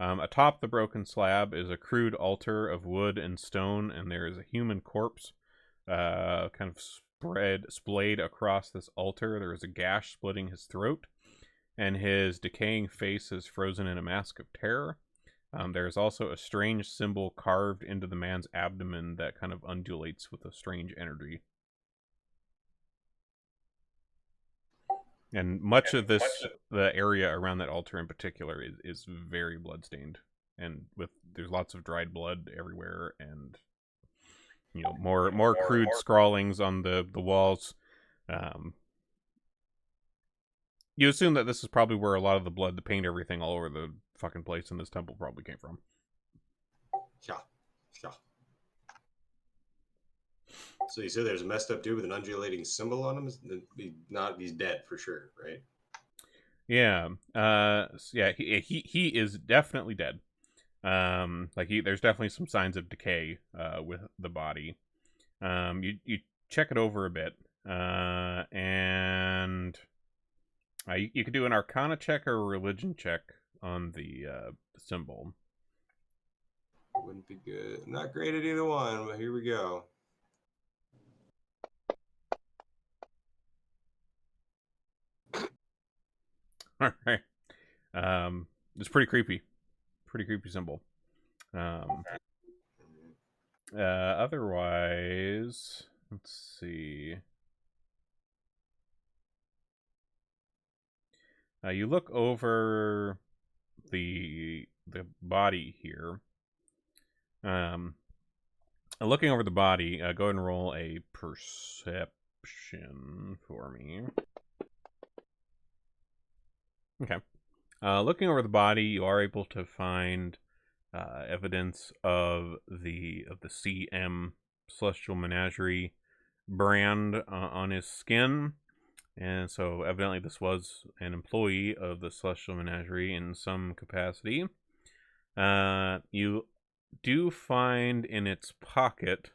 Atop the broken slab is a crude altar of wood and stone, and there is a human corpse kind of splayed across this altar. There is a gash splitting his throat, and his decaying face is frozen in a mask of terror. There is also a strange symbol carved into the man's abdomen that kind of undulates with a strange energy. And much of the area around that altar in particular is very bloodstained, and there's lots of dried blood everywhere, and more crude scrawlings on the walls. You assume that this is probably where a lot of the blood, the paint, everything all over the fucking place in this temple probably came from. Yeah. So you said there's a messed up dude with an undulating symbol on him? He's dead for sure, right? Yeah. He is definitely dead. There's definitely some signs of decay with the body. You check it over a bit, and you could do an Arcana check or a Religion check on the symbol. Wouldn't be good. I'm not great at either one, but here we go. All right. It's pretty creepy. Pretty creepy symbol. Otherwise, let's see. You look over the body here. Looking over the body, go ahead and roll a perception for me. Okay. Looking over the body, you are able to find evidence of the CM Celestial Menagerie brand on his skin. And so evidently this was an employee of the Celestial Menagerie in some capacity. You do find in its pocket,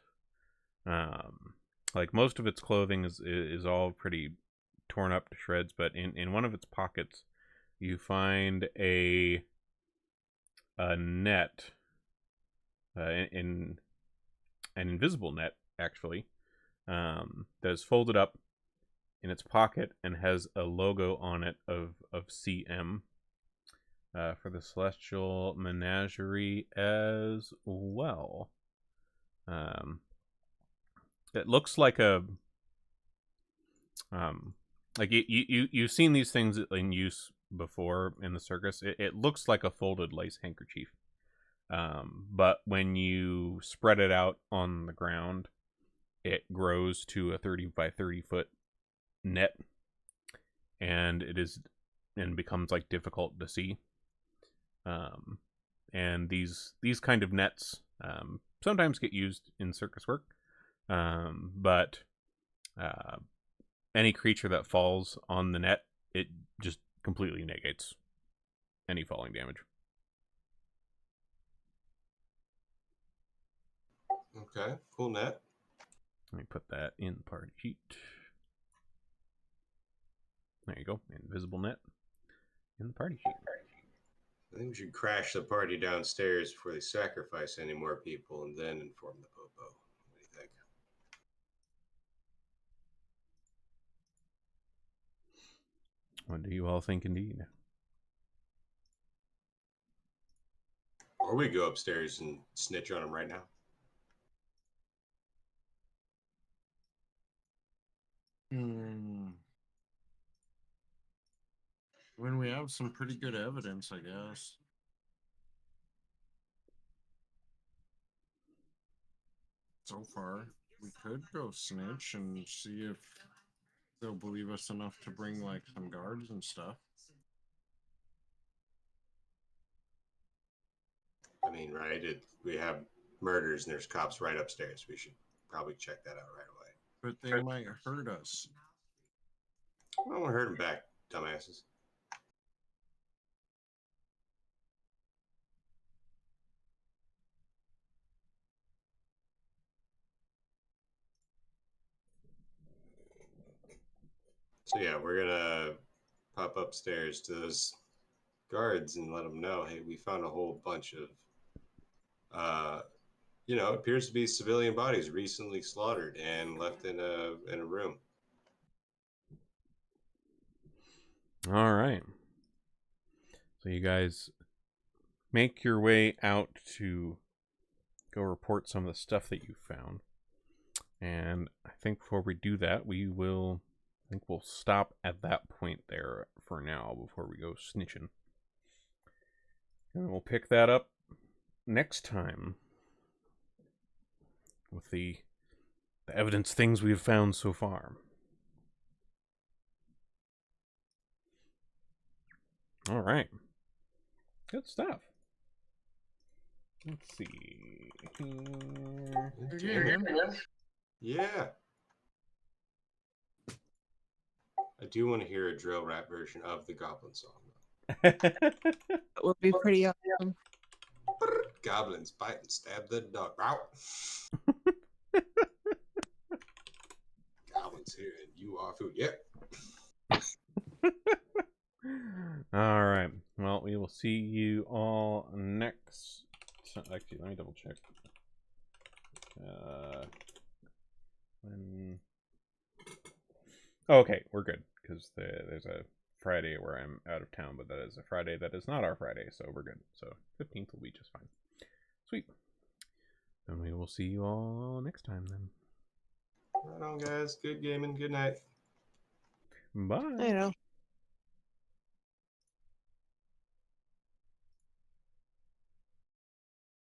like most of its clothing is all pretty torn up to shreds, but in one of its pockets you find a net, in an invisible net actually, that is folded up in its pocket and has a logo on it of CM for the Celestial Menagerie as well. It looks like a like you've seen these things in use before in the circus. It looks like a folded lace handkerchief, but when you spread it out on the ground, it grows to a 30 by 30 foot net, and becomes like difficult to see. And these kind of nets sometimes get used in circus work, but any creature that falls on the net, it just completely negates any falling damage. Okay, cool net. Let me put that in the party sheet. There you go. Invisible net in the party sheet. I think we should crash the party downstairs before they sacrifice any more people and then inform the Popo. What do you think? What do you all think indeed? Or we go upstairs and snitch on them right now. When we have some pretty good evidence, I guess. So far, we could go snitch and see if they'll believe us enough to bring like some guards and stuff. I mean, right? We have murders and there's cops right upstairs. We should probably check that out right away. But they might hurt us. I don't want to hurt them back, dumbasses. So yeah, we're gonna pop upstairs to those guards and let them know, hey, we found a whole bunch of, appears to be civilian bodies recently slaughtered and left in a room. All right. So you guys make your way out to go report some of the stuff that you found. And I think before we do that, we'll stop at that point there for now before we go snitching. And we'll pick that up next time with the evidence things we've found so far. All right. Good stuff. Let's see here. Yeah. I do want to hear a drill rap version of the Goblin song. That would be pretty awesome. Goblins bite and stab the dog. Wow. Goblins here and you are food. Yep. All right. Well, we will see you all next. Actually, let me double check. Okay, we're good because there's a Friday where I'm out of town, but that is a Friday that is not our Friday, so we're good. So 15th will be just fine. Sweet. And we will see you all next time then. Right on, guys. Good gaming. Good night. Bye. I know.